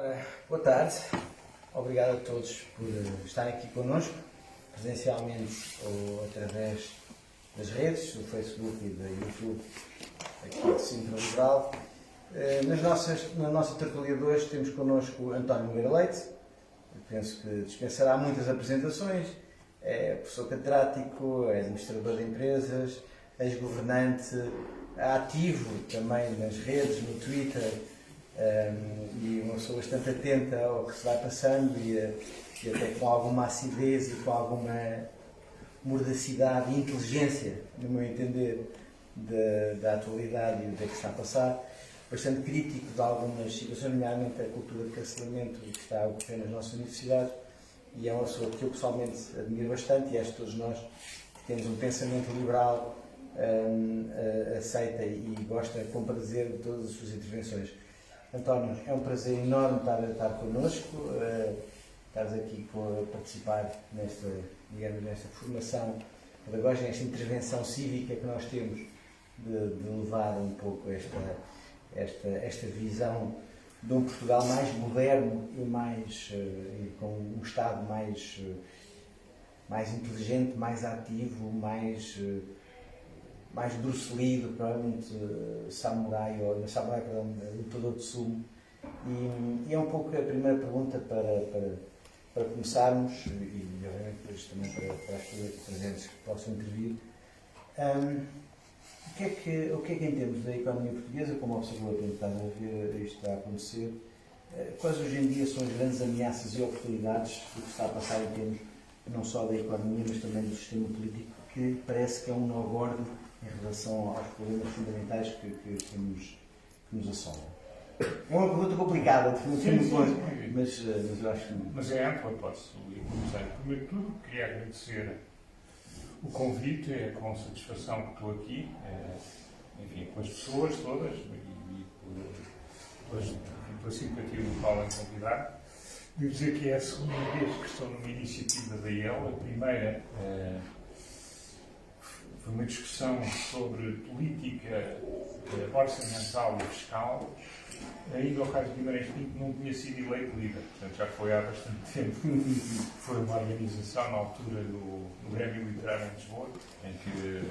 Ora, boa tarde. Obrigado a todos por estarem aqui connosco, presencialmente ou através das redes, do Facebook e do YouTube, aqui do Centro Liberal. Na nossa tertulia de hoje temos connosco António Nogueira Leite. Eu penso que dispensará muitas apresentações. É professor catedrático, é administrador de empresas, ex-governante, ativo também nas redes, no Twitter, e uma pessoa bastante atenta ao que se vai passando e até com alguma acidez e com alguma mordacidade e inteligência, no meu entender, da atualidade e do que está a passar. Bastante crítico de algumas situações, nomeadamente a cultura de cancelamento que está a ocorrer nas nossas universidades, e é uma pessoa que eu pessoalmente admiro bastante, e acho que todos nós que temos um pensamento liberal aceita e gosta com prazer de todas as suas intervenções. António, é um prazer enorme estar connosco, estares aqui a participar nesta formação pedagógica, nesta intervenção cívica que nós temos de levar um pouco esta visão de um Portugal mais moderno e com um Estado mais inteligente, mais ativo, mais Bruce Lee, provavelmente lutador de sumo. E é um pouco a primeira pergunta para começarmos, e obviamente depois também para as pessoas presentes que possam intervir. O que é que em termos da economia portuguesa, como observador que estás a ver isto a acontecer, quais hoje em dia são as grandes ameaças e oportunidades do que está a passar em termos não só da economia, mas também do sistema político, que parece que é um nó gordo em relação aos problemas fundamentais que nos assolam? É uma pergunta complicada, mas eu acho que... Mas é ampla, posso começar. Primeiro de tudo, queria agradecer o convite, é com satisfação que estou aqui, enfim, com as pessoas todas e pela simpatia do Paulo em convidar. Devo dizer que é a segunda vez que estou numa iniciativa da IEL. A primeira foi uma discussão sobre política orçamental e fiscal. Ainda o Carlos Guimarães Pinto não tinha sido eleito líder, portanto já foi há bastante tempo. Foi uma organização na altura do Grêmio Literário em Lisboa, em que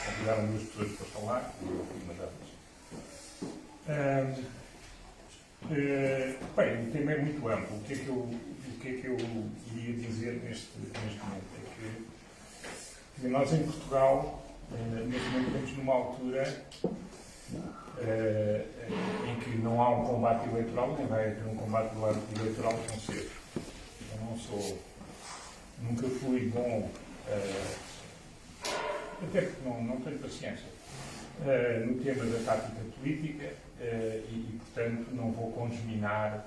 convidaram duas pessoas para falar, e eu fui uma delas. Bem, o tema é muito amplo. O que é que eu iria dizer neste momento? É que nós em Portugal, neste momento, estamos numa altura em que não há um combate eleitoral, nem vai haver um combate eleitoral tão cedo. Eu nunca fui bom, até porque não tenho paciência, no tema da tática política e, portanto, não vou congeminar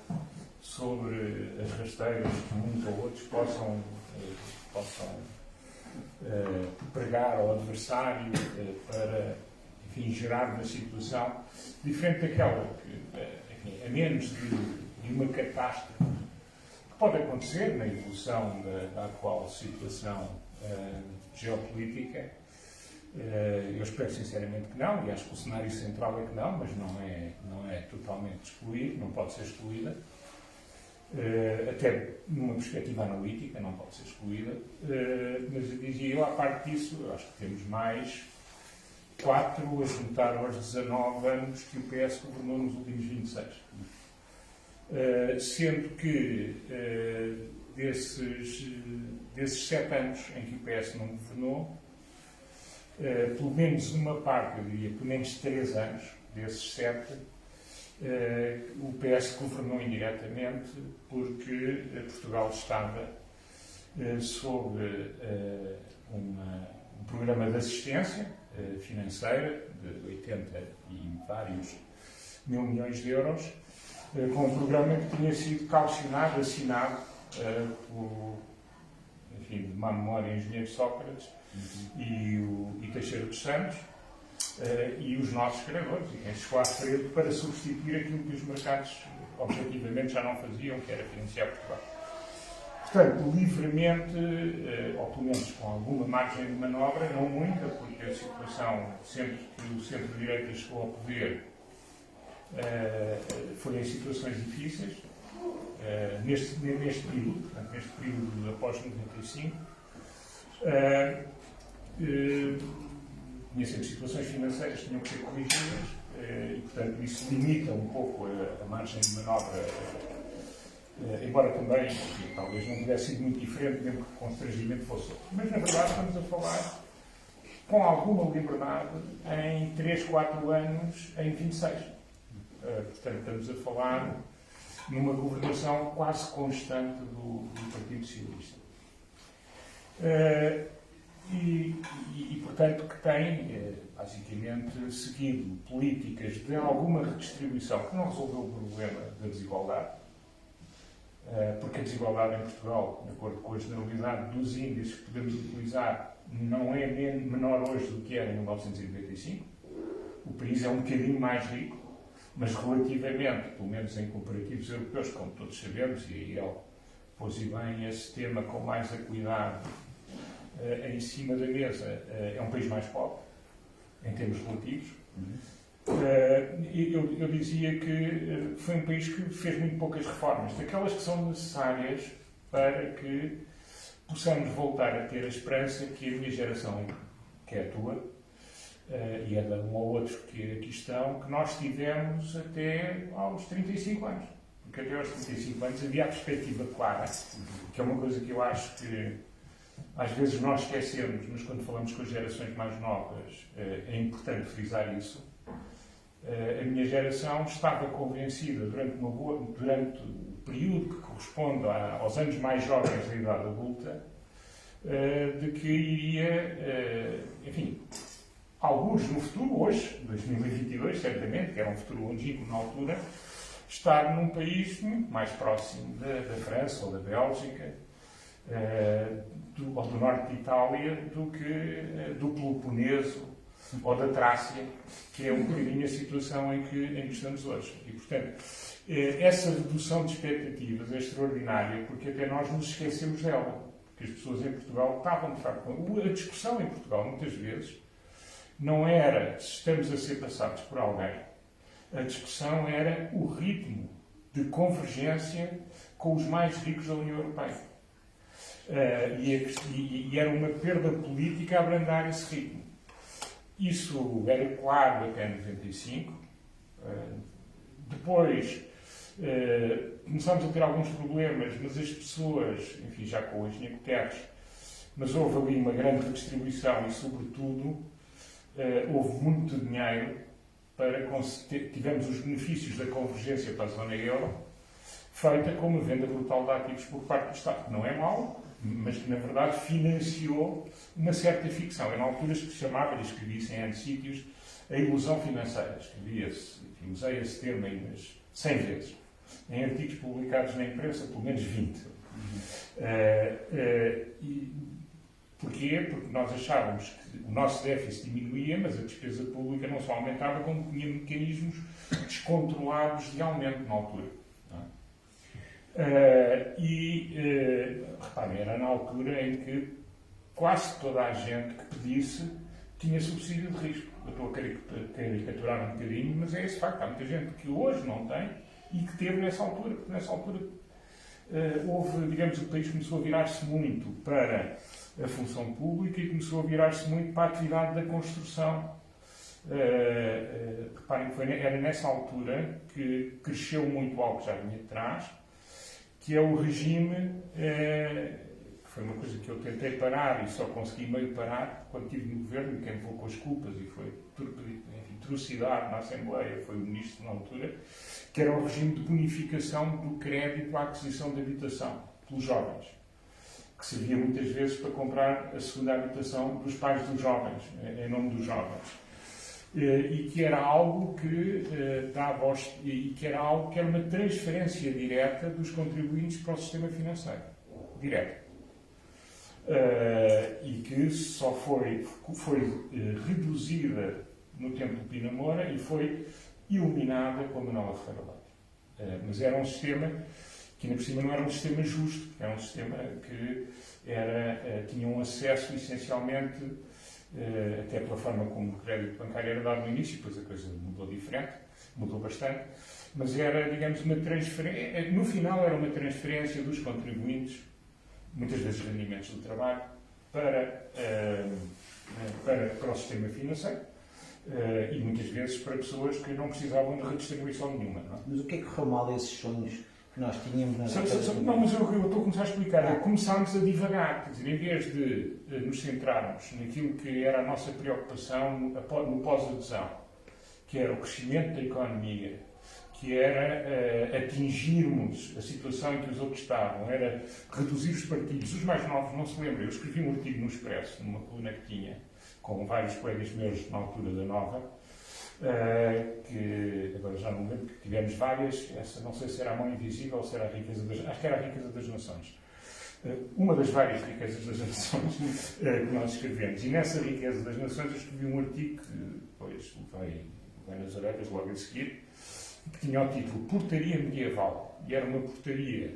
sobre as rasteiras que uns ou outros possam pregar ao adversário para, enfim, gerar uma situação diferente daquela que, enfim, a menos de uma catástrofe que pode acontecer na evolução da atual situação geopolítica. Eu espero sinceramente que não, e acho que o cenário central é que não, mas não é totalmente excluído, não pode ser excluída. Até numa perspectiva analítica, não pode ser excluída. Mas eu dizia, à parte disso, eu acho que temos mais 4 a juntar aos 19 anos que o PS governou nos últimos 26. Sendo que desses 7 anos em que o PS não governou, pelo menos uma parte, eu diria, pelo menos 3 anos desses 7, o PS governou indiretamente porque Portugal estava sob um programa de assistência financeira de 80 e vários mil milhões de euros, com um programa que tinha sido calcionado, assinado por, enfim, de má memória, engenheiro Sócrates e Teixeira dos Santos e os nossos criadores, e quem chegou à frente para substituir aquilo que os mercados objetivamente já não faziam, que era financiar Portugal. Portanto, livremente, ou pelo menos com alguma margem de manobra, não muita, porque a situação, sempre que o centro-direita chegou ao poder, foi em situações difíceis, neste período, portanto, neste período após 95, tinha sempre situações financeiras que tinham que ser corrigidas e, portanto, isso limita um pouco a margem de manobra, embora também, enfim, talvez não tivesse sido muito diferente, mesmo que o constrangimento fosse outro. Mas, na verdade, estamos a falar com alguma liberdade em 3, 4 anos, em 26. Portanto, estamos a falar numa governação quase constante do Partido Socialista. Portanto, que tem, basicamente, seguido políticas de alguma redistribuição que não resolveu o problema da desigualdade, porque a desigualdade em Portugal, de acordo com a generalidade dos índices que podemos utilizar, não é menor hoje do que era em 1995. O país é um bocadinho mais rico, mas relativamente, pelo menos em comparativos europeus, como todos sabemos, e aí ele pôs bem esse tema com mais acuidade em cima da mesa, é um país mais pobre, em termos relativos. Eu dizia que foi um país que fez muito poucas reformas, daquelas que são necessárias para que possamos voltar a ter a esperança que a minha geração, que é a tua, e é de um ou outro que aqui estão, que nós tivemos até aos 35 anos. Porque até aos 35 anos havia a perspectiva clara, que é uma coisa que eu acho que às vezes nós esquecemos, mas quando falamos com as gerações mais novas é importante frisar isso. A minha geração estava convencida durante o período que corresponde aos anos mais jovens da idade adulta, de que iria, enfim, alguns no futuro, hoje, 2022, certamente, que era um futuro longínquo na altura, estar num país muito mais próximo da França ou da Bélgica, ou do norte de Itália, do que do Peloponeso ou da Trácia, que é um bocadinho a situação em que estamos hoje. E, portanto, essa redução de expectativas é extraordinária, porque até nós nos esquecemos dela. Porque as pessoas em Portugal estavam, de facto, a discussão em Portugal, muitas vezes, não era se estamos a ser passados por alguém. A discussão era o ritmo de convergência com os mais ricos da União Europeia. E era uma perda política a abrandar esse ritmo. Isso era claro até 95. Depois começámos a ter alguns problemas, mas as pessoas, enfim, já com o Engenheiro Guterres, mas houve ali uma grande redistribuição e, sobretudo, houve muito dinheiro para tivemos os benefícios da convergência para a zona euro, feita com uma venda brutal de ativos por parte do Estado, que não é mau, mas que, na verdade, financiou uma certa ficção. Eu, na altura, se chamava, e escrevia-se em N sítios, a ilusão financeira. Escrevia-se, usei esse termo aí umas 100 vezes. Em artigos publicados na imprensa, pelo menos 20. Porquê? Porque nós achávamos que o nosso déficit diminuía, mas a despesa pública não só aumentava, como tinha mecanismos descontrolados de aumento na altura. Reparem, era na altura em que quase toda a gente que pedisse tinha subsídio de risco. Eu estou a caricaturar um bocadinho, mas é esse facto. Há muita gente que hoje não tem e que teve nessa altura, porque nessa altura houve, digamos, o país começou a virar-se muito para a função pública e começou a virar-se muito para a atividade da construção. Reparem que era nessa altura que cresceu muito algo que já vinha de trás, que é o regime, que foi uma coisa que eu tentei parar e só consegui meio parar quando estive no governo, quem levou com as culpas e foi trucidado na Assembleia foi o ministro na altura, que era o regime de bonificação do crédito à aquisição de habitação pelos jovens, que servia muitas vezes para comprar a segunda habitação dos pais dos jovens, em nome dos jovens. E que era algo que que era uma transferência direta dos contribuintes para o sistema financeiro. Direta. E que só foi reduzida no tempo do Pina Moura e foi eliminada com a Manuela Ferreira Leite. Mas era um sistema que, ainda por cima, não era um sistema justo, era um sistema que tinha um acesso essencialmente, até pela forma como o crédito bancário era dado no início, depois a coisa mudou diferente, mudou bastante, mas era, digamos, uma transferência, no final era uma transferência dos contribuintes, muitas vezes rendimentos do trabalho, para o sistema financeiro e muitas vezes para pessoas que não precisavam de redistribuição nenhuma. Não é? Mas o que é que correu mal a esses sonhos que nós tínhamos nas Não, mas eu estou a começar a explicar. Começámos a divagar, quer dizer, em vez de nos centrarmos naquilo que era a nossa preocupação no pós-adesão, que era o crescimento da economia, que era atingirmos a situação em que os outros estavam, era reduzir os partidos. Os mais novos não se lembram. Eu escrevi um artigo no Expresso, numa coluna que tinha, com vários colegas meus na altura da Nova, que agora já não me lembro, que tivemos várias, essa não sei se era a mão invisível ou se era a riqueza das... Acho que era a riqueza das nações. Uma das várias riquezas das nações que nós escrevemos. E nessa riqueza das nações eu escrevi um artigo que depois levei nas orelhas logo a seguir, que tinha o título Portaria Medieval. E era uma portaria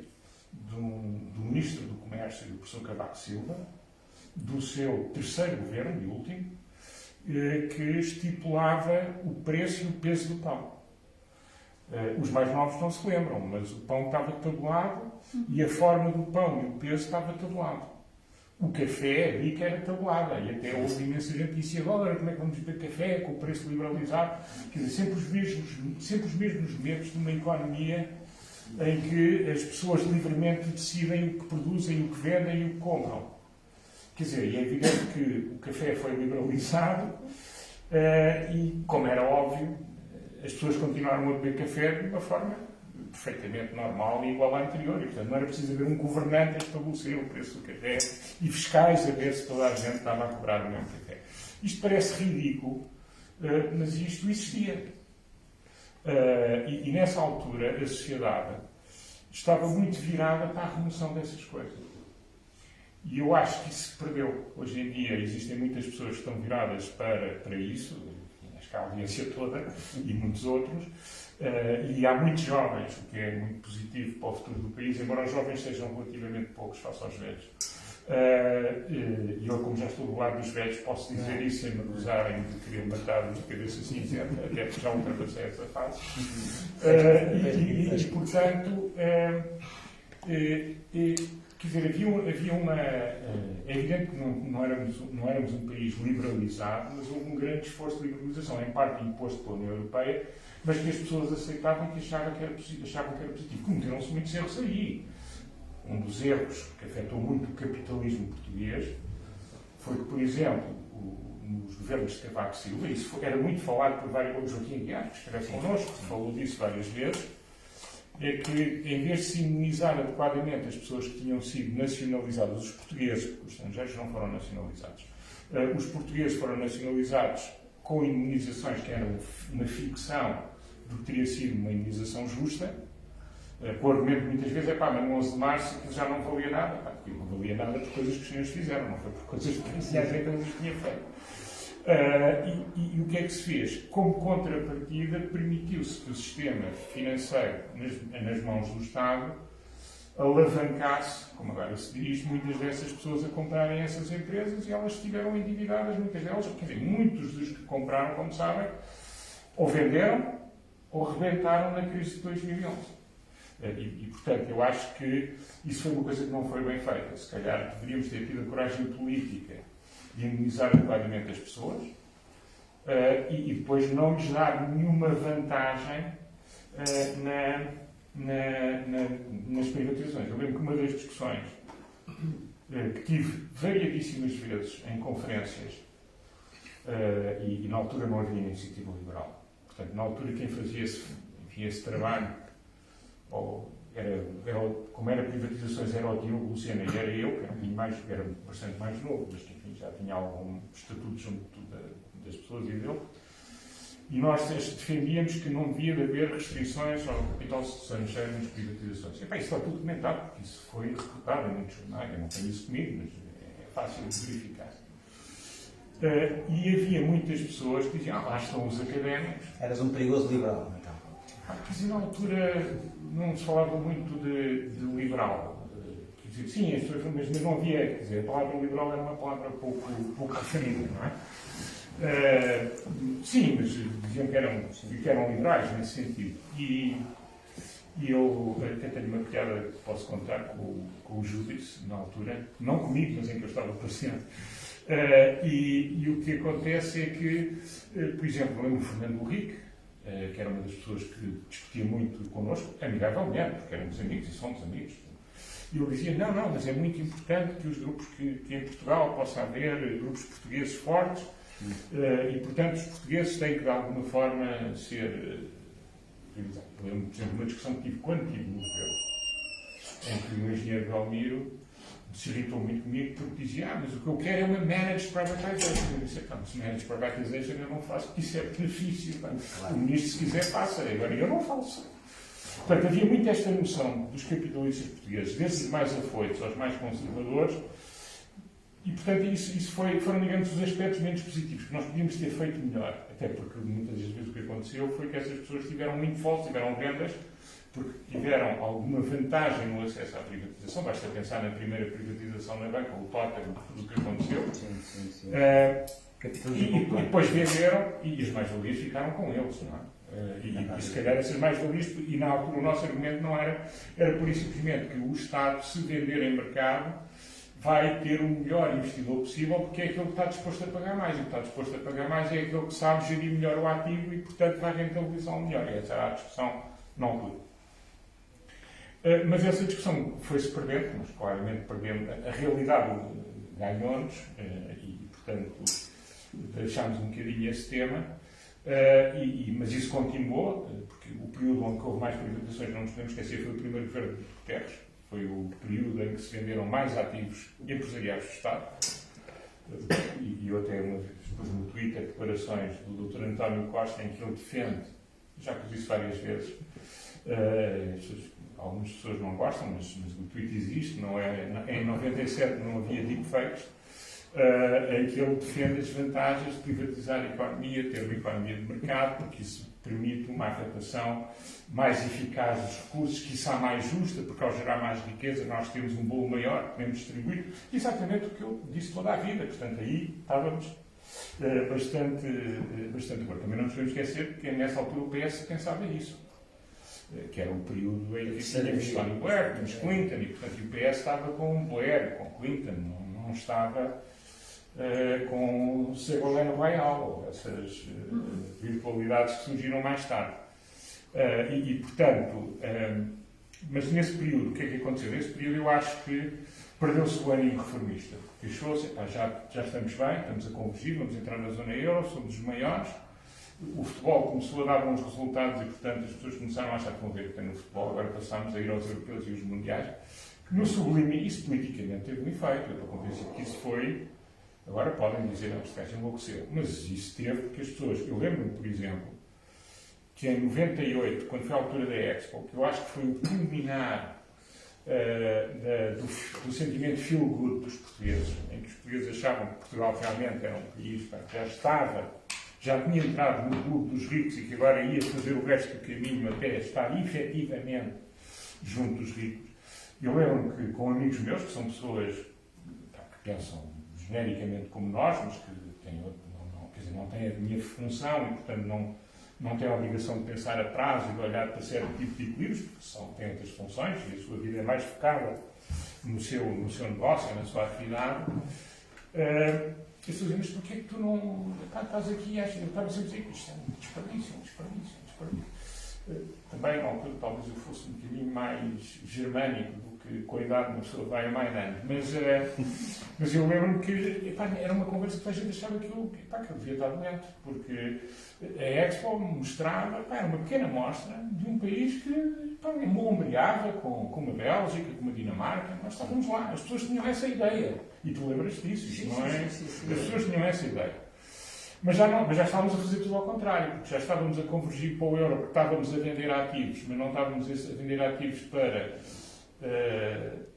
do Ministro do Comércio, do professor Cavaco Silva, do seu terceiro governo, e último, que estipulava o preço e o peso do pão. Os mais novos não se lembram, mas o pão estava tabulado e a forma do pão e o peso estava tabulado. O café, a bica era tabulada, e até houve imensa gente que disse agora como é que vamos beber café com o preço liberalizado. Quer dizer, sempre os mesmos medos de uma economia em que as pessoas livremente decidem o que produzem, o que vendem e o que compram. Quer dizer, é evidente que o café foi liberalizado e, como era óbvio, as pessoas continuaram a beber café de uma forma perfeitamente normal e igual à anterior. E, portanto, não era preciso haver um governante a estabelecer o preço do café e fiscais a ver se toda a gente estava a cobrar o mesmo café. Isto parece ridículo, mas isto existia. E nessa altura a sociedade estava muito virada para a remoção dessas coisas. E eu acho que isso se perdeu. Hoje em dia existem muitas pessoas que estão viradas para isso, acho que a audiência toda e muitos outros, e há muitos jovens, o que é muito positivo para o futuro do país, embora os jovens sejam relativamente poucos face aos velhos. E eu, como já estou do lado dos velhos, posso dizer isso sem me acusarem de querer matar de cabeça cinzenta, até porque já ultrapassei essa fase. E portanto, quer dizer, havia uma... É evidente que não éramos um país liberalizado, mas houve um grande esforço de liberalização, em parte imposto pela União Europeia, mas que as pessoas aceitavam e que achavam que era positivo. Cometeram-se muitos erros aí. Um dos erros que afetou muito o capitalismo português foi que, por exemplo, nos governos de Cavaco Silva, isso era muito falado por vários, o Joaquim Guiar, que escreve connosco, falou disso várias vezes, é que, em vez de se imunizar adequadamente as pessoas que tinham sido nacionalizadas, os portugueses, porque os estrangeiros não foram nacionalizados, os portugueses foram nacionalizados com imunizações que eram uma ficção do que teria sido uma imunização justa, com o argumento muitas vezes mas no 11 de março aquilo já não valia nada, porque não valia nada por coisas que os senhores fizeram, não foi por coisas policiais nem coisas que tinha feito. E o que é que se fez? Como contrapartida, permitiu-se que o sistema financeiro, nas mãos do Estado, alavancasse, como agora se diz, muitas dessas pessoas a comprarem essas empresas e elas estiveram endividadas, muitas delas, quer dizer, muitos dos que compraram, como sabem, ou venderam ou rebentaram na crise de 2011. Portanto, eu acho que isso foi uma coisa que não foi bem feita. Se calhar deveríamos ter tido a coragem política de imunizar adequadamente as pessoas e depois não lhes dar nenhuma vantagem nas privatizações. Eu lembro que uma das discussões que tive variadíssimas vezes em conferências e na altura não havia iniciativa liberal. Portanto, na altura quem fazia esse trabalho como era privatizações, era o Diogo Lucena e era eu, que era bastante mais novo, mas que enfim, já tinha algum estatuto junto das pessoas e dele. E nós defendíamos que não devia haver restrições ao capital estrangeiro nas privatizações. E, isso está tudo documentado, porque isso foi reportado em muitos jornais. Eu não tenho isso comigo, mas é fácil de verificar. E havia muitas pessoas que diziam, lá estão os académicos. Eras um perigoso liberal, então. Porque na altura não se falava muito de liberal. Quer dizer, sim, as pessoas, mas não havia. Quer dizer, a palavra liberal era uma palavra pouco referida, não é? Sim, mas diziam que eram liberais nesse sentido. E eu até tenho uma piada que posso contar com o Júdice, na altura, não comigo, mas em que eu estava presente. E o que acontece é que, por exemplo, lembro-me Fernando Henrique, que era uma das pessoas que discutia muito connosco, amigavelmente, porque éramos amigos e somos amigos. E eu dizia, não, mas é muito importante que os grupos que em Portugal possa haver grupos portugueses fortes, e, portanto, os portugueses têm que, de alguma forma, ser... Eu lembro, por exemplo, uma discussão que tive quando estive no governo, em que o engenheiro Belmiro se irritou muito comigo porque dizia, mas o que eu quero é uma managed privatization. Eu disse, mas managed privatization eu não faço, porque isso é benefício. Claro. O ministro, se quiser, faça. Agora eu não faço. Portanto, havia muito esta noção dos capitalistas portugueses, desde os mais afoitos aos mais conservadores, e, portanto, isso foram, digamos, os aspectos menos positivos, que nós podíamos ter feito melhor. Até porque, muitas das vezes, o que aconteceu foi que essas pessoas tiveram muito forte, tiveram vendas, porque tiveram alguma vantagem no acesso à privatização. Basta pensar na primeira privatização na banca, o Tottenham, tudo o que aconteceu. Sim. E depois venderam, e as mais-valias ficaram com eles, não é? E se calhar essas mais-valias, e na altura o nosso argumento não era por isso simplesmente que o Estado, se vender em mercado, vai ter o melhor investidor possível, porque é aquele que está disposto a pagar mais. E o que está disposto a pagar mais é aquele que sabe gerir melhor o ativo e, portanto, vai rentabilizar melhor. E essa era a discussão na altura. Mas essa discussão foi-se perdendo, mas claramente perdemos. A realidade ganhou-nos e, portanto, deixámos um bocadinho esse tema. Mas isso continuou, porque o período onde houve mais privatizações, não nos podemos esquecer, foi o primeiro governo de Guterres. Foi o período em que se venderam mais ativos empresariais do Estado. E eu até uma vez pus no Twitter declarações do Dr. António Costa em que ele defende, já pus isso várias vezes, algumas pessoas não gostam, mas o tweet existe, não é, em 97 não havia deepfakes, em que ele defende as vantagens de privatizar a economia, ter uma economia de mercado, porque isso permite uma afetação mais eficaz dos recursos, quiçá mais justa, porque ao gerar mais riqueza nós temos um bolo maior que podemos distribuir. Exatamente o que eu disse toda a vida. Portanto, aí estávamos bastante agora. Também não nos podemos esquecer que nessa altura o PS pensava isso. Que era um período em que tínhamos Tony Blair, tínhamos Clinton, e portanto o PS estava com Blair, com Clinton, não estava com Ségolène Royal, essas virtualidades que surgiram mais tarde. Portanto, mas nesse período, o que é que aconteceu? Nesse período eu acho que perdeu-se o ânimo reformista, porque achou-se, já estamos bem, estamos a convergir, vamos entrar na zona euro, somos os maiores. O futebol começou a dar bons resultados e, portanto, as pessoas começaram a achar que vão ver até no futebol. Agora passámos a ir aos europeus e aos mundiais. Que no sublime, isso politicamente teve um efeito. Eu estou convencido que isso foi. Agora podem dizer, não, este gajo enlouqueceu. Mas isso teve porque as pessoas. Eu lembro-me, por exemplo, que em 98, quando foi a altura da Expo, que eu acho que foi o culminar do sentimento feel good dos portugueses, em que os portugueses achavam que Portugal realmente era um país que já tinha entrado no clube dos ricos e que agora ia fazer o resto do caminho até estar efetivamente junto dos ricos. Eu lembro-me que com amigos meus, que são pessoas que pensam genericamente como nós, mas que não têm a minha função e, portanto, não têm a obrigação de pensar a prazo e de olhar para certo tipo de equilíbrios, porque têm outras funções e a sua vida é mais focada no seu negócio, na sua atividade. As pessoas dizem, mas porquê que tu não estás aqui? Eu estava sempre a dizer que isto é um desperdício. Também, na altura, talvez eu fosse um bocadinho mais germânico do que com a idade uma pessoa vai amainando. Mas eu lembro-me que era uma conversa que a gente achava que eu devia estar doente, porque a Expo mostrava, era uma pequena mostra de um país que ombreava com a Bélgica, com a Dinamarca. Nós estávamos lá, as pessoas tinham essa ideia. E tu lembras disso, não é? Sim. As pessoas tinham essa ideia. Mas já estávamos a fazer tudo ao contrário, porque já estávamos a convergir para o euro, porque estávamos a vender ativos, mas não estávamos a vender ativos para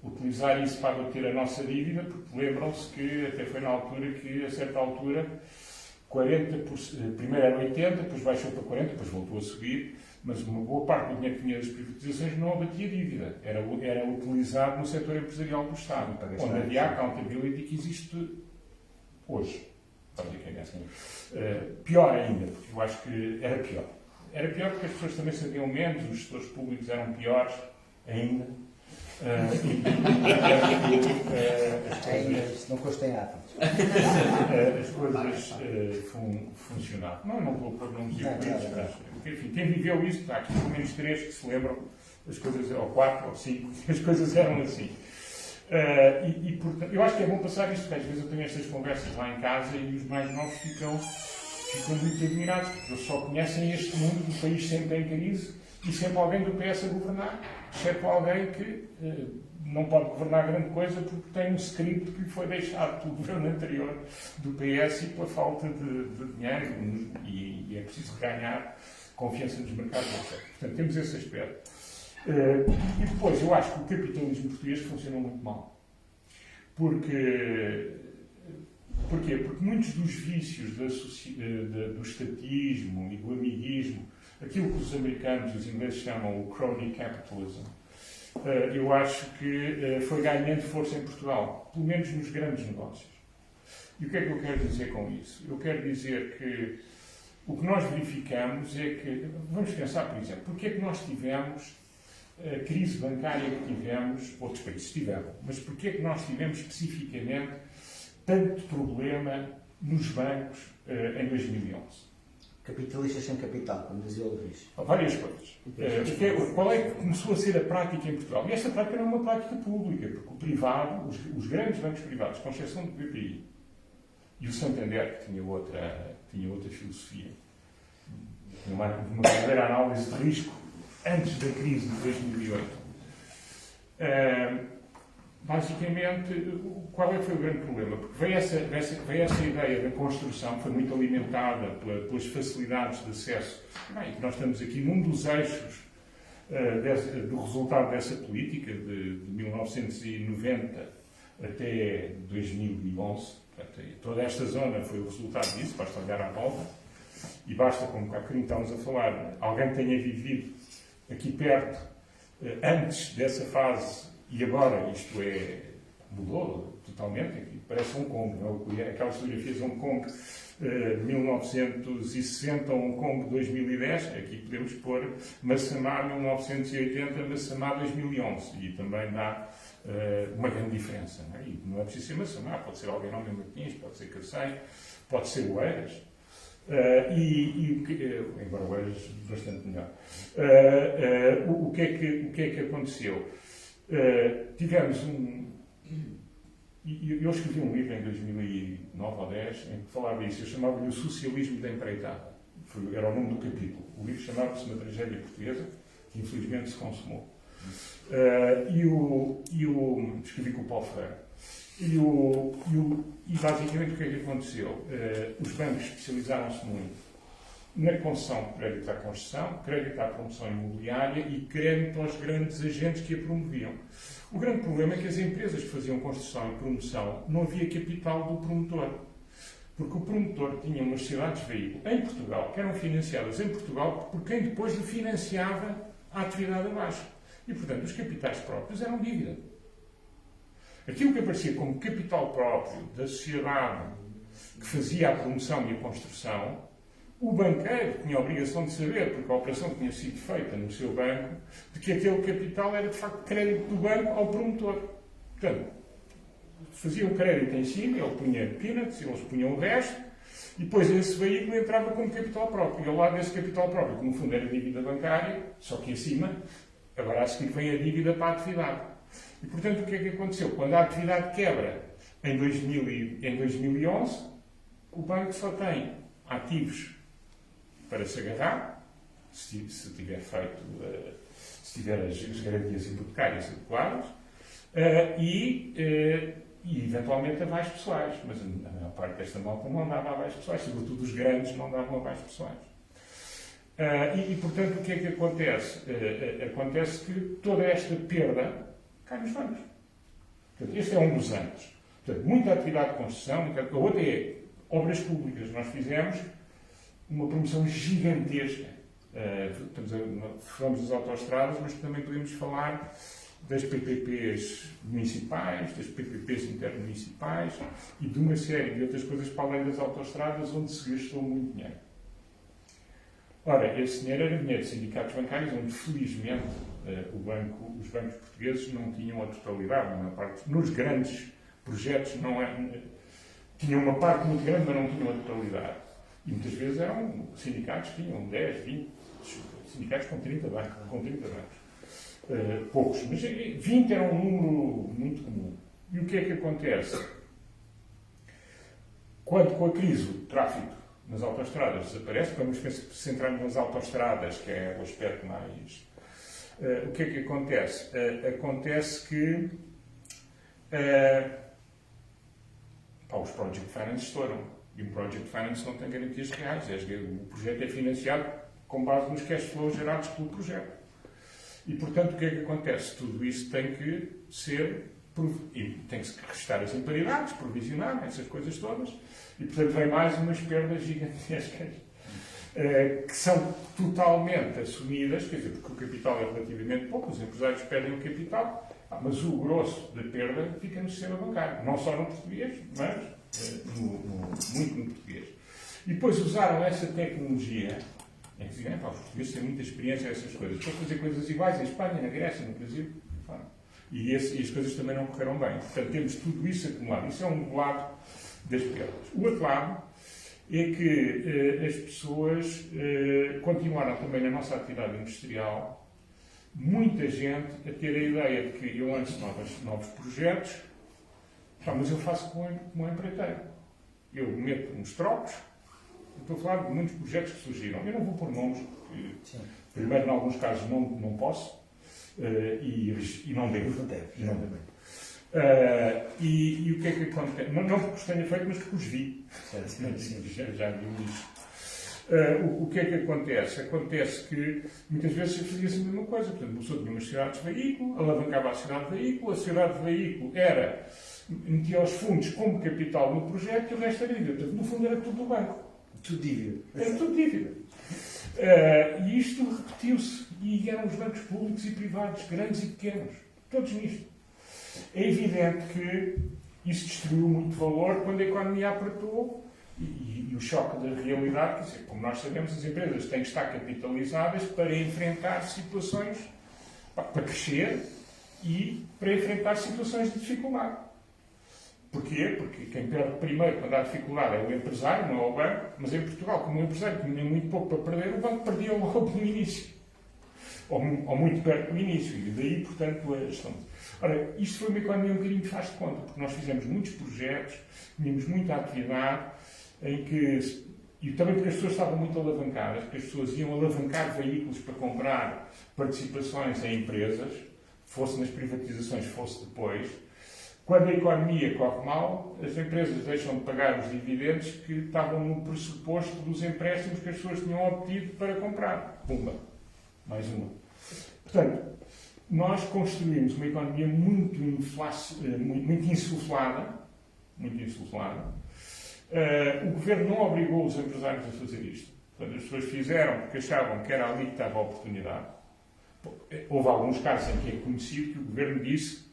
utilizar isso para abater a nossa dívida, porque lembram-se que até foi na altura que, a certa altura, 40%, primeiro era 80%, depois baixou para 40%, depois voltou a subir, mas uma boa parte do dinheiro que vinha das privatizações não abatia dívida, era utilizado no setor empresarial do Estado, onde havia a accountability que existe hoje. basicamente. Pior ainda, porque eu acho que era pior. Era pior porque as pessoas também sabiam menos, os gestores públicos eram piores ainda. Isso não custa em átomos. As coisas funcionavam. Não vou pôr nomes e apelidos, mas enfim, quem viveu isso, há aqui pelo menos 3 que se lembram, as coisas, ou 4 ou 5, as coisas eram assim. Portanto, eu acho que é bom passar isto, porque às vezes eu tenho estas conversas lá em casa e os mais novos ficam muito admirados, porque eles só conhecem este mundo do país sempre em crise e sempre alguém do PS a governar, exceto alguém que não pode governar grande coisa porque tem um script que lhe foi deixado pelo governo anterior do PS e pela falta de dinheiro e é preciso ganhar confiança nos mercados, etc. Portanto, temos esse aspecto. E depois, eu acho que o capitalismo português funciona muito mal. Porquê? Porque muitos dos vícios do estatismo e do amiguismo, aquilo que os americanos e os ingleses chamam o crony capitalism, eu acho que foi ganhando força em Portugal, pelo menos nos grandes negócios. E o que é que eu quero dizer com isso? Eu quero dizer que o que nós verificamos é que, vamos pensar, por exemplo, porque é que nós tivemos a crise bancária que tivemos, outros países tiveram, mas porque é que nós tivemos especificamente tanto problema nos bancos em 2011? Capitalistas sem capital, como dizia o Luís. Várias coisas. Qual é que começou a ser a prática em Portugal? E esta prática não é uma prática pública, porque o privado, os grandes bancos privados, com exceção do BPI, e o Santander, que tinha outra filosofia, tinha uma verdadeira análise de risco antes da crise de 2008. Basicamente, qual é que foi o grande problema? Porque veio essa ideia da construção, foi muito alimentada pelas facilidades de acesso. Bem, nós estamos aqui num dos eixos do resultado dessa política, de 1990 até 2011. Portanto, toda esta zona foi o resultado disso, basta olhar à volta. E basta, como há bocadinho estávamos a falar, alguém que tenha vivido aqui perto, antes dessa fase, e agora isto mudou totalmente, aqui parece Hong Kong, não é? Aquelas fotografias de Hong Kong de 1960, Hong Kong 2010, aqui podemos pôr Massamá 1980, Massamá 2011, e também dá uma grande diferença. Não é? E não é preciso ser Massamá, pode ser alguém Almeida Martins, pode ser Cacém, pode ser Oeiras. Embora o Eiras bastante melhor. O que é que aconteceu? Tivemos eu escrevi um livro em 2009 ou 2010 em que falava isso. Eu chamava-lhe o socialismo da empreitada. Era o nome do capítulo. O livro chamava-se Uma Tragédia Portuguesa, que infelizmente se consumou. Escrevi com o Paulo Freire. E basicamente o que é que aconteceu? Os bancos especializaram-se muito na concessão de crédito à construção, crédito à promoção imobiliária e crédito aos grandes agentes que a promoviam. O grande problema é que as empresas que faziam construção e promoção não havia capital do promotor. Porque o promotor tinha umas sociedades de veículo em Portugal, que eram financiadas em Portugal por quem depois lhe financiava a atividade abaixo. E, portanto, os capitais próprios eram dívida. Aquilo que aparecia como capital próprio da sociedade que fazia a promoção e a construção, o banqueiro tinha a obrigação de saber, porque a operação tinha sido feita no seu banco, de que aquele capital era, de facto, crédito do banco ao promotor. Portanto, fazia um crédito em cima, ele punha peanuts, eles punham o resto, e depois esse veículo entrava como capital próprio. E ao lado desse capital próprio, que no fundo era dívida bancária, só que acima, agora a seguir vem a dívida para a atividade. E, portanto, o que é que aconteceu? Quando a atividade quebra em 2011, o banco só tem ativos para se agarrar, se tiver feito, se tiver as garantias hipotecárias adequadas, e eventualmente avais pessoais. Mas a maior parte desta malta não dava avais pessoais, sobretudo os grandes não davam avais pessoais. Portanto, o que é que acontece? Acontece que toda esta perda cai nos bancos. Portanto, este é um dos anos. Portanto, muita atividade de construção, a outra é obras públicas. Nós fizemos uma promoção gigantesca. Falamos das autoestradas, mas também podemos falar das PPPs municipais, das PPPs intermunicipais e de uma série de outras coisas para além das autoestradas onde se gastou muito dinheiro. Ora, esse dinheiro era dinheiro de sindicatos bancários onde, felizmente, os bancos portugueses não tinham a totalidade, uma parte, nos grandes projetos tinham uma parte muito grande, mas não tinham a totalidade. E muitas vezes eram sindicatos que tinham 10, 20, sindicatos com 30 bancos. Poucos, mas 20 era um número muito comum. E o que é que acontece? Quando com a crise o tráfego nas autoestradas desaparece, vamos centrar-nos nas autoestradas, que é o aspecto mais... o que é que acontece? Acontece que os Project Finance estouram. E um Project Finance não tem garantias reais. O projeto é financiado com base nos cash flows gerados pelo projeto. E, portanto, o que é que acontece? Tudo isso tem que ser... E tem que se restar as imparidades, provisionar, essas coisas todas. E, portanto, vem mais umas perdas gigantescas que são totalmente assumidas, quer dizer, porque o capital é relativamente pouco, os empresários perdem o capital, mas o grosso da perda fica no sistema bancário. Não só no português, mas muito no português. E depois usaram essa tecnologia, em que dizem, os portugueses têm muita experiência nessas coisas, para fazer coisas iguais em Espanha, na Grécia, no Brasil. E as coisas também não correram bem. Portanto, temos tudo isso acumulado. Isso é um lado das perdas. O outro lado é que as pessoas continuaram também na nossa atividade industrial, muita gente a ter a ideia de que eu lanço novos projetos, mas eu faço como empreiteiro. Eu meto uns trocos, estou a falar de muitos projetos que surgiram. Eu não vou pôr nomes, porque, primeiro, em alguns casos, não posso, e não devo. E o que é que acontece? Não porque os tenha feito, mas porque os vi. Já vi isso. O que é que acontece? Acontece que muitas vezes fazia-se a mesma coisa. Portanto, a pessoa tinha uma sociedade de veículo, alavancava a sociedade de veículo, a sociedade de veículo metia os fundos como capital no projeto e o resto era dívida. Portanto, no fundo era tudo do banco. Tudo dívida. Era tudo dívida. E isto repetiu-se. E eram os bancos públicos e privados, grandes e pequenos. Todos nisto. É evidente que isso destruiu muito valor quando a economia apertou e o choque da realidade, quer dizer, como nós sabemos, as empresas têm que estar capitalizadas para enfrentar situações, para crescer e para enfrentar situações de dificuldade. Porquê? Porque quem perde primeiro quando há dificuldade é o empresário, não é o banco, mas em Portugal, como o empresário tinha muito pouco para perder, o banco perdia logo no início. Ou muito perto do início, e daí, portanto, a gestão. Ora, isto foi uma economia um bocadinho de faz de conta, porque nós fizemos muitos projetos, tínhamos muita atividade, em que, e também porque as pessoas estavam muito alavancadas, porque as pessoas iam alavancar veículos para comprar participações em empresas, fosse nas privatizações, fosse depois. Quando a economia corre mal, as empresas deixam de pagar os dividendos que estavam no pressuposto dos empréstimos que as pessoas tinham obtido para comprar. Pumba! Mais uma. Portanto, nós construímos uma economia muito insuflada. O governo não obrigou os empresários a fazer isto. Portanto, as pessoas fizeram porque achavam que era ali que estava a oportunidade. Houve alguns casos em que é conhecido que o governo disse: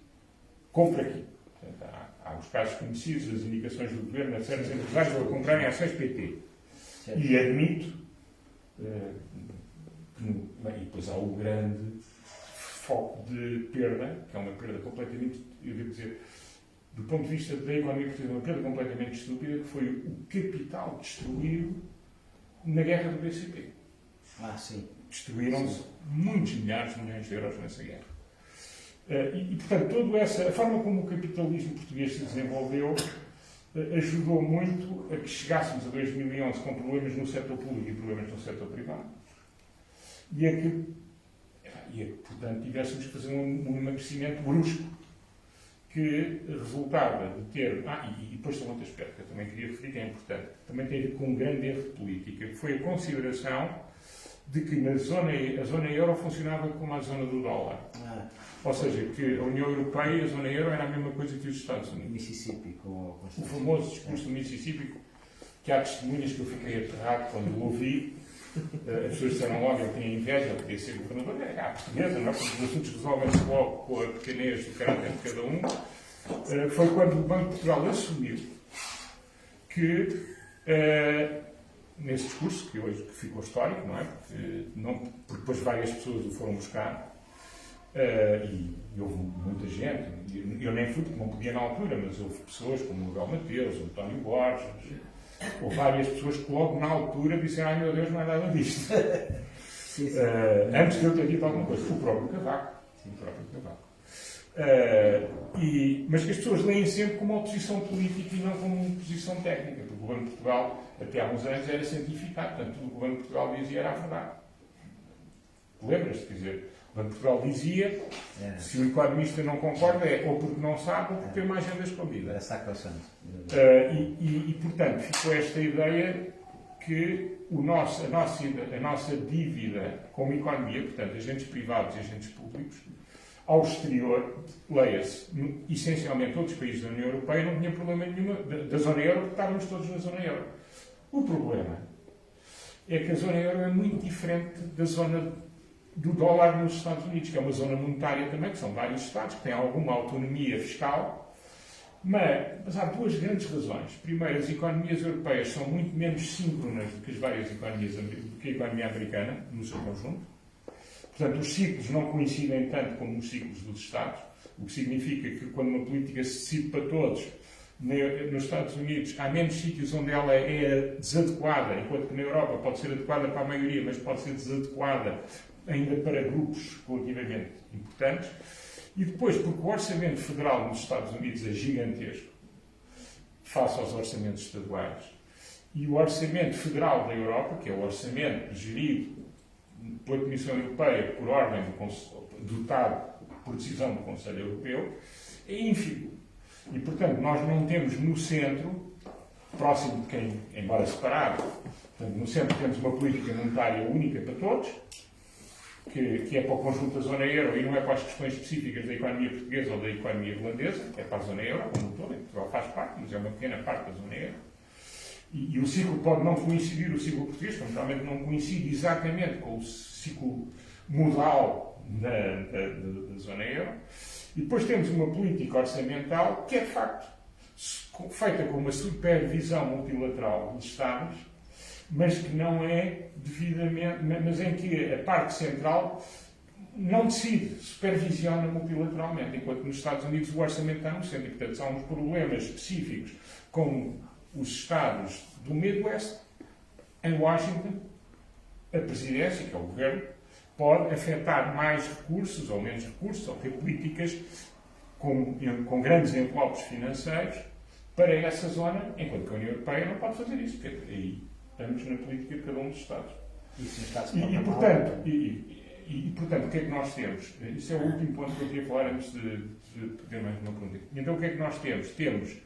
compra aqui. Portanto, há os casos conhecidos, as indicações do governo a certos empresários a comprarem ações PT. Certo. E admito e depois há o grande foco de perda, que é uma perda completamente, eu devo dizer, do ponto de vista da economia portuguesa, uma perda completamente estúpida, que foi o capital destruído na guerra do BCP. Sim. Destruíram-se muitos milhares de milhões de euros nessa guerra. Portanto, a forma como o capitalismo português se desenvolveu ajudou muito a que chegássemos a 2011 com problemas no setor público e problemas no setor privado. E é que, portanto, tivéssemos que fazer um emagrecimento brusco que resultava de ter... E depois tem outro aspecto que eu também queria referir, que é importante. Também tem a ver com um grande erro de política, que foi a consideração de que a zona euro funcionava como a zona do dólar. Ou seja, que a União Europeia e a zona euro era a mesma coisa que os Estados Unidos. Mississippi, o famoso discurso do Mississippi, que há testemunhas que eu fiquei aterrado quando o ouvi, As pessoas disseram logo, eu tinha inveja, eu podia ser governador, é a portuguesa, não é? Porque os assuntos resolvem-se logo com a pequenez do caráter de cada um. Foi quando o Banco de Portugal assumiu que, nesse discurso, que hoje ficou histórico, não é? Porque depois várias pessoas o foram buscar, e houve muita gente, eu nem fui porque não podia na altura, mas houve pessoas como o Miguel Mateus, o António Borges, houve várias pessoas que logo na altura disseram: ai meu Deus, não é nada disto. Antes de eu ter dito alguma coisa. O próprio Cavaco. Mas que as pessoas leem sempre como uma posição política e não como uma posição técnica, porque o Banco de Portugal, até há uns anos, era cientificado, portanto, tudo o que o Banco de Portugal dizia era a verdade. Lembras-te? Quer dizer, o Banco de Portugal dizia, se o economista não concorda, é ou porque não sabe ou porque tem uma agenda escondida. Era sacrosanto. E, portanto, ficou esta ideia que a nossa dívida como economia, portanto, agentes privados e agentes públicos, ao exterior, leia-se, essencialmente todos os países da União Europeia, não tinha problema nenhum da zona euro, porque estávamos todos na zona euro. O problema é que a zona euro é muito diferente da zona do dólar nos Estados Unidos, que é uma zona monetária também, que são vários Estados, que têm alguma autonomia fiscal, mas há duas grandes razões. Primeiro, as economias europeias são muito menos síncronas do que as várias economias, do que a economia americana, no seu conjunto. Portanto, os ciclos não coincidem tanto como os ciclos dos Estados, o que significa que quando uma política se decide para todos, nos Estados Unidos há menos sítios onde ela é desadequada, enquanto que na Europa pode ser adequada para a maioria, mas pode ser desadequada ainda para grupos relativamente importantes. E depois, porque o orçamento federal nos Estados Unidos é gigantesco, face aos orçamentos estaduais, e o orçamento federal da Europa, que é o orçamento gerido pela Comissão Europeia por ordem dotado por decisão do Conselho Europeu, é ínfimo. E, portanto, nós não temos no centro, próximo de quem, embora separado, portanto, no centro temos uma política monetária única para todos, que é para o conjunto da zona euro e não é para as questões específicas da economia portuguesa ou da economia irlandesa, é para a zona euro, como todo, Portugal faz parte, mas é uma pequena parte da zona euro. E o ciclo pode não coincidir, o ciclo português, como realmente não coincide exatamente com o ciclo modal da zona euro. E depois temos uma política orçamental que é, de facto, feita com uma supervisão multilateral dos Estados, mas que não é devidamente, mas em que a parte central não decide, supervisiona multilateralmente, enquanto nos Estados Unidos o orçamento está no centro. E, portanto, há uns problemas específicos com os Estados do Midwest. Em Washington, a presidência, que é o governo, pode afetar mais recursos ou menos recursos, ou ter políticas com grandes envelopes financeiros para essa zona, enquanto que a União Europeia não pode fazer isso, porque aí estamos na política de cada um dos Estados. Portanto, o que é que nós temos? Isso é o último ponto que eu queria falar antes de ter mais uma pergunta. Então, o que é que nós temos? Temos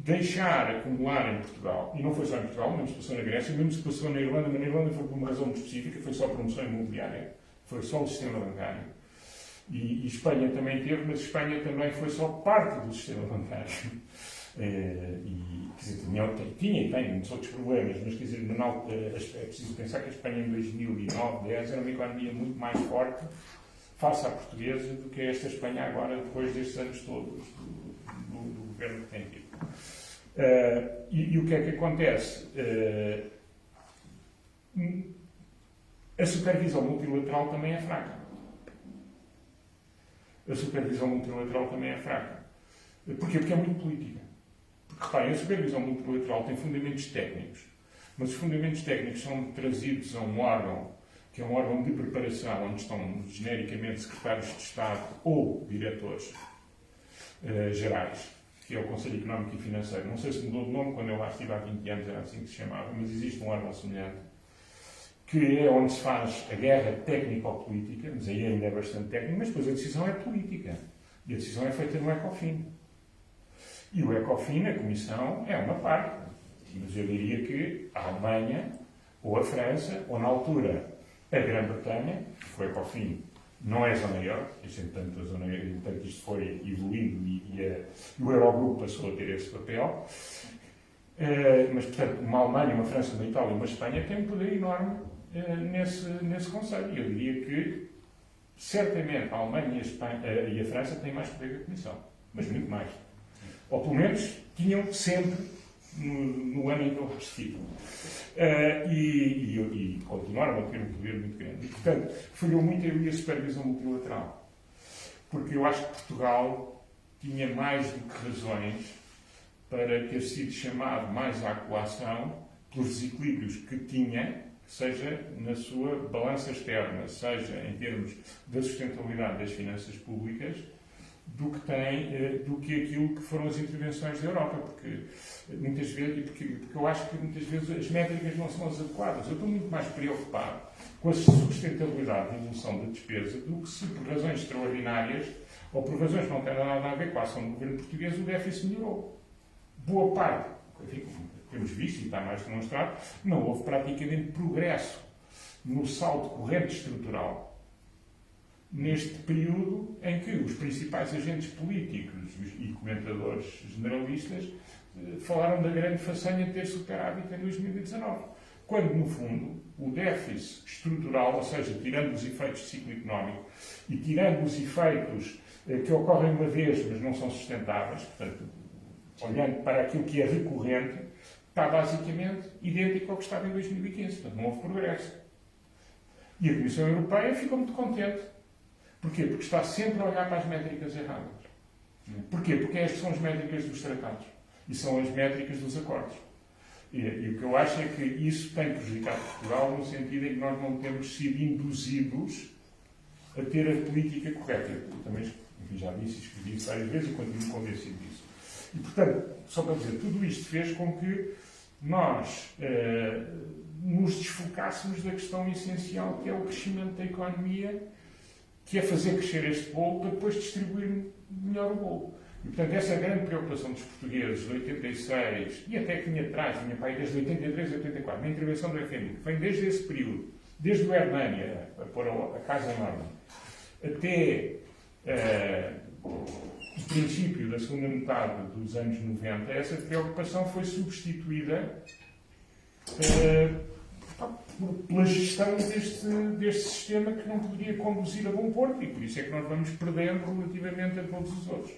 deixar acumular em Portugal, e não foi só em Portugal, mesmo se passou na Grécia, mesmo se passou na Irlanda, mas na Irlanda foi por uma razão muito específica, foi só promoção imobiliária, foi só o sistema bancário. E Espanha também teve, mas Espanha também foi só parte do sistema bancário. Quer dizer, tinha e tem muitos outros problemas, mas quer dizer, é preciso pensar que a Espanha em 2009, 2010 era uma economia muito mais forte face à portuguesa do que esta Espanha agora, depois destes anos todos do governo que tem tido. E o que é que acontece? A supervisão multilateral também é fraca. Porquê? Porque é muito política. Porque, reparem, a supervisão multilateral tem fundamentos técnicos, mas os fundamentos técnicos são trazidos a um órgão, que é um órgão de preparação, onde estão genericamente secretários de Estado ou diretores gerais, que é o Conselho Económico e Financeiro. Não sei se mudou de nome, quando eu lá estive há 20 anos era assim que se chamava, mas existe um órgão semelhante, que é onde se faz a guerra técnico-política, mas aí ainda é bastante técnico, mas depois a decisão é política. E a decisão é feita no ECOFIN. E o ECOFIN, a Comissão, é uma parte. Mas eu diria que a Alemanha, ou a França, ou na altura a Grã-Bretanha, que foi ECOFIN, não é a zona euro, portanto isto foi evoluindo e o Eurogrupo passou a ter esse papel. Mas, portanto, uma Alemanha, uma França, uma Itália, uma Espanha têm um poder enorme nesse Conselho. Eu diria que, certamente, a Alemanha e a França têm mais poder que a Comissão, mas muito mais. Ou, pelo menos, tinham sempre no ano em que eu lá estive. E continuaram a ter um poder muito grande. E, portanto, falhou muito a supervisão multilateral. Porque eu acho que Portugal tinha mais do que razões para ter sido chamado mais à coação pelos desequilíbrios que tinha, seja na sua balança externa, seja em termos da sustentabilidade das finanças públicas, do que aquilo que foram as intervenções da Europa, porque muitas vezes, porque eu acho que muitas vezes as métricas não são as adequadas. Eu estou muito mais preocupado com a sustentabilidade e evolução da despesa do que se por razões extraordinárias ou por razões que não têm nada a ver com a ação do governo português o déficit melhorou. Boa parte, enfim, temos visto e está mais demonstrado, não houve praticamente progresso no saldo corrente estrutural neste período em que os principais agentes políticos e comentadores generalistas falaram da grande façanha de ter superávit em 2019. Quando, no fundo, o déficit estrutural, ou seja, tirando os efeitos de ciclo económico e tirando os efeitos que ocorrem uma vez, mas não são sustentáveis, portanto, olhando para aquilo que é recorrente, está basicamente idêntico ao que estava em 2015. Portanto, não houve progresso. E a Comissão Europeia ficou muito contente. Porquê? Porque está sempre a olhar para as métricas erradas. Porquê? Porque estas são as métricas dos tratados. E são as métricas dos acordos. E o que eu acho é que isso tem prejudicado Portugal no sentido em que nós não temos sido induzidos a ter a política correta. Eu também, enfim, já disse e escrevi isso várias vezes e continuo convencido disso. E, portanto, só para dizer, tudo isto fez com que nós nos desfocássemos da questão essencial que é o crescimento da economia, que é fazer crescer este bolo para depois distribuir melhor o bolo. E, portanto, essa é a grande preocupação dos portugueses de 86, e até que vinha atrás, vinha para aí desde 83 a 84, na intervenção do FMI, que vem desde esse período, desde o Hernani, a pôr a casa em ordem, até o princípio da segunda metade dos anos 90, essa preocupação foi substituída pela gestão deste sistema que não poderia conduzir a bom porto, e por isso é que nós vamos perdendo relativamente a todos os outros.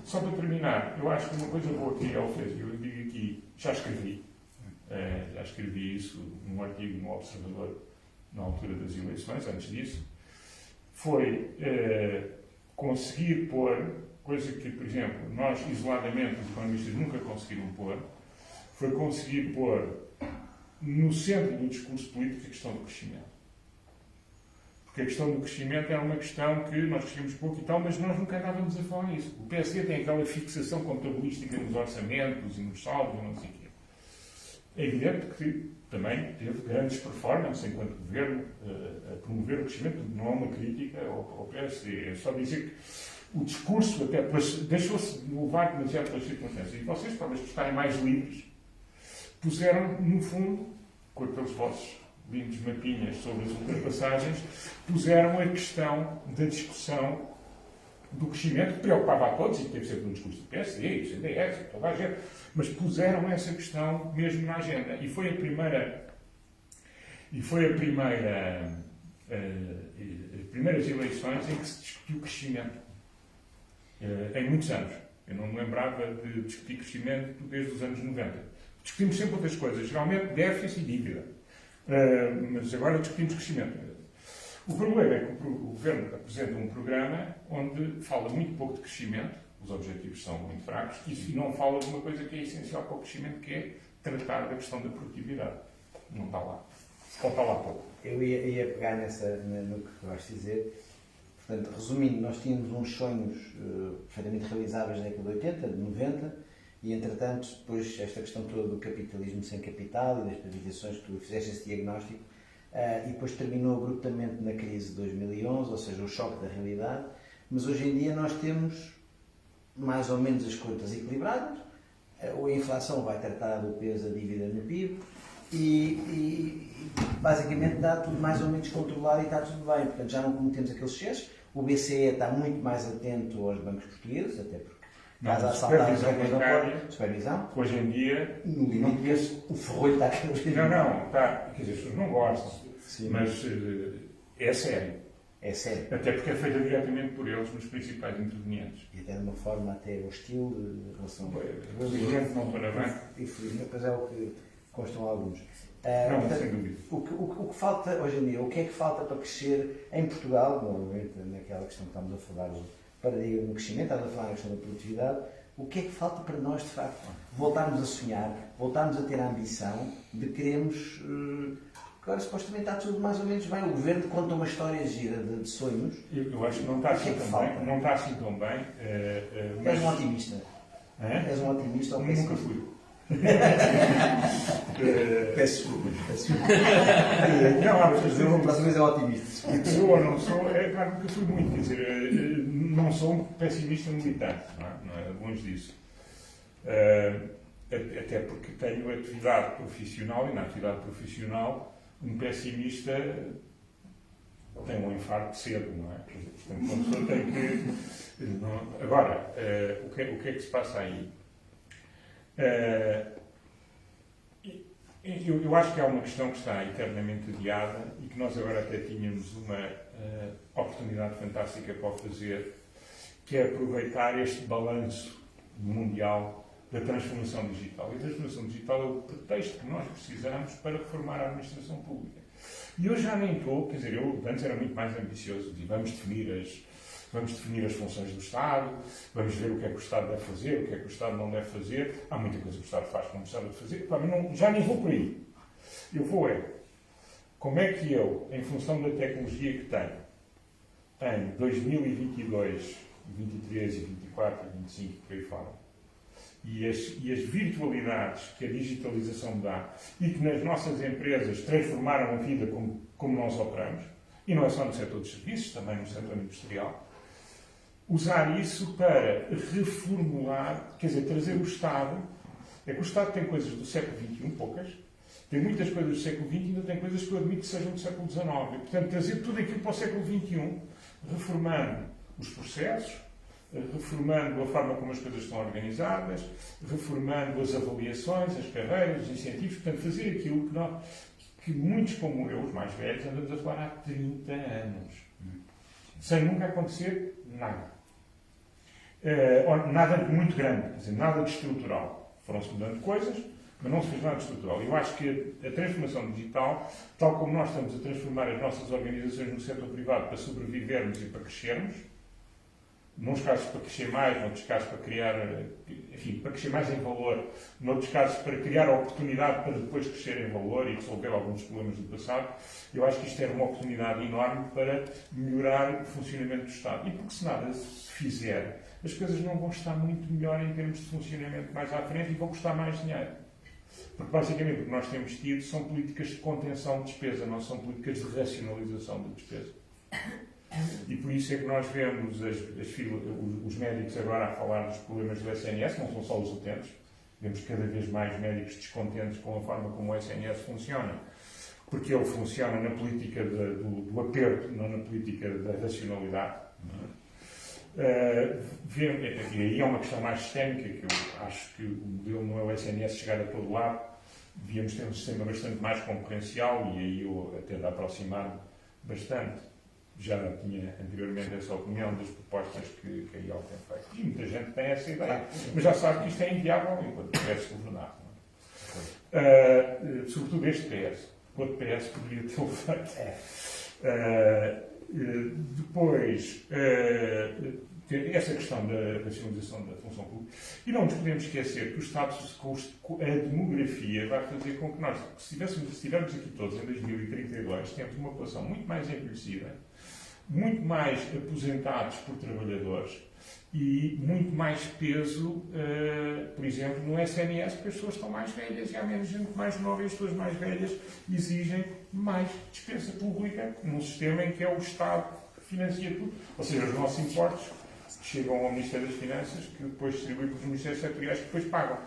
Só para terminar, eu acho que uma coisa boa que ele fez, eu digo aqui, já escrevi isso num artigo no Observador na altura das eleições, antes disso, foi conseguir pôr, coisa que, por exemplo, nós isoladamente, os economistas, nunca conseguiram pôr, foi conseguir pôr no centro do discurso político a questão do crescimento. Porque a questão do crescimento era uma questão que nós crescemos pouco e tal, mas nós nunca andávamos a falar nisso. O PSD tem aquela fixação contabilística nos orçamentos e nos saldos e não sei o quê. É evidente que também teve grandes performances enquanto governo a promover o crescimento, não é uma crítica ao PSD, é só dizer que o discurso até deixou-se levar demasiado pelas circunstâncias. E vocês, talvez por estarem mais livres, puseram, no fundo, com aqueles vossos lindos mapinhas sobre as ultrapassagens, puseram a questão da discussão do crescimento, que preocupava a todos, e teve sempre um discurso do PSD, do CDS, toda a gente, mas puseram essa questão mesmo na agenda. E foi a primeiras eleições em que se discutiu o crescimento. Em muitos anos. Eu não me lembrava de discutir crescimento desde os anos 90. Discutimos sempre outras coisas, geralmente déficit e dívida. Mas agora discutimos crescimento. O problema é que o Governo apresenta um programa onde fala muito pouco de crescimento, os objetivos são muito fracos, e não fala de uma coisa que é essencial para o crescimento, que é tratar da questão da produtividade. Não está lá. Ou está lá pouco. Eu ia pegar no que vais dizer. Portanto, resumindo, nós tínhamos uns sonhos perfeitamente realizáveis na década de 80, de 90, e entretanto, depois esta questão toda do capitalismo sem capital e das privatizações, que tu fizeste esse diagnóstico, e depois terminou abruptamente na crise de 2011, ou seja, o choque da realidade, mas hoje em dia nós temos mais ou menos as contas equilibradas, a inflação vai tratar do peso da dívida no PIB, e basicamente está tudo mais ou menos controlado e está tudo bem, portanto já não cometemos aqueles excessos. O BCE está muito mais atento aos bancos portugueses, até porque Casa a de saltar as supervisão regras da bancária, supervisão. que hoje em dia No limite, o ferrolho está cada vez não, está, quer dizer, as pessoas não gostam, Sim. mas é sério. É sério. Até porque é feita diretamente por eles nos principais intervenientes. E até de uma forma até hostil em relação Felizmente não estou na banca. Infelizmente, mas é o que constam alguns. Não, Portanto, sem dúvida. o que falta hoje em dia, o que é que falta para crescer em Portugal, novamente naquela questão que estamos a falar, o paradigma do crescimento, estamos a falar na questão da produtividade, o que é que falta para nós, de facto, voltarmos a sonhar, voltarmos a ter a ambição de queremos... Agora, supostamente, está tudo mais ou menos bem. O governo conta uma história gira de sonhos. Eu acho que não está assim tão bem. Não está assim tão bem. És um otimista. És um otimista ou pessimista? Nunca fui. Peço desculpas. Não, a próxima vez é otimista. sou ou não sou, é claro que fui muito. Quer dizer, não sou um pessimista militante. Não é longe disso. Até porque tenho atividade profissional e na atividade profissional um pessimista tem um infarto cedo, não é? Portanto, uma pessoa tem que... Não... Agora, o que é que se passa aí? Eu acho que há uma questão que está eternamente adiada e que nós agora até tínhamos uma oportunidade fantástica para o fazer, que é aproveitar este balanço mundial da transformação digital. E a transformação digital é o pretexto que nós precisamos para reformar a administração pública. E eu já nem estou, quer dizer, eu antes era muito mais ambicioso, de vamos definir as funções do Estado, vamos ver o que é que o Estado deve fazer, o que é que o Estado não deve fazer. Há muita coisa que o Estado faz que não precisava de fazer. Pá, já nem vou por aí. Eu vou como é que eu, em função da tecnologia que tenho, em 2022, 23 e 24 e 25, por aí fora, e as virtualidades que a digitalização dá e que nas nossas empresas transformaram a vida como nós operamos, e não é só no setor dos serviços, também no setor industrial, usar isso para reformular, quer dizer, trazer o Estado. É que o Estado tem coisas do século XXI, poucas, tem muitas coisas do século XX e ainda tem coisas que eu admito que sejam do século XIX. E, portanto, trazer tudo aquilo para o século XXI, reformando os processos, reformando a forma como as coisas estão organizadas, reformando as avaliações, as carreiras, os incentivos, portanto, fazer aquilo que muitos como eu, os mais velhos, andamos a falar há 30 anos, sem nunca acontecer nada. Nada muito grande, quer dizer, nada de estrutural. Foram-se mudando coisas, mas não se fez nada de estrutural. Eu acho que a transformação digital, tal como nós estamos a transformar as nossas organizações no setor privado para sobrevivermos e para crescermos, nos casos para crescer mais, noutros casos para criar, enfim, para crescer mais em valor, noutros casos para criar a oportunidade para depois crescer em valor e resolver alguns problemas do passado, eu acho que isto era uma oportunidade enorme para melhorar o funcionamento do Estado. E porque se nada se fizer, as coisas não vão estar muito melhor em termos de funcionamento mais à frente e vão custar mais dinheiro. Porque basicamente o que nós temos tido são políticas de contenção de despesa, não são políticas de racionalização de despesa. E por isso é que nós vemos os médicos agora a falar dos problemas do SNS, não são só os utentes, vemos cada vez mais médicos descontentes com a forma como o SNS funciona, porque ele funciona na política do aperto, não na política da racionalidade. E aí é uma questão mais sistémica, que eu acho que o modelo não é o SNS chegar a todo lado, devíamos ter um sistema bastante mais concorrencial, e aí eu até de aproximar-me bastante. Já tinha anteriormente essa opinião das propostas que a IEL tem feito. E muita gente tem essa ideia, mas já sabe que isto é inviável enquanto o PS governar. Sobretudo este PS. O outro PS poderia tê-lo feito. Depois, essa questão da racionalização da função pública. E não nos podemos esquecer que o Estado, a demografia, vai fazer com que nós, se estivermos aqui todos em 2032, temos uma população muito mais envelhecida, muito mais aposentados por trabalhadores e muito mais peso, por exemplo, no SNS, porque as pessoas estão mais velhas e há menos gente mais nova e as pessoas mais velhas exigem mais despesa pública num sistema em que é o Estado que financia tudo. Ou seja, os nossos impostos chegam ao Ministério das Finanças, que depois distribui para os Ministérios Setoriais que depois pagam.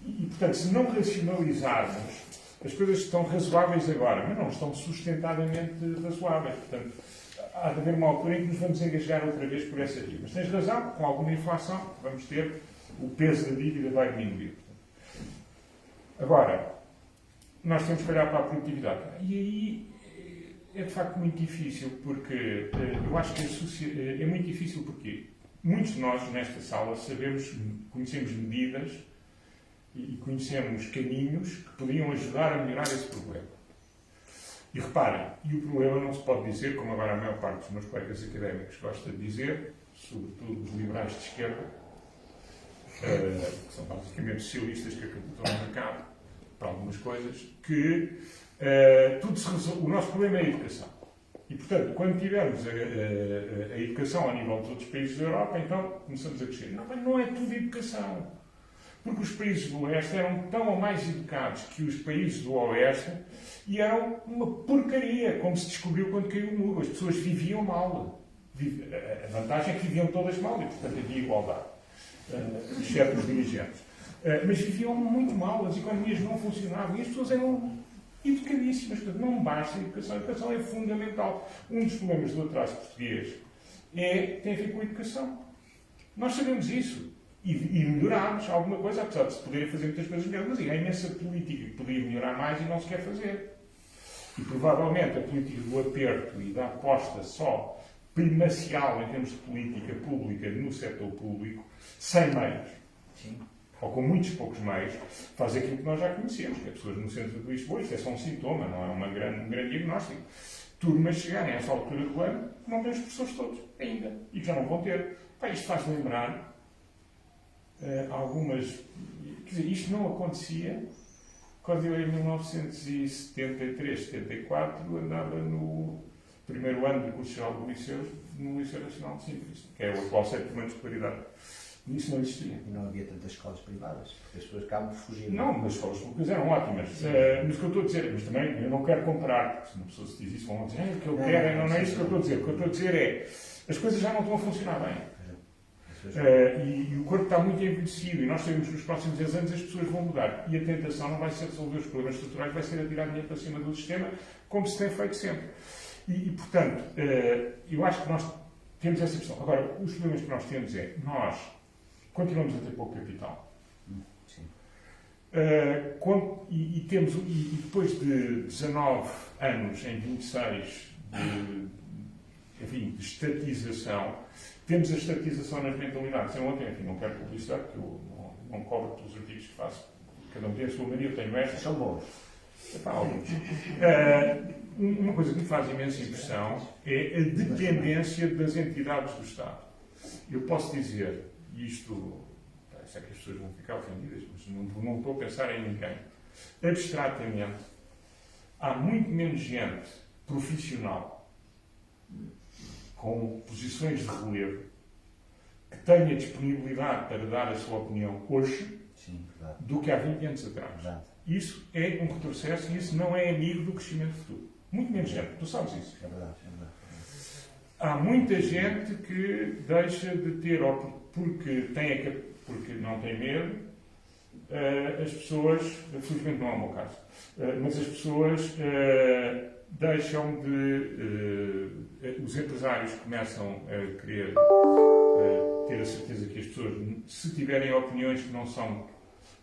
E, portanto, se não racionalizarmos, as coisas estão razoáveis agora, mas não estão sustentadamente razoáveis. Portanto, há de haver uma altura em que nos vamos engajar outra vez por essa via. Mas tens razão, com alguma inflação que vamos ter, o peso da dívida vai diminuir. Agora, nós temos que olhar para a produtividade. E aí é de facto muito difícil, porque eu acho que é muito difícil porque muitos de nós nesta sala conhecemos medidas e conhecemos caminhos que podiam ajudar a melhorar esse problema. E reparem, e o problema não se pode dizer, como agora a maior parte dos meus colegas académicos gosta de dizer, sobretudo os liberais de esquerda, que são basicamente socialistas que acreditam no mercado, para algumas coisas, que tudo se resolve. O nosso problema é a educação. E, portanto, quando tivermos a educação a nível dos outros países da Europa, então começamos a crescer. Não, mas não é tudo educação. Porque os países do Oeste eram tão ou mais educados que os países do Oeste e eram uma porcaria, como se descobriu quando caiu o muro. As pessoas viviam mal. A vantagem é que viviam todas mal e, portanto, havia igualdade, exceto os dirigentes. Mas viviam muito mal, as economias não funcionavam e as pessoas eram educadíssimas. Portanto, não basta a educação. A educação é fundamental. Um dos problemas do atraso português tem a ver com a educação. Nós sabemos isso. E melhorámos alguma coisa, apesar de se poderem fazer muitas coisas melhores, mas há imensa política que podia melhorar mais e não se quer fazer. E provavelmente a política do aperto e da aposta só primacial em termos de política pública no setor público, sem meios, ou com muitos poucos meios, faz aquilo que nós já conhecemos, que é pessoas no centro de Lisboa, isto é só um sintoma, não é um grande diagnóstico. Turmas chegarem a essa altura do ano, não têm os professores todos, ainda, e que já não vão ter. Isto faz lembrar algumas... Quer dizer, isto não acontecia quando eu, em 1973, 74, andava no primeiro ano do curso geral do Liceu, no Liceu Nacional de Sintra, que é o atual sétimo ano de escolaridade. Isso não existia. E não havia tantas escolas privadas, porque as pessoas acabam de fugir. Não, mas as escolas públicas eram ótimas. Mas o que eu estou a dizer, mas também eu não quero comparar, porque se uma pessoa se diz isso, vão dizer, o que eu quero, não é isso que eu estou a dizer. O que eu estou a dizer é, as coisas já não estão a funcionar bem. E o corpo está muito envelhecido e nós sabemos que nos próximos 10 anos as pessoas vão mudar. E a tentação não vai ser resolver os problemas estruturais, vai ser atirar dinheiro para cima do sistema, como se tem feito sempre. Portanto, eu acho que nós temos essa questão. Agora, os problemas que nós temos é, nós continuamos a ter pouco capital. Sim. E depois de 19 anos em 26 de estatização, temos a estatização nas mentalidades. Eu ontem, enfim, não quero publicidade, porque eu não cobro pelos artigos que faço. Cada um tem a sua mania, eu tenho esta. São bons. Uma coisa que me faz imensa impressão é a dependência das entidades do Estado. Eu posso dizer, e isto, sei que as pessoas vão ficar ofendidas, mas não estou a pensar em ninguém. Abstratamente, há muito menos gente profissional com posições de relevo que tenha disponibilidade para dar a sua opinião hoje do que há 20 anos atrás. Verdade. Isso é um retrocesso e isso não é amigo do crescimento futuro. Muito menos gente, tu sabes isso. É verdade. Há muita gente que deixa de ter, porque não tem medo, as pessoas, felizmente não é o meu caso, mas as pessoas deixam de... os empresários começam a querer ter a certeza que as pessoas, se tiverem opiniões que não são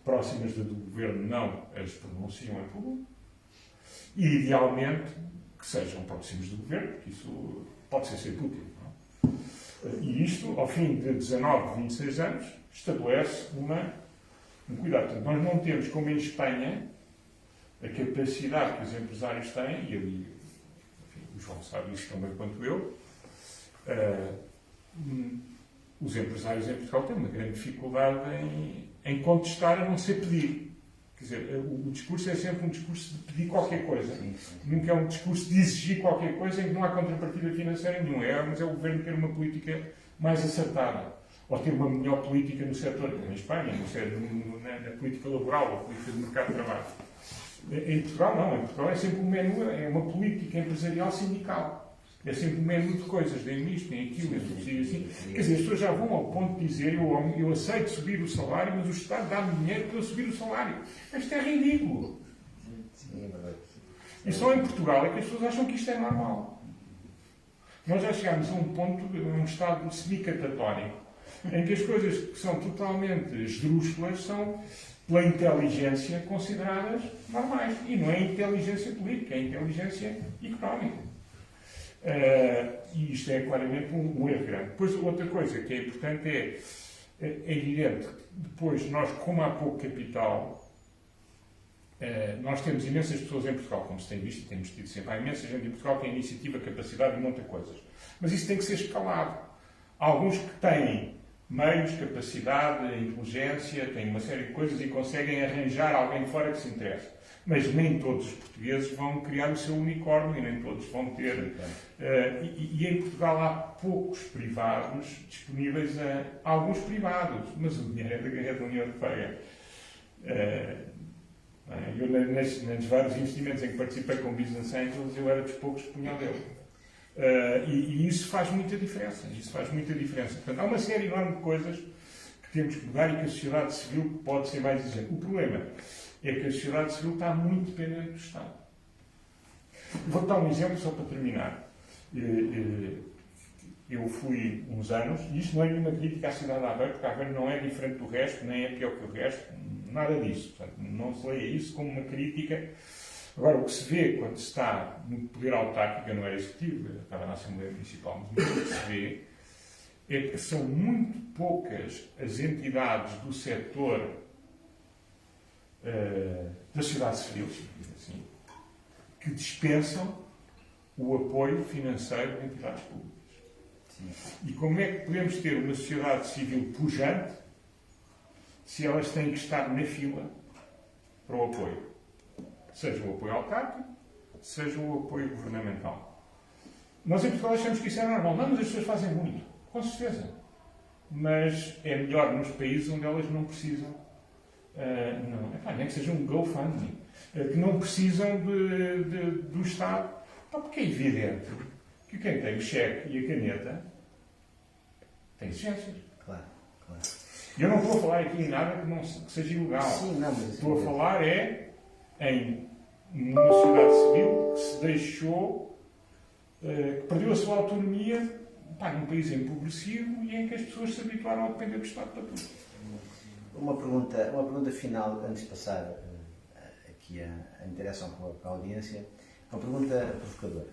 próximas do governo, não as pronunciam em público. E, idealmente, que sejam próximos do governo, porque isso pode ser sempre útil. Não? E isto, ao fim de 19, 26 anos, estabelece um cuidado. Portanto, nós não temos, como em Espanha, a capacidade que os empresários têm, e ali, enfim, o João sabe isso também quanto eu, os empresários em Portugal têm uma grande dificuldade em contestar, a não ser pedir. Quer dizer, o discurso é sempre um discurso de pedir qualquer coisa. Nunca é um discurso de exigir qualquer coisa em que não há contrapartida financeira nenhuma. Mas é o governo ter uma política mais acertada. Ou ter uma melhor política no setor, como em Espanha, na política laboral, a política de mercado de trabalho. Em Portugal, não. Em Portugal é sempre um menu, é uma política empresarial sindical. É sempre um menu de coisas, nem isto, nem aquilo, nem assim. Quer dizer, as pessoas já vão ao ponto de dizer eu aceito subir o salário, mas o Estado dá-me dinheiro para eu subir o salário. Isto é ridículo. E só em Portugal é que as pessoas acham que isto é normal. Nós já chegámos a um ponto, a um estado semi-catatónico, em que as coisas que são totalmente esdrúxulas são, pela inteligência, consideradas normais. E não é inteligência política, é inteligência económica. E isto é claramente um erro grande. Depois, outra coisa que é importante é evidente que depois nós, como há pouco capital, nós temos imensas pessoas em Portugal, como se tem visto e temos tido sempre. Há imensa gente em Portugal que tem iniciativa, capacidade e monta coisas. Mas isso tem que ser escalado. Há alguns que têm meios, capacidade, inteligência, têm uma série de coisas e conseguem arranjar alguém de fora que se interesse. Mas nem todos os portugueses vão criar o seu unicórnio, e nem todos vão ter. E em Portugal há poucos privados disponíveis, alguns privados, mas o dinheiro é da União Europeia. Eu, nos vários investimentos em que participei com Business Angels, eu era dos poucos que punha o dedo. E isso faz muita diferença. Portanto, há uma série enorme de coisas que temos que mudar e que a sociedade civil pode ser mais exigente. O problema é que a sociedade civil está muito dependente do Estado. Vou dar um exemplo só para terminar. Eu fui uns anos, e isto não é nenhuma crítica à cidade de Aveiro, porque Aveiro não é diferente do resto, nem é pior que o resto, nada disso. Portanto, não se leia isso como uma crítica. Agora, o que se vê quando se está no poder autárquico, eu não era executivo, eu estava na Assembleia Municipal, mas o que se vê é que são muito poucas as entidades do setor da sociedade civil, assim, que dispensam o apoio financeiro de entidades públicas. Sim. E como é que podemos ter uma sociedade civil pujante se elas têm que estar na fila para o apoio? Seja o apoio autárquico, seja o apoio governamental. Nós em Portugal achamos que isso é normal. Não, mas as pessoas fazem muito. Com certeza. Mas é melhor nos países onde elas não precisam. Nem que seja um GoFundMe. Que não precisam do Estado. Porque é evidente que quem tem o cheque e a caneta tem exigências. Claro. E eu não estou a falar aqui em nada que seja ilegal. Sim, não, mas estou a falar em uma sociedade civil que se deixou, que perdeu a sua autonomia num país empobrecido e em que as pessoas se habituaram a depender do Estado para tudo. Uma pergunta final, antes de passar aqui a interação com a audiência. Uma pergunta provocadora.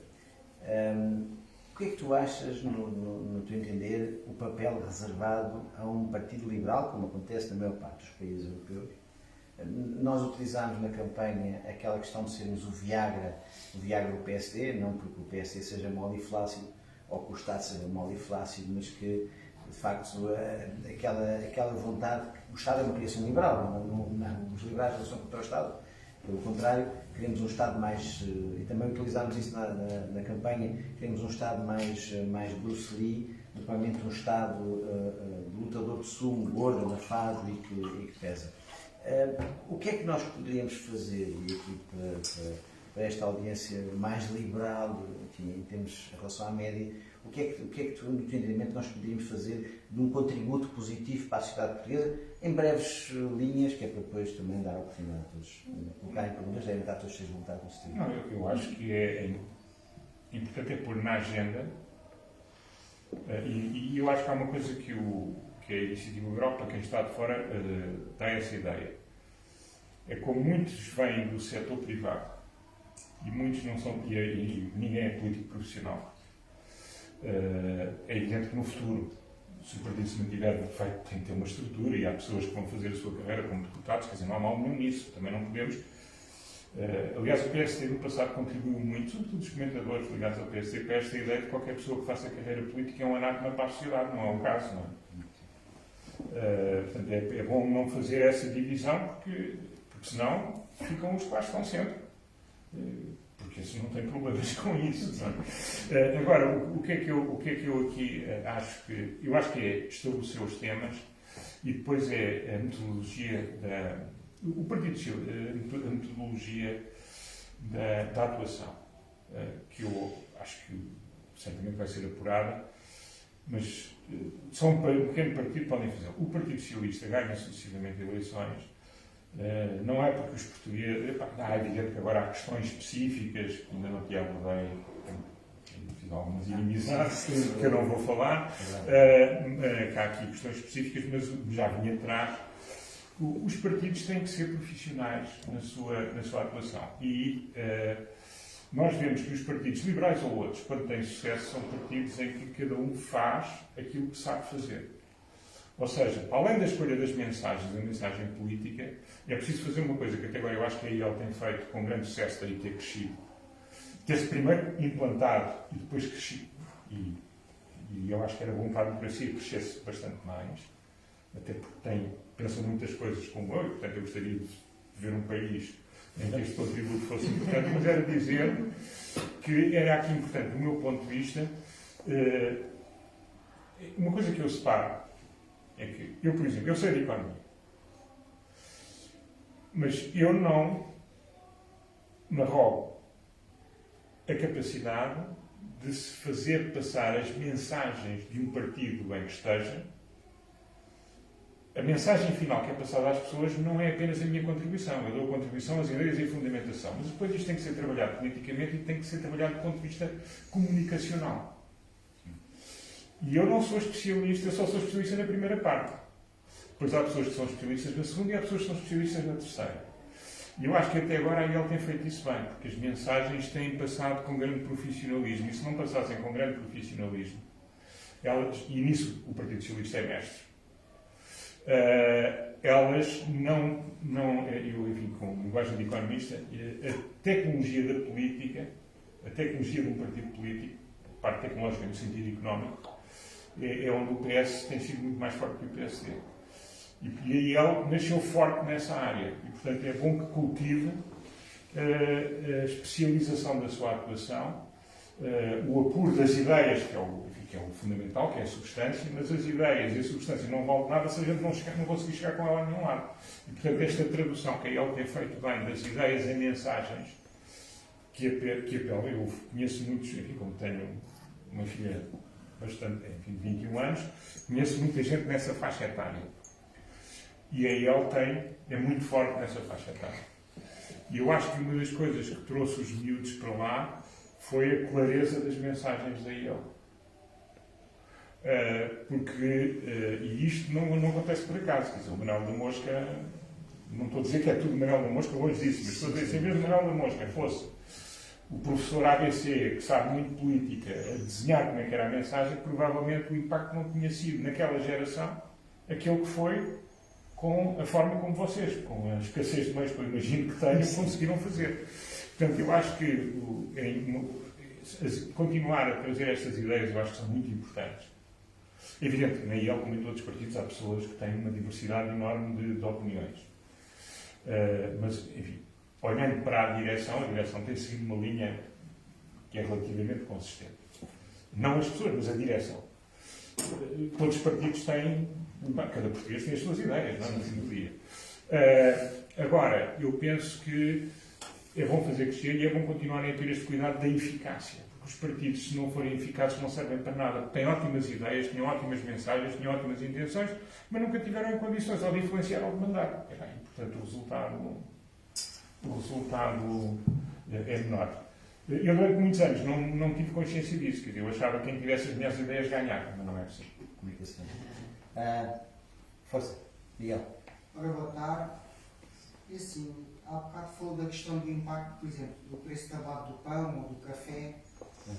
O que é que tu achas, no teu entender, o papel reservado a um partido liberal, como acontece na maior parte dos países europeus? Nós utilizámos na campanha aquela questão de sermos o Viagra do PSD, não porque o PSD seja mole e flácido, ou que o Estado seja mole e flácido, mas que, de facto, aquela vontade... O Estado é uma criação liberal, os liberais não são contra o Estado, pelo contrário, queremos um Estado mais... E também utilizámos isso na campanha, queremos um Estado mais Bruce Lee, provavelmente um Estado lutador de sumo, gordo, anafado e que pesa. O que é que nós poderíamos fazer, e aqui para esta audiência mais liberal, enfim, em termos em relação à média, o que é que tu, no teu entendimento, nós poderíamos fazer de um contributo positivo para a sociedade portuguesa, em breves linhas, que é para depois também dar a oportunidade a todos colocarem perguntas, devem estar todos cheios de vontade nesse tempo. Não, eu acho que é importante pôr na agenda, e eu acho que há uma coisa que a Iniciativa Liberal, para quem está de fora, dá essa ideia. É como muitos vêm do setor privado, e muitos não são, e ninguém é político profissional. É evidente que no futuro, se o partido se mantiver feito, tem que ter uma estrutura e há pessoas que vão fazer a sua carreira como deputados, quer dizer, não há mal nenhum nisso, também não podemos. Aliás, o PSD no passado contribuiu muito, sobretudo os comentadores ligados ao PSD, para esta ideia de que qualquer pessoa que faça carreira política é um anátema para a sociedade, não é o caso, não é? Portanto, é bom não fazer essa divisão, porque senão ficam os que lá estão sempre. Porque assim não tem problemas com isso. Não é? Agora, o que é que eu aqui acho que... Eu acho que é estabelecer os temas e depois é a metodologia o partido a metodologia da atuação, que eu acho que certamente vai ser apurada, mas só um pequeno partido podem fazer. O Partido Socialista ganha sucessivamente eleições. Não é porque os portugueses... É evidente que agora há questões específicas que ainda não te abordei, fiz algumas inimizades que eu não vou falar, que há aqui questões específicas, mas já vim atrás. Os partidos têm que ser profissionais na sua atuação. E nós vemos que os partidos, liberais ou outros, quando têm sucesso, são partidos em que cada um faz aquilo que sabe fazer. Ou seja, além da escolha das mensagens, da mensagem política, é preciso fazer uma coisa que até agora eu acho que a IEL tem feito com grande sucesso, daí ter crescido. Ter-se primeiro implantado e depois crescido. E eu acho que era bom para a democracia que crescesse bastante mais, até porque pensa muitas coisas como eu, e portanto eu gostaria de ver um país em que este contributo fosse importante, mas era dizer que era aqui importante, do meu ponto de vista, uma coisa que eu separo é que eu, por exemplo, eu sei de economia, mas eu não me arrogo a capacidade de se fazer passar as mensagens de um partido em que esteja. A mensagem final que é passada às pessoas não é apenas a minha contribuição. Eu dou a contribuição às ideias e a fundamentação. Mas depois isto tem que ser trabalhado politicamente e tem que ser trabalhado do ponto de vista comunicacional. E eu não sou especialista, eu só sou especialista na primeira parte. Depois há pessoas que são especialistas na segunda e há pessoas que são especialistas na terceira. E eu acho que até agora a IEL tem feito isso bem, porque as mensagens têm passado com grande profissionalismo. E se não passassem com grande profissionalismo, e nisso o Partido Socialista é mestre, elas eu, enfim, com linguagem de economista, a tecnologia da política, a tecnologia de um partido político, a parte tecnológica no sentido económico, é onde o PS tem sido muito mais forte que o PSD. E a IEL nasceu forte nessa área. E, portanto, é bom que cultive a especialização da sua atuação, o apuro das ideias, que é o fundamental, que é a substância, mas as ideias e a substância não valem nada se a gente não conseguir chegar com ela a nenhum lado. E, portanto, esta tradução que a IEL tem feito bem das ideias em mensagens, que apelam, eu conheço muitos, enfim, como tenho uma filha bastante, enfim, de 21 anos, conheço muita gente nessa faixa etária. E a IEL é muito forte nessa faixa etária. E eu acho que uma das coisas que trouxe os miúdos para lá foi a clareza das mensagens da IEL. E isto não acontece por acaso. Quer dizer, o Manuel da Mosca, não estou a dizer que é tudo Manuel da Mosca, hoje disse, mas estou a dizer, se em vez de Manuel da Mosca fosse o professor ABC, que sabe muito política, a desenhar como é que era a mensagem, provavelmente o impacto não tinha sido, naquela geração, aquele que foi com a forma como vocês, com a escassez de meios que eu imagino que tenham, conseguiram fazer. Portanto, eu acho que continuar a trazer estas ideias, eu acho que são muito importantes. É evidente que na IEL, como em todos os partidos, há pessoas que têm uma diversidade enorme de opiniões. Mas, enfim, olhando para a direção tem seguido uma linha que é relativamente consistente. Não as pessoas, mas a direção. Todos os partidos têm, cada português tem as suas ideias, não é? No fim do dia. Agora, eu penso que é bom fazer crescer e é bom continuarem a ter este cuidado da eficácia. Porque os partidos, se não forem eficazes, não servem para nada. Têm ótimas ideias, têm ótimas mensagens, têm ótimas intenções, mas nunca tiveram em condições ou de influenciar ou de mandar. E, portanto, o resultado é menor. Eu, durante muitos anos, não tive consciência disso. Quer dizer, eu achava que quem tivesse as melhores ideias ganhava, mas não é possível. Comunicação. Força, Miguel. Ora, boa tarde. E assim, há bocado falou da questão do impacto, por exemplo, do preço tabado do pão ou do café.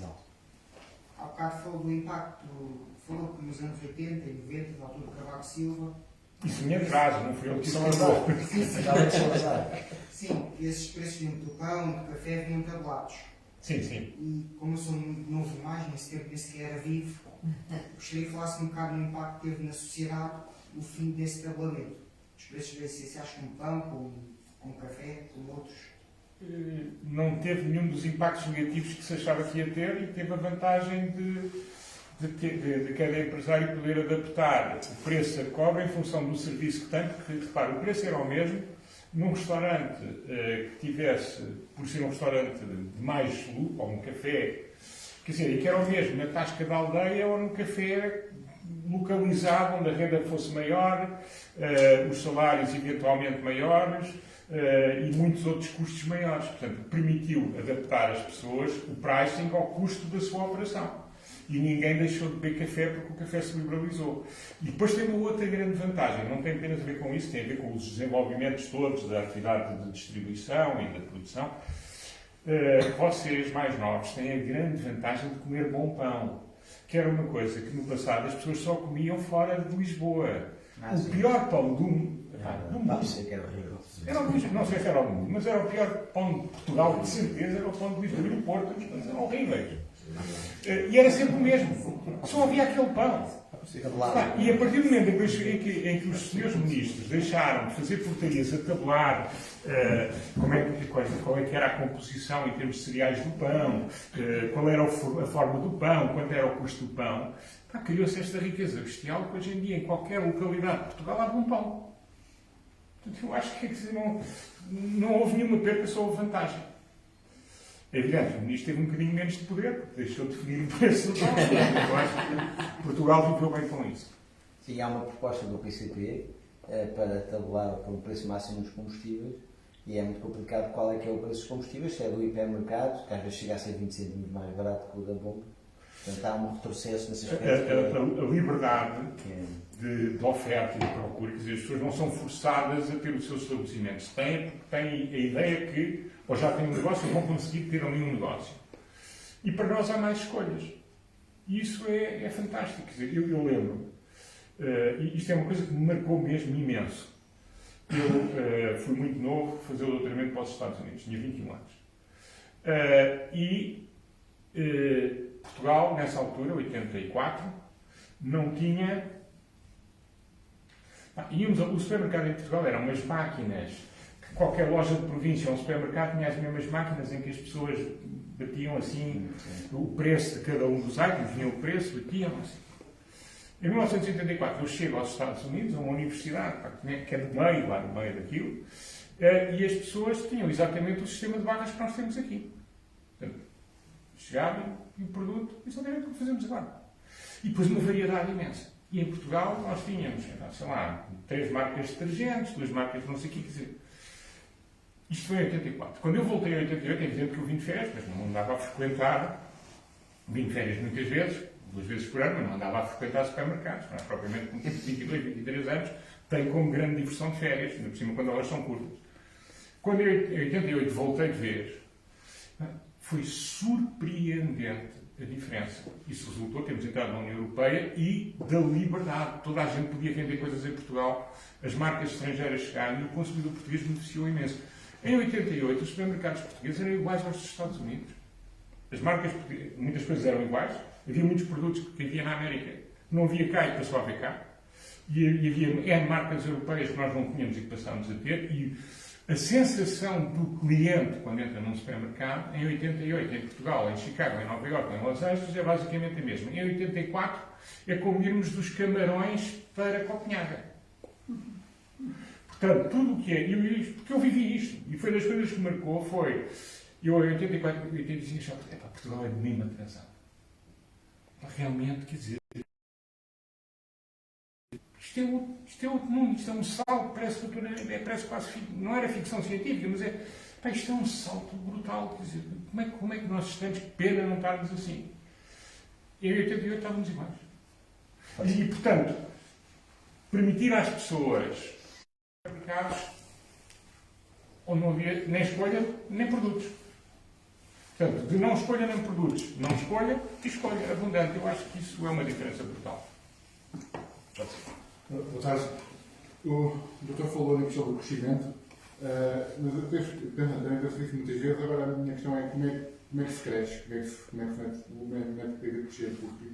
Não. Há bocado falou do impacto, falou que nos anos 80 e 90, na altura de Cavaco Silva. Isso me atrasa, não foi eu que São falou. Sim, esses preços do pão, do café vinham tabulados. Sim. E como eu sou muito novo mais, nesse tempo nem sequer era vivo, gostaria que falasse um bocado no impacto que teve na sociedade o fim desse tabulamento. Os preços essenciais como pão, como café, como outros. Não teve nenhum dos impactos negativos que se achava que ia ter e teve a vantagem de cada empresário poder adaptar o preço a que cobra em função do serviço que tem, porque, repare, o preço era o mesmo num restaurante que tivesse, por ser um restaurante de mais luxo, ou um café, quer dizer, e que era o mesmo na Tasca da Aldeia ou num café localizado, onde a renda fosse maior, os salários eventualmente maiores, e muitos outros custos maiores. Portanto, permitiu adaptar as pessoas o pricing ao custo da sua operação. E ninguém deixou de beber café porque o café se liberalizou. E depois tem uma outra grande vantagem, não tem apenas a ver com isso, tem a ver com os desenvolvimentos todos da atividade de distribuição e da produção. Vocês, mais novos, têm a grande vantagem de comer bom pão, que era uma coisa que no passado as pessoas só comiam fora de Lisboa. O pior pão do mundo... Era o Luís, não sei se era o mundo, mas era o pior pão de Portugal, de certeza, era o pão de Lisboa e do Porto, mas eram horríveis. E era sempre o mesmo. Só havia aquele pão. E a partir do momento em que os senhores ministros deixaram de fazer portarias a tabular qual é que era a composição em termos de cereais do pão, qual era a forma do pão, quanto era o custo do pão, criou-se esta riqueza bestial que hoje em dia, em qualquer localidade de Portugal, há bom pão. Portanto, eu acho que não houve nenhuma perda, só houve vantagem. É evidente, o ministro teve um bocadinho menos de poder, porque deixou de definir o preço do pão. Eu acho que Portugal viveu bem com isso. Sim, há uma proposta do PCP para tabular o preço máximo dos combustíveis e é muito complicado qual é que é o preço dos combustíveis, se é do hipermercado, que às vezes chega a ser 20 cêntimos mais barato que o da bomba. Portanto, há um retrocesso nesse aspecto. A liberdade de oferta e de procura, quer dizer, as pessoas não são forçadas a ter os seus estabelecimentos. Têm porque têm a ideia que ou já têm um negócio ou vão conseguir ter ali um negócio. E para nós há mais escolhas. E isso é fantástico. Quer dizer, eu lembro, e isto é uma coisa que me marcou mesmo imenso. Eu fui muito novo fazer o doutoramento para os Estados Unidos, tinha 21 anos. Portugal, nessa altura, 84, não tinha... o supermercado em Portugal eram umas máquinas, que qualquer loja de província ou um supermercado tinha as mesmas máquinas em que as pessoas batiam assim o preço de cada um dos itens, vinha o preço, batiam assim. Em 1984 eu chego aos Estados Unidos, a uma universidade, que é do meio, lá no meio daquilo, e as pessoas tinham exatamente o sistema de barras que nós temos aqui. Portanto, chegavam e o produto, exatamente o que fazemos agora. E depois uma variedade imensa. E em Portugal nós tínhamos, sei lá, 3 marcas de detergentes, 2 marcas de não sei o que, quer dizer. Isto foi em 84. Quando eu voltei em 88, é evidente que eu vim de férias, mas não andava a frequentar, vim de férias muitas vezes, 2 vezes por ano, mas não andava a frequentar supermercados, não é propriamente com 22, 23 anos, tenho como grande diversão de férias, ainda por cima quando elas são curtas. Quando eu em 88 voltei de vez, foi surpreendente a diferença. Isso resultou, temos entrado na União Europeia e da liberdade. Toda a gente podia vender coisas em Portugal, as marcas estrangeiras chegaram e o consumidor português beneficiou imenso. Em 88, os supermercados portugueses eram iguais aos dos Estados Unidos. As marcas, muitas coisas eram iguais, havia muitos produtos que havia na América, não havia cá e passou a haver cá, e havia marcas europeias que nós não tínhamos e que passámos a ter, e a sensação do cliente quando entra num supermercado, em 88, em Portugal, em Chicago, em Nova Iorque, em Los Angeles, é basicamente a mesma. Em 84, é como irmos dos Camarões para Copenhaga. Portanto, tudo o que é... Porque eu vivi isto, e foi das coisas que me marcou, foi... Eu, em 84, 85, achava, Portugal é de mesma atenção. Realmente, quer dizer... Isto é outro mundo, isto é um salto, parece quase, não era ficção científica, mas isto é um salto brutal, quer dizer, como é que nós estamos, que pena não estarmos assim. Em 88 estávamos iguais. E, portanto, permitir às pessoas mercados onde não havia nem escolha, nem produtos. Portanto, de não escolha nem produtos, não escolha e escolha abundante. Eu acho que isso é uma diferença brutal. Pode ser. Boa tarde. O doutor falou aqui sobre o crescimento, mas eu também penso nisso muitas vezes. Agora a minha questão é como é que se cresce, como é que se mete o PIB a crescer, porque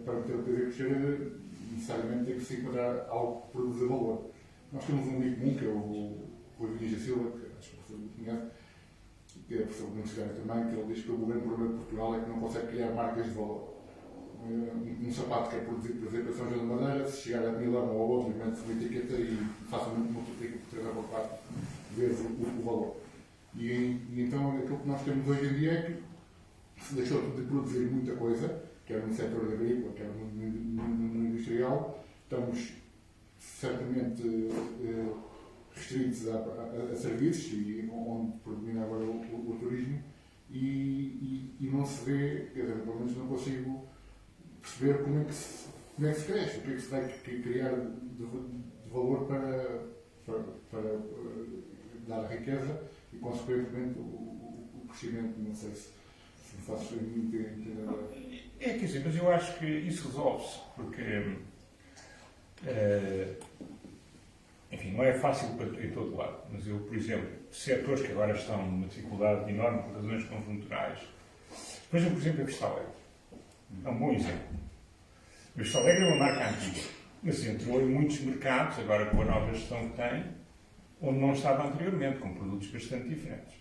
para meter o PIB a crescer necessariamente tem que se encontrar algo que produza valor. Nós temos um amigo comum, que é o Rui Vinicius Silva, que acho que o professor conhece, que é professor de universidade também, que ele diz que o grande problema de Portugal é que não consegue criar marcas de valor. Um sapato que é produzido, por exemplo, em São João da Madeira, se chegar a Milão ou a outro, mete-se uma etiqueta e facilmente multiplica por 3 ou 4 vezes o valor. E então aquilo que nós temos hoje em dia é que se deixou de produzir muita coisa, quer no setor agrícola, quer no industrial, estamos certamente restritos a serviços, e onde predomina agora o turismo, e não se vê, quer dizer, pelo menos não consigo perceber como é que se cresce, o que é que se vai criar de valor para dar a riqueza e, consequentemente, o crescimento. Não sei se me faço entender agora. Quer dizer, mas eu acho que isso resolve-se, porque, enfim, não é fácil em todo lado, mas eu, por exemplo, setores que agora estão numa dificuldade enorme por razões conjunturais, vejam, por exemplo, a Vista Alegre. É um bom exemplo. A Vista Alegre é uma marca antiga, mas entrou em muitos mercados, agora com a nova gestão que tem, onde não estava anteriormente, com produtos bastante diferentes.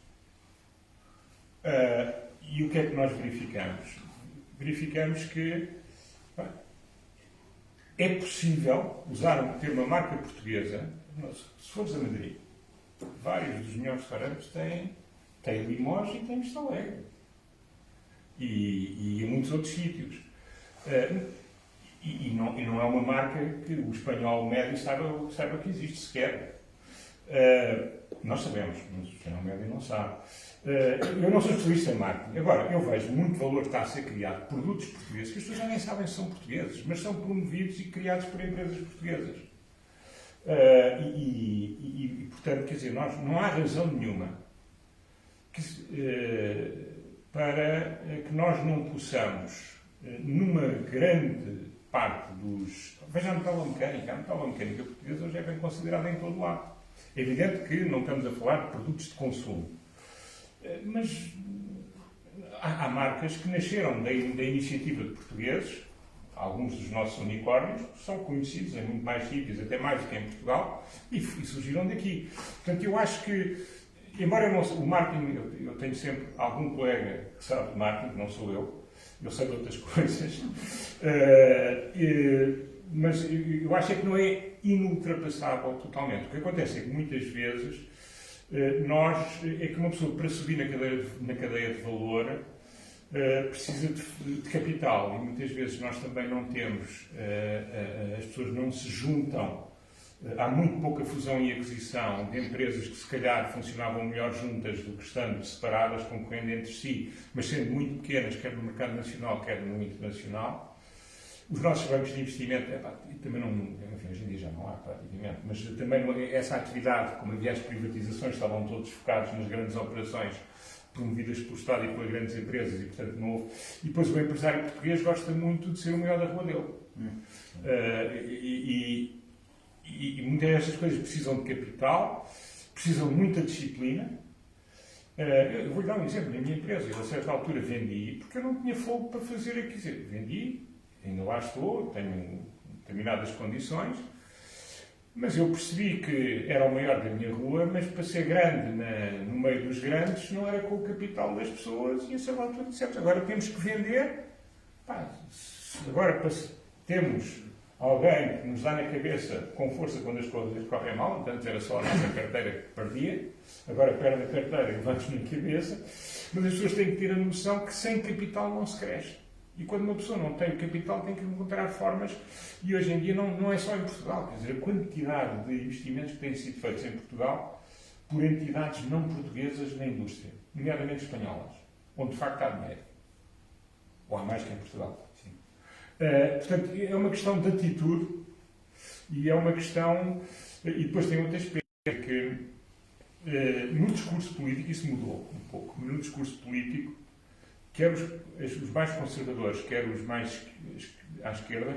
E o que é que nós verificamos? Verificamos que é possível ter uma marca portuguesa. Se fores a Madrid, vários dos melhores restaurantes têm Limoges e têm Vista Alegre. E em muitos outros sítios. E não é uma marca que o espanhol médio saiba que existe sequer. Nós sabemos, mas o espanhol médio não sabe. Eu não sou especialista em marketing. Agora, eu vejo muito valor que está a ser criado, produtos portugueses, que as pessoas já nem sabem se são portugueses, mas são promovidos e criados por empresas portuguesas. Portanto, quer dizer, não há razão nenhuma para que nós não possamos, numa grande parte dos... Veja a metalomecânica. A metalomecânica portuguesa hoje é bem considerada em todo o lado. É evidente que não estamos a falar de produtos de consumo. Mas há marcas que nasceram da iniciativa de portugueses, alguns dos nossos unicórnios, são conhecidos em muito mais sítios, até mais do que em Portugal, e surgiram daqui. Portanto, eu acho que, embora eu não o marketing, eu tenho sempre algum colega que sabe de marketing, não sou eu sei de outras coisas, mas eu acho que não é inultrapassável totalmente. O que acontece é que muitas vezes é que uma pessoa, para subir na cadeia de valor, precisa de capital, e muitas vezes nós também não temos, as pessoas não se juntam, há muito pouca fusão e aquisição de empresas que se calhar funcionavam melhor juntas do que estando separadas, concorrendo entre si, mas sendo muito pequenas, quer no mercado nacional, quer no internacional. Os nossos bancos de investimento, também não, enfim, hoje em dia já não há praticamente, mas também essa atividade, como havia as privatizações, estavam todos focados nas grandes operações promovidas pelo Estado e pelas grandes empresas, e portanto não houve. E depois o empresário português gosta muito de ser o melhor da rua dele. E muitas destas coisas precisam de capital, precisam de muita disciplina. Eu vou-lhe dar um exemplo. Na minha empresa, eu a certa altura vendi, porque eu não tinha fogo para fazer aquilo. Vendi, ainda lá estou, tenho determinadas condições, mas eu percebi que era o maior da minha rua, mas para ser grande no meio dos grandes não era com o capital das pessoas, e a certa altura dissemos, agora temos que vender. Agora temos alguém que nos dá na cabeça com força quando as coisas correm mal, antes era só a nossa carteira que perdia, agora perde a carteira e levanta na cabeça, mas as pessoas têm que ter a noção que sem capital não se cresce. E quando uma pessoa não tem o capital, tem que encontrar formas, e hoje em dia não é só em Portugal, quer dizer, a quantidade de investimentos que têm sido feitos em Portugal por entidades não portuguesas na indústria, nomeadamente espanholas, onde de facto há dinheiro. Ou há mais que em Portugal. Sim. Portanto, é uma questão de atitude, e é uma questão... E depois tem outro aspecto, que no discurso político, isso mudou um pouco, no discurso político, quer os mais conservadores, quer os mais à esquerda,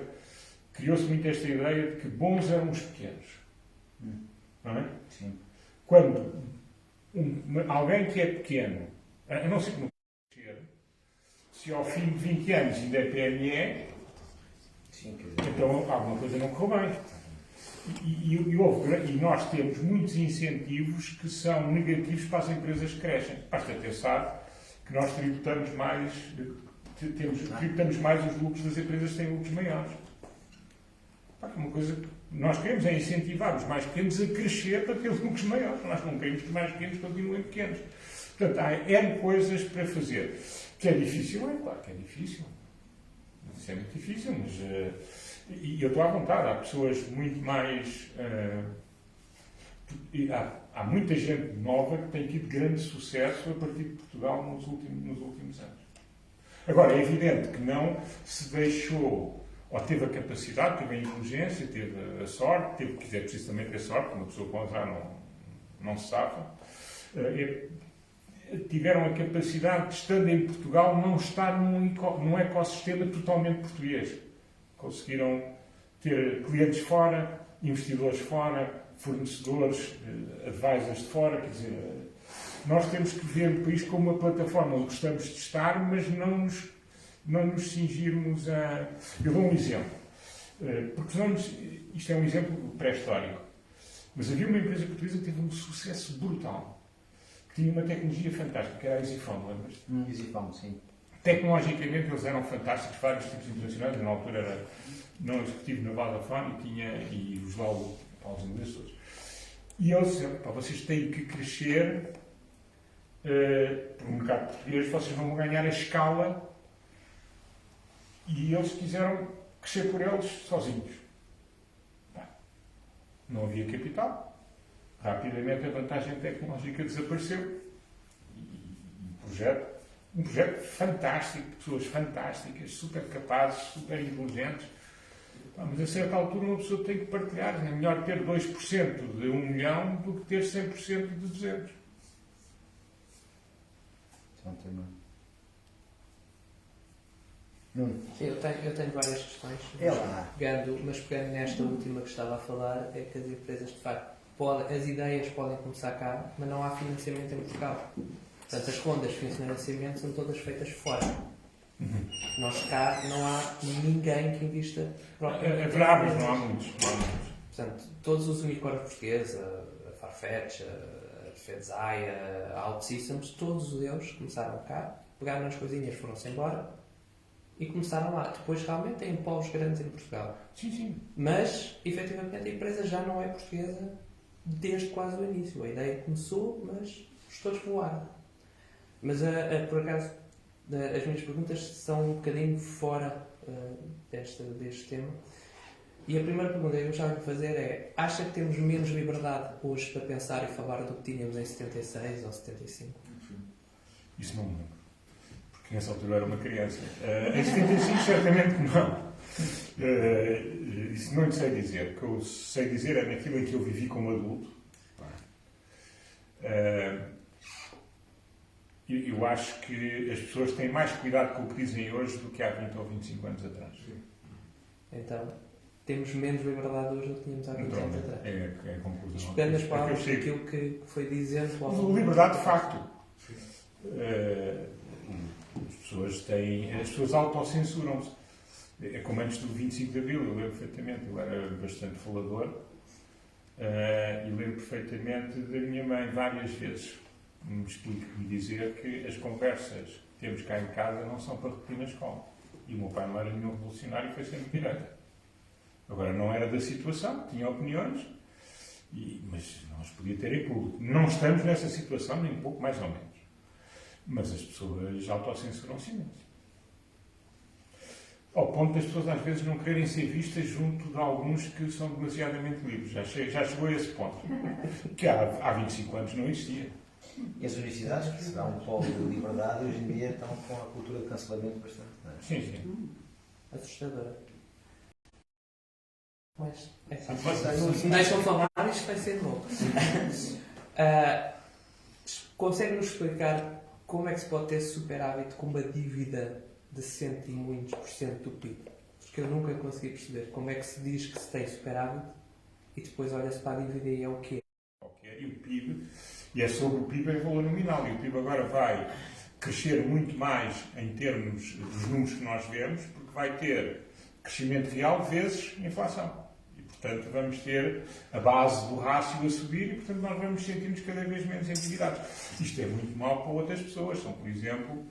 criou-se muito esta ideia de que bons eram os pequenos. Não é? Sim. Quando alguém que é pequeno, a não ser que não crescer, se ao fim de 20 anos ainda é PME, Sim, quer dizer, então alguma coisa não correu bem. E nós temos muitos incentivos que são negativos para as empresas que crescem. Basta pensar que nós tributamos mais os lucros das empresas que têm lucros maiores. Uma coisa que nós queremos é incentivar os mais pequenos a crescer para ter lucros maiores. Nós não queremos que os mais pequenos continuem pequenos. Portanto, há N coisas para fazer. Que é difícil? É claro que é difícil. Isso é muito difícil, mas... E eu estou à vontade. Há pessoas muito mais E há muita gente nova que tem tido grande sucesso a partir de Portugal nos últimos anos. Agora, é evidente que não se deixou, ou teve a capacidade, teve a inteligência, teve a sorte, é preciso também ter sorte, uma pessoa com azar não se safa, tiveram a capacidade de, estando em Portugal, não estar num ecossistema totalmente português. Conseguiram ter clientes fora, investidores fora, fornecedores, advisors de fora, quer dizer, nós temos que ver o país como uma plataforma onde gostamos de estar, mas não nos cingirmos a... Eu dou um exemplo, porque senão isto é um exemplo pré-histórico, mas havia uma empresa portuguesa que teve um sucesso brutal, que tinha uma tecnologia fantástica, que era a EasyPhone, lembras-te? EasyPhone, sim. Tecnologicamente eles eram fantásticos, vários tipos internacionais, na altura era não executivo na Vodafone e os lá os ingleses todos. E eles disseram, vocês têm que crescer para o mercado português, vocês vão ganhar a escala, e eles quiseram crescer por eles sozinhos. Não havia capital, rapidamente a vantagem tecnológica desapareceu, um projeto fantástico, de pessoas fantásticas, super capazes, super inteligentes. Mas a certa altura uma pessoa tem que partilhar. É melhor ter 2% de 1 milhão do que ter 100% de 200. Sim, eu tenho várias questões. É lá. Mas pegando nesta última que estava a falar, é que as empresas, de facto, as ideias podem começar cá, mas não há financiamento em Portugal. Portanto, as rondas de financiamento são todas feitas fora. Nós cá não há ninguém que invista propriamente. Haverá, não há muitos. Portanto, todos os unicórnios portugueses, a Farfetch, a Fedzai, a OutSystems, todos eles começaram cá, pegaram nas coisinhas, foram-se embora e começaram lá. Depois realmente têm polos grandes em Portugal. Sim. Mas, efetivamente, a empresa já não é portuguesa desde quase o início. A ideia começou, mas os todos voaram. Mas, por acaso, as minhas perguntas são um bocadinho fora deste tema. E a primeira pergunta que eu gostava de fazer é: acha que temos menos liberdade hoje para pensar e falar do que tínhamos em 76 ou 75? Isso não me lembro. Porque nessa altura eu era uma criança. Em 75 certamente não. Isso não lhe sei dizer. O que eu sei dizer é naquilo em que eu vivi como adulto. Eu acho que as pessoas têm mais cuidado com o que dizem hoje do que há 20 ou 25 anos atrás. Então, temos menos liberdade hoje do que tínhamos há 20 anos atrás. É a conclusão. Pegando nas palavras daquilo que foi dizendo... Liberdade de facto. As pessoas autocensuram-se. É como antes do 25 de Abril, eu lembro perfeitamente. Eu era bastante falador e lembro perfeitamente da minha mãe várias vezes me dizer que as conversas que temos cá em casa não são para repetir na escola. E o meu pai não era nenhum revolucionário e foi sempre direita. Agora, não era da situação, tinha opiniões, mas não as podia ter em público. Não estamos nessa situação, nem um pouco, mais ou menos. Mas as pessoas autocensuram-se imenso. Ao ponto das pessoas às vezes não quererem ser vistas junto de alguns que são demasiadamente livres. Já chegou a esse ponto. Que há 25 anos não existia. E as universidades, que será um polo de liberdade, hoje em dia estão com a cultura de cancelamento bastante. Não é? Sim. Assustadora. Mas, Se me deixam falar, isto vai ser bom. Consegue-nos explicar como é que se pode ter superávit com uma dívida de cento e muitos por cento do PIB? Porque eu nunca consegui perceber como é que se diz que se tem superávit e depois olha-se para a dívida e é o quê? E o PIB, e é sobre o PIB em valor nominal, e o PIB agora vai crescer muito mais em termos dos números que nós vemos, porque vai ter crescimento real vezes inflação. E, portanto, vamos ter a base do rácio a subir e, portanto, nós vamos sentir-nos cada vez menos endividados. Isto é muito mau para outras pessoas. São, por exemplo,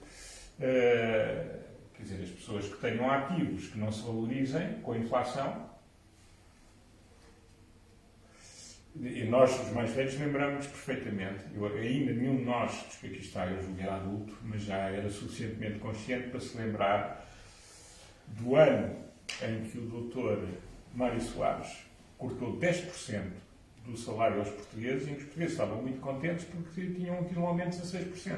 as pessoas que tenham ativos que não se valorizem com a inflação. E nós, os mais velhos, lembramos perfeitamente. Ainda nenhum de nós, que aqui está, eu julguei adulto, mas já era suficientemente consciente para se lembrar do ano em que o doutor Mário Soares cortou 10% do salário aos portugueses, e os portugueses estavam muito contentes porque tinham tido um aumento de 16%.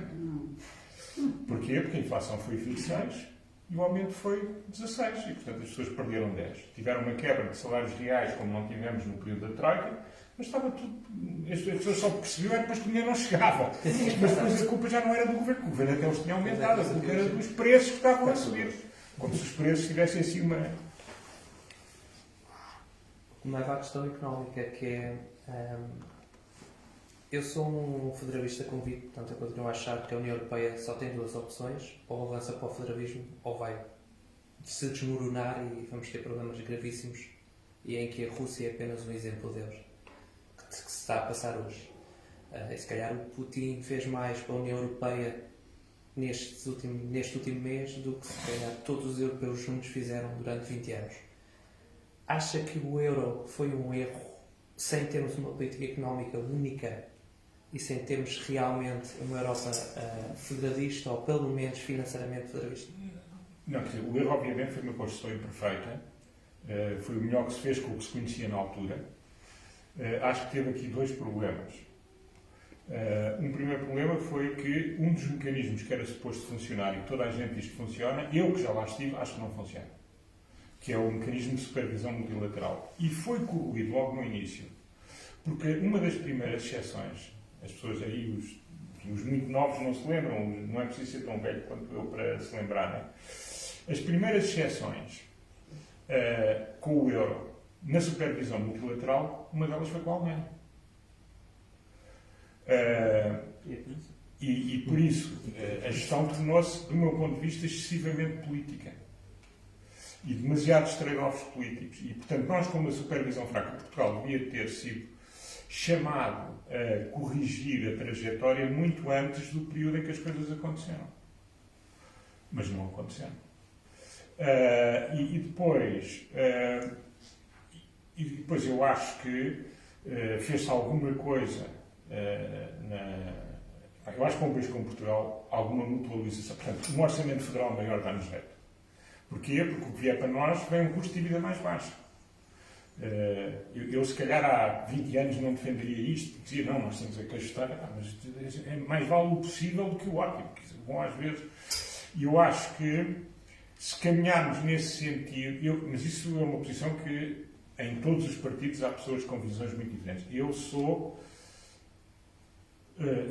Porquê? Porque a inflação foi 26% e o aumento foi 16%, e portanto as pessoas perderam 10%. Tiveram uma quebra de salários reais, como não tivemos no período da Troika, mas estava tudo. As pessoas só percebiam depois que o dinheiro não chegava. Mas depois a culpa já não era do governo, o governo até os tinha aumentado, a culpa era dos preços que estavam a subir. Como se os preços tivessem assim uma. Leva à questão económica, que é. Eu sou um federalista convicto, portanto eu continuo a achar que a União Europeia só tem duas opções: ou avança para o federalismo, ou vai se desmoronar e vamos ter problemas gravíssimos, e em que a Rússia é apenas um exemplo deles, que se está a passar hoje. E se calhar o Putin fez mais para a União Europeia neste último mês do que se calhar todos os europeus juntos fizeram durante 20 anos. Acha que o euro foi um erro sem termos uma política económica única e sem termos realmente uma Europa federalista, ou pelo menos financeiramente federalista? Não, quer dizer, o erro obviamente foi uma construção imperfeita, foi o melhor que se fez com o que se conhecia na altura. Acho que teve aqui dois problemas. Um primeiro problema foi que um dos mecanismos que era suposto funcionar e que toda a gente diz que funciona, eu que já lá estive, acho que não funciona, que é o mecanismo de supervisão multilateral. E foi corroído logo no início, porque uma das primeiras exceções, as pessoas aí, os muito novos não se lembram, não é preciso ser tão velho quanto eu para se lembrarem, as primeiras exceções com o euro na supervisão multilateral, uma delas foi com a Alemanha. E por isso a gestão tornou-se, do meu ponto de vista, excessivamente política e demasiados trade-offs políticos. E, portanto, nós, como a supervisão fraca de Portugal, devia ter sido chamado a corrigir a trajetória muito antes do período em que as coisas aconteceram. Mas não aconteceram. E depois eu acho que fez-se alguma coisa eu acho que para um país como Portugal, alguma mutualização. Portanto, um orçamento federal maior dá-nos jeito. Porquê? Porque o que vier para nós vem um custo de vida mais baixo. Eu se calhar, há 20 anos não defenderia isto, porque dizia, não, nós temos que ajustar, mas é mais vale o possível do que o ótimo. Bom, às vezes, e eu acho que, se caminharmos nesse sentido, mas isso é uma posição que, em todos os partidos, há pessoas com visões muito diferentes.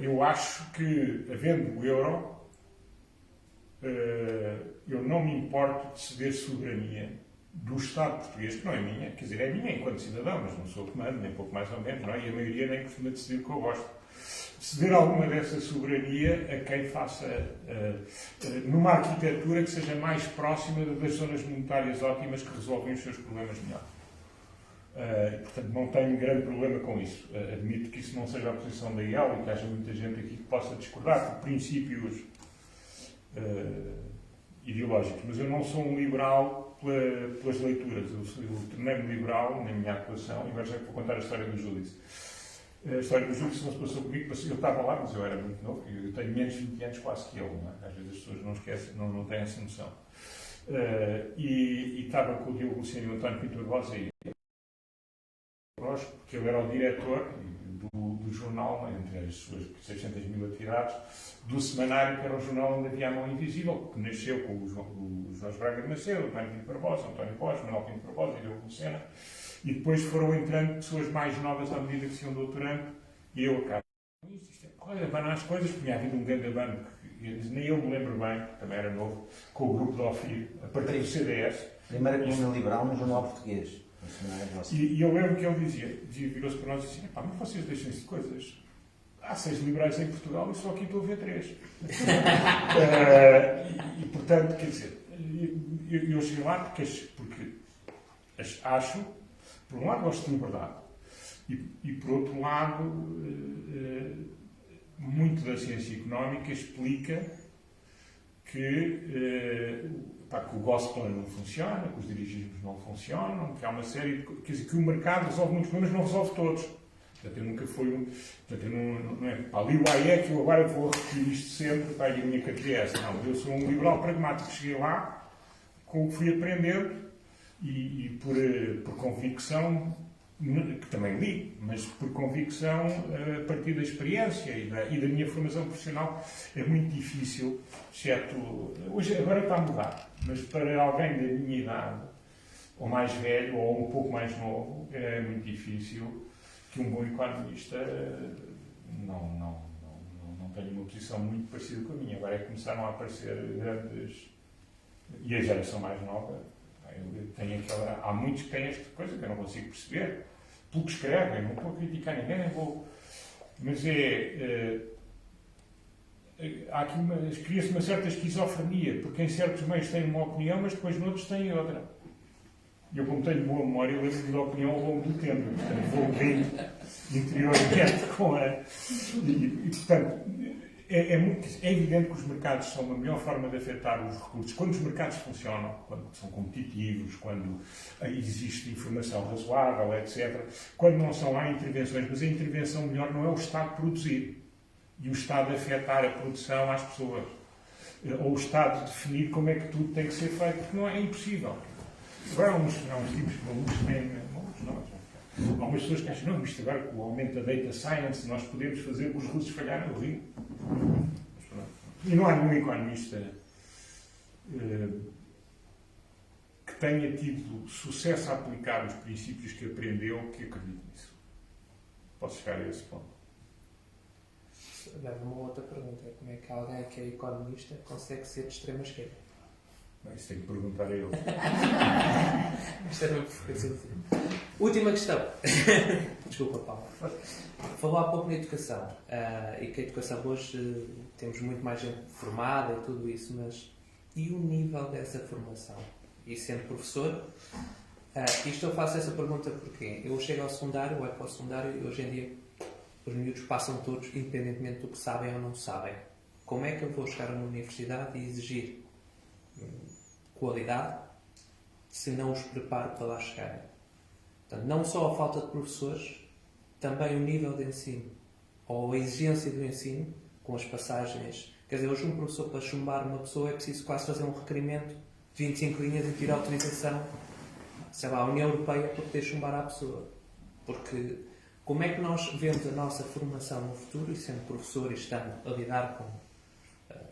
Eu acho que, havendo o euro, eu não me importo de ceder soberania do Estado português, que não é minha, quer dizer, é minha enquanto cidadão, mas não sou o que mando, nem pouco mais ou menos, não é? E a maioria nem costuma decidir o que eu gosto. Ceder alguma dessa soberania a quem faça numa arquitetura que seja mais próxima das zonas monetárias ótimas que resolvem os seus problemas melhor. Portanto, não tenho grande problema com isso. Admito que isso não seja a posição da IEL e que haja muita gente aqui que possa discordar por princípios ideológicos, mas eu não sou um liberal pelas leituras. Eu tornei-me liberal na minha atuação, e agora já vou contar a história do Júdice. A história do Júdice não se passou comigo, eu estava lá, mas eu era muito novo, eu tenho menos de 20 anos quase que ele, não é? Às vezes as pessoas não esquecem, não têm essa noção. E estava com o Diogo Luceno e o António Pinto Barbosa aí, porque ele era o diretor do jornal, entre as suas 600 mil atividades, do semanário que era o jornal onde havia a Mão Invisível, que nasceu com o Jorge Braga de Macedo, o António Pinto Barbosa, António Pós, Manuel Pinto Barbosa e Diogo Lucena, e depois foram entrando pessoas mais novas à medida que se iam doutorando, e eu acabo. Isto é abanar as coisas, porque tinha havido um grande abano, nem eu me lembro bem, também era novo, com o grupo do OFIR, a partir do CDS. Primeira coluna liberal no jornal português. E eu lembro que ele dizia virou-se para nós e dizia, mas vocês deixem-se de coisas. Há 6 liberais em Portugal e só aqui estou a ver 3. E, portanto, quer dizer, eu cheguei lá porque acho, por um lado, gosto de liberdade. E por outro lado, muito da ciência económica explica que o gospel não funciona, que os dirigismos não funcionam, que há uma série de coisas, quer dizer, que o mercado resolve muitos problemas, não resolve todos. Portanto, eu nunca fui portanto, eu não é ali o Hayek, eu agora vou repetir isto sempre, e a minha carreira é essa. Não, eu sou um liberal pragmático, cheguei lá com o que fui aprendendo e por convicção que também li, mas por convicção, a partir da experiência e da minha formação profissional, é muito difícil, exceto, hoje, agora está a mudar, mas para alguém da minha idade, ou mais velho, ou um pouco mais novo, é muito difícil que um bom economista não tenha uma posição muito parecida com a minha. Agora é que começaram a aparecer grandes... E a geração mais nova, há muitos que têm esta coisa que eu não consigo perceber, pelo que escrevem, não vou criticar ninguém, nem vou... Mas há aqui cria-se uma certa esquizofrenia, porque em certos meios têm uma opinião, mas depois noutros têm outra. E eu, como tenho boa memória, eu lembro da opinião ao longo do tempo, portanto, vou vendo interiormente com a... E portanto, é evidente que os mercados são uma melhor forma de afetar os recursos. Quando os mercados funcionam, quando são competitivos, quando existe informação razoável, etc. Quando não são, há intervenções, mas a intervenção melhor não é o Estado produzir e o Estado afetar a produção às pessoas. Ou o Estado definir como é que tudo tem que ser feito, porque não é impossível. Agora há uns tipos malucos, há umas pessoas que acham, não, isto agora com o aumento da data science nós podemos fazer os russos falharem, eu digo. E não há nenhum economista que tenha tido sucesso a aplicar os princípios que aprendeu que acredite nisso. Posso chegar a esse ponto. Leva uma outra pergunta. Como é que alguém que é economista consegue ser de extrema esquerda? Isso tem que perguntar a ele. Isto era uma provocação. Última questão. Desculpa, Paulo. Falou há pouco na educação. E que a educação hoje temos muito mais gente formada e tudo isso, mas e o nível dessa formação? E sendo professor, isto eu faço essa pergunta porque eu chego ao secundário, olho para o secundário e hoje em dia os miúdos passam todos, independentemente do que sabem ou não sabem. Como é que eu vou chegar a uma universidade e exigir qualidade se não os preparo para lá chegarem? Portanto, não só a falta de professores, também o nível de ensino, ou a exigência do ensino, com as passagens. Quer dizer, hoje um professor para chumbar uma pessoa é preciso quase fazer um requerimento de 25 linhas e tirar autorização, sei lá, à União Europeia para poder chumbar a pessoa. Porque como é que nós vemos a nossa formação no futuro, e sendo professor e estando a lidar com,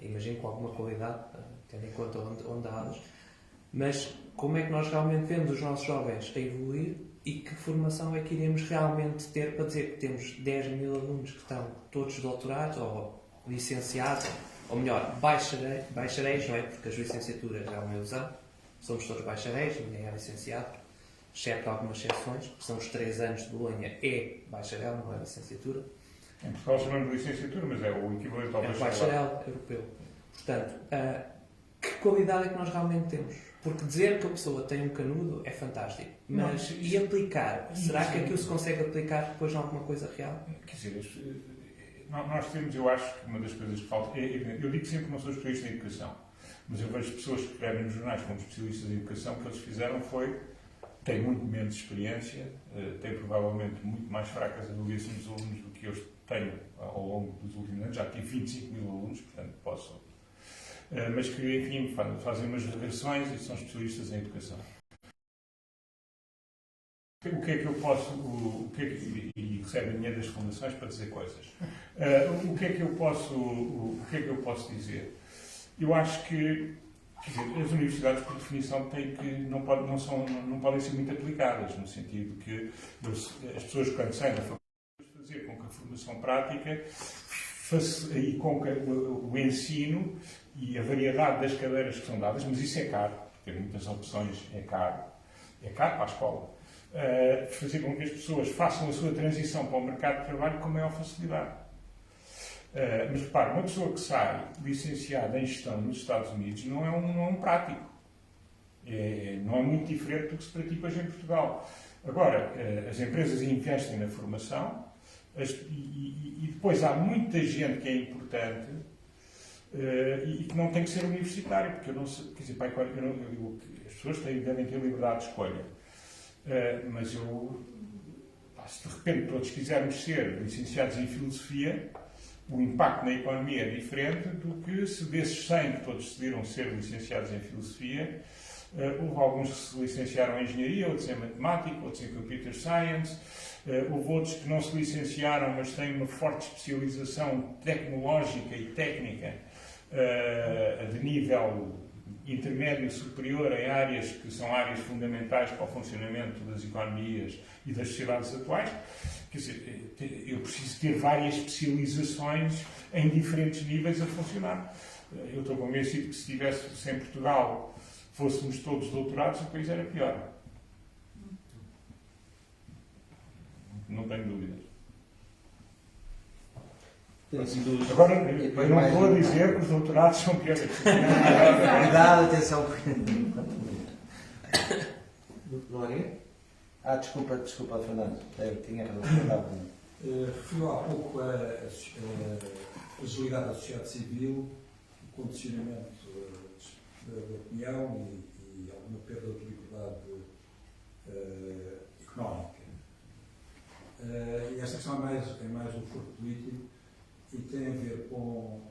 imagino com alguma qualidade, tendo em conta onde há aulas, mas como é que nós realmente vemos os nossos jovens a evoluir e que formação é que iremos realmente ter para dizer que temos 10 mil alunos que estão todos doutorados ou licenciados, ou melhor, bacharéis, não é? Porque as licenciaturas é uma ilusão, somos todos bacharéis, ninguém é licenciado, exceto algumas exceções, que são os 3 anos de Bolonha, é bacharel, não é licenciatura. Em Portugal chamamos de licenciatura, mas é o equivalente ao bacharel. É bacharel europeu. Portanto, que qualidade é que nós realmente temos? Porque dizer que a pessoa tem um canudo é fantástico, mas não, e aplicar? Será que aquilo se consegue aplicar depois em alguma coisa real? Quer dizer, nós temos, eu acho que uma das coisas que falta, eu digo sempre que não sou especialista em educação, mas eu vejo pessoas que escrevem nos jornais como especialistas em educação, o que eles fizeram foi, têm muito menos experiência, têm provavelmente muito mais fracas avaliações dos alunos do que eu tenho ao longo dos últimos anos, já tive 25 mil alunos, portanto posso... mas que, enfim, fazem umas regressões e são especialistas em educação. O que é que eu posso... e recebem dinheiro das fundações para dizer coisas. O que é que eu posso dizer? Eu acho que, quer dizer, as universidades, por definição, não podem ser muito aplicadas, no sentido que as pessoas, quando saem da faculdade, fazer com que a formação prática e com que o ensino e a variedade das cadeiras que são dadas, mas isso é caro, porque muitas opções é caro para a escola, fazer com que as pessoas façam a sua transição para o mercado de trabalho com maior facilidade. Mas repare, uma pessoa que sai licenciada em gestão nos Estados Unidos não é um prático. Não é muito diferente do que se pratica hoje em Portugal. Agora, as empresas investem na formação e depois há muita gente que é importante e que não tem que ser universitário, porque eu não sei, quer dizer, as pessoas devem ter liberdade de escolha. Mas se de repente todos quisermos ser licenciados em filosofia, o impacto na economia é diferente do que se desses 100 que todos decidiram ser licenciados em filosofia, Houve alguns que se licenciaram em Engenharia, outros em Matemática, outros em Computer Science. Houve outros que não se licenciaram, mas têm uma forte especialização tecnológica e técnica de nível intermédio superior em áreas que são áreas fundamentais para o funcionamento das economias e das sociedades atuais. Quer dizer, eu preciso ter várias especializações em diferentes níveis a funcionar. Eu estou convencido que se estivéssemos em Portugal, fôssemos todos doutorados, o país era pior. Não tenho dúvidas. Agora, eu não estou a dizer que os doutorados são piores. Cuidado, atenção. Glória? Desculpa, Fernando. Eu tinha razão. Referiu há pouco a fragilidade da sociedade civil, o condicionamento da opinião e alguma perda de liberdade económica. E esta questão é mais do foro político e tem a ver com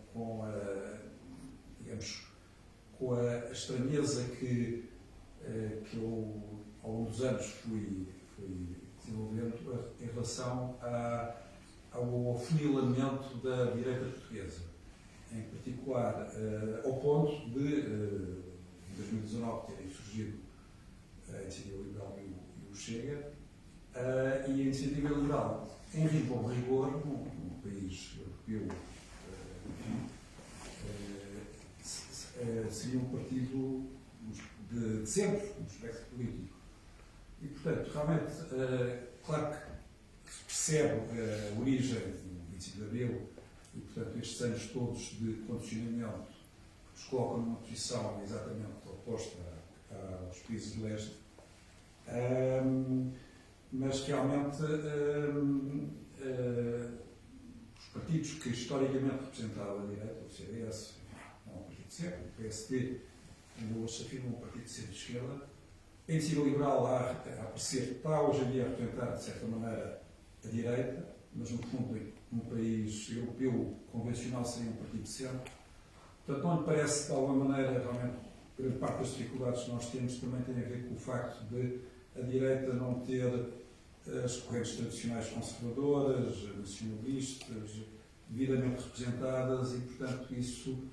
a estranheza que eu, ao longo dos anos, fui desenvolvendo em relação ao afunilamento da direita portuguesa, em particular ao ponto de, em 2019, terem surgido a Iniciativa Liberal e o Chega, e a Iniciativa Liberal, em rigor, num país europeu, seria um partido de centro, no espectro político. E, portanto, realmente, claro que se percebe a origem do 25 de Abril e, portanto, estes anos todos de condicionamento que nos colocam numa posição exatamente oposta aos países de leste, mas realmente os partidos que historicamente representavam a direita, o CDS, não o partido de sempre, o PSD, ainda hoje se afirma um partido de centro-esquerda. A Iniciativa Liberal, a aparecer, está hoje em dia a representar, de certa maneira, a direita, mas no fundo, num país europeu convencional, seria um partido de centro. Portanto, não lhe parece, de alguma maneira, realmente, grande parte das dificuldades que nós temos também tem a ver com o facto de a direita não ter as correntes tradicionais conservadoras, nacionalistas, devidamente representadas e, portanto, isso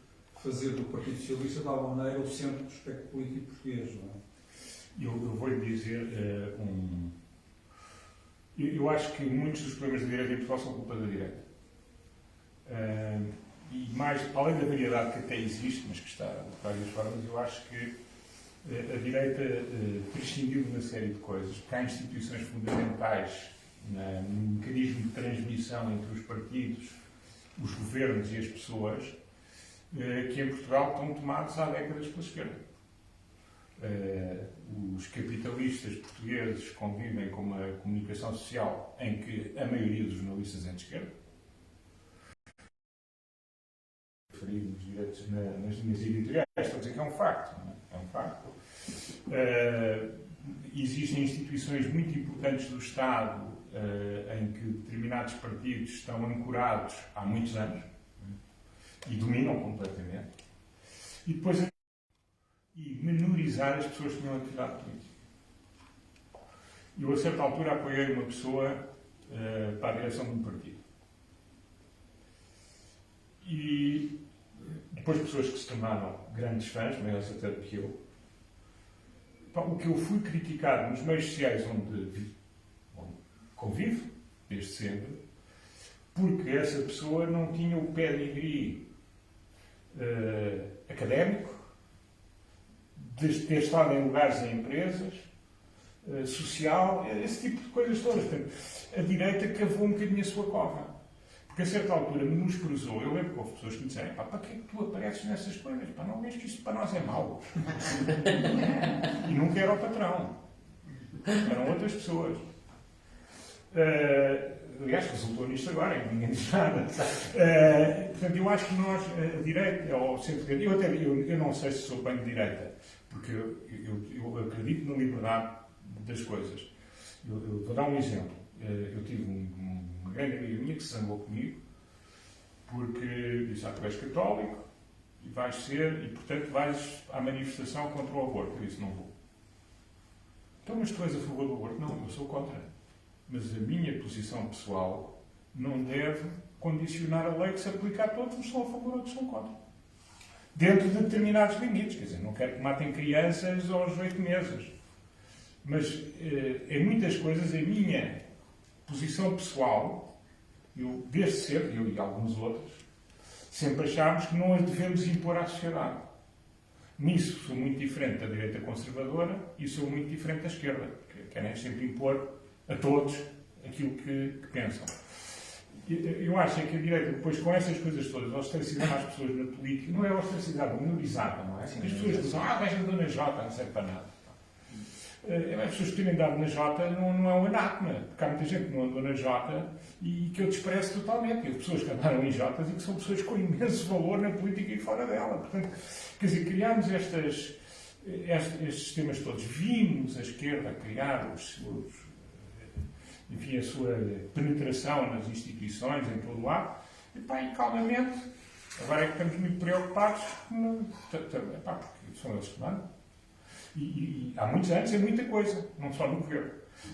fazer do Partido Socialista, de alguma maneira, o centro do espectro político português, não é? Eu vou-lhe dizer eu acho que muitos dos problemas da direita em Portugal são culpa da direita. E mais, além da variedade que até existe, mas que está de várias formas, eu acho que a direita prescindiu de uma série de coisas, porque há instituições fundamentais no mecanismo de transmissão entre os partidos, os governos e as pessoas, que em Portugal estão tomados há décadas pela esquerda. Os capitalistas portugueses convivem com uma comunicação social em que a maioria dos jornalistas é de esquerda. Referir nos direitos nas linhas editoriais, estou a dizer que é um facto. Não é? É um facto. Existem instituições muito importantes do Estado em que determinados partidos estão ancorados há muitos anos e dominam completamente. E depois menorizar as pessoas que tinham atividade política. Eu, a certa altura, apoiei uma pessoa para a direção de um partido. E depois pessoas que se tornaram grandes fãs, maiores até do que eu. O que eu fui criticado nos meios sociais onde convivo, desde sempre, porque essa pessoa não tinha o pedigree académico, de ter estado em lugares em empresas, social, esse tipo de coisas todas. Portanto, a direita cavou um bocadinho a sua cova. Porque a certa altura menosprezou. Eu lembro que houve pessoas que me disseram: para que é que tu apareces nessas coisas? Não vês que isto para nós é mau. E nunca era o patrão. Eram outras pessoas. Aliás, resultou nisto agora, em que ninguém diz nada. Portanto, eu acho que nós, a direita, ou centro-direita, eu não sei se sou bem de direita, porque eu acredito na liberdade das coisas. Eu vou dar um exemplo. Eu tive uma grande amiga minha que se zangou comigo, porque disse: tu és católico, e vais ser, e portanto vais à manifestação contra o aborto. Eu disse, não vou. Então, mas tu és a favor do aborto? Não, eu sou contra. Mas a minha posição pessoal não deve condicionar a lei que se aplica a todos, uns são a favor, outros são contra. Dentro de determinados limites. Quer dizer, não quero que matem crianças aos 8 meses. Mas, em muitas coisas, a minha posição pessoal, eu, desde cedo, eu e alguns outros, sempre achámos que não as devemos impor à sociedade. Nisso sou muito diferente da direita conservadora e sou muito diferente da esquerda, que querem sempre impor a todos aquilo que pensam. Eu acho que a direita, depois, com essas coisas todas, ostracizar as pessoas na política, não é ostracizar, é minorizar, não é? As pessoas dizem, gajo da Dona Jota, não serve para nada. As pessoas que terem dado na Jota não é um anátema, porque há muita gente que não andou na Jota e que eu desprezo totalmente. E as pessoas que andaram em Jotas e que são pessoas com imenso valor na política e fora dela. Portanto, quer dizer, criámos estes sistemas todos. Vimos a esquerda criar enfim, a sua penetração nas instituições, em todo lado, e calmamente, agora é que estamos muito preocupados, porque são eles que mandam. E há muitos anos é muita coisa, não só no governo.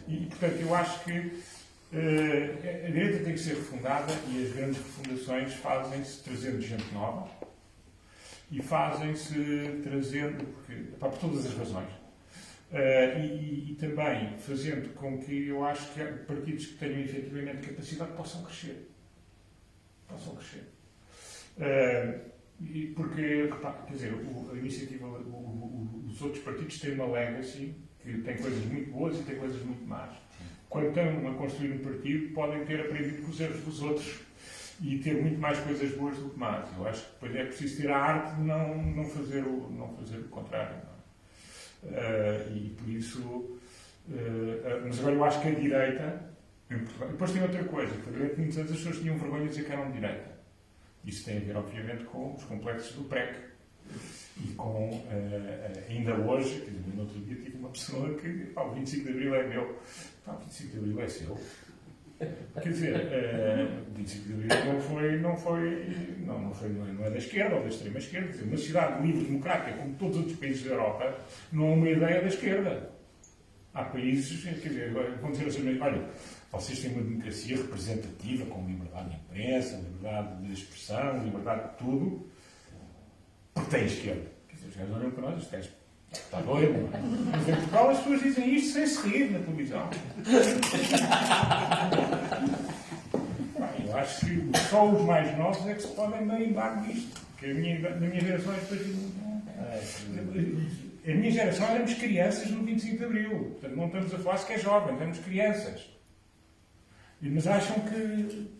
E, portanto, eu acho que a direita tem que ser refundada e as grandes refundações fazem-se trazendo gente nova e fazem-se trazendo, por todas as razões. E também fazendo com que eu acho que partidos que tenham efetivamente capacidade possam crescer. Porque, quer dizer, a iniciativa, os outros partidos têm uma legacy que tem coisas muito boas e tem coisas muito más. Quando estão a construir um partido, podem ter aprendido com os erros dos outros e ter muito mais coisas boas do que más. Eu acho que depois é preciso ter a arte de não fazer o contrário. E por isso. Mas agora eu acho que a direita. Em Portugal, depois tem outra coisa, que durante muitos anos as pessoas tinham vergonha de dizer que eram de direita. Isso tem a ver, obviamente, com os complexos do PREC. E com, ainda hoje, quer dizer, no outro dia tive uma pessoa que, o 25 de Abril é meu. O 25 de Abril é seu. Quer dizer, o 25 de Abril não é da esquerda ou da extrema esquerda. Quer dizer, uma sociedade livre, democrática, como todos os outros países da Europa, não é uma ideia da esquerda. Há países, quer dizer, vão dizer assim, olha, vocês têm uma democracia representativa, com liberdade de imprensa, liberdade de expressão, liberdade de tudo, porque tem esquerda. Quer dizer, os gajos olham para nós, os gajos, está doido. Mas em Portugal as pessoas dizem isto sem se rir na televisão. Eu acho que só os mais novos é que se podem marimbar nisto. Porque na minha geração é depois. A minha geração éramos crianças no 25 de Abril. Portanto, não estamos a falar se que é jovem, éramos crianças. Mas acham que.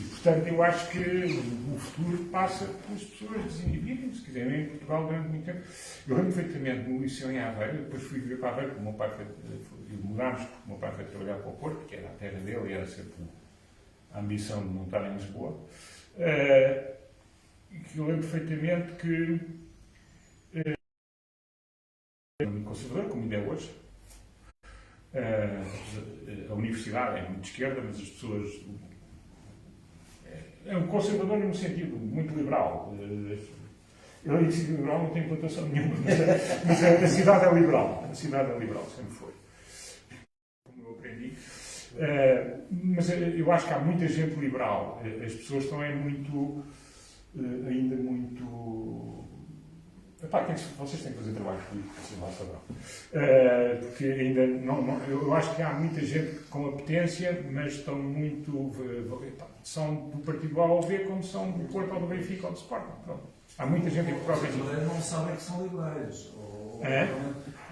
E, portanto, eu acho que o futuro passa pelas pessoas desinibirem, se quiserem, em Portugal durante muito tempo. Eu lembro perfeitamente no liceu em Aveiro, depois fui viver para Aveiro, porque o meu pai mudámos, porque o meu pai foi trabalhar para o Porto, que era a terra dele, e era sempre a ambição de não estar em Lisboa. Eu lembro perfeitamente que muito conservador, como ainda é hoje. A universidade é muito de esquerda, mas as pessoas. É um conservador no sentido muito liberal. Eu a iniciativa liberal não tem implantação nenhuma, mas a cidade é liberal. A cidade é liberal, sempre foi. Como eu aprendi. Mas eu acho que há muita gente liberal. As pessoas estão ainda muito. Vocês têm que fazer trabalho político, vocês lá saberão. Porque ainda eu acho que há muita gente com apetência, mas estão muito. São do partido A ou B, como são do Porto ou do Benfica ou do Sporting. Pronto. Há muita gente que provavelmente não sabem que são liberais.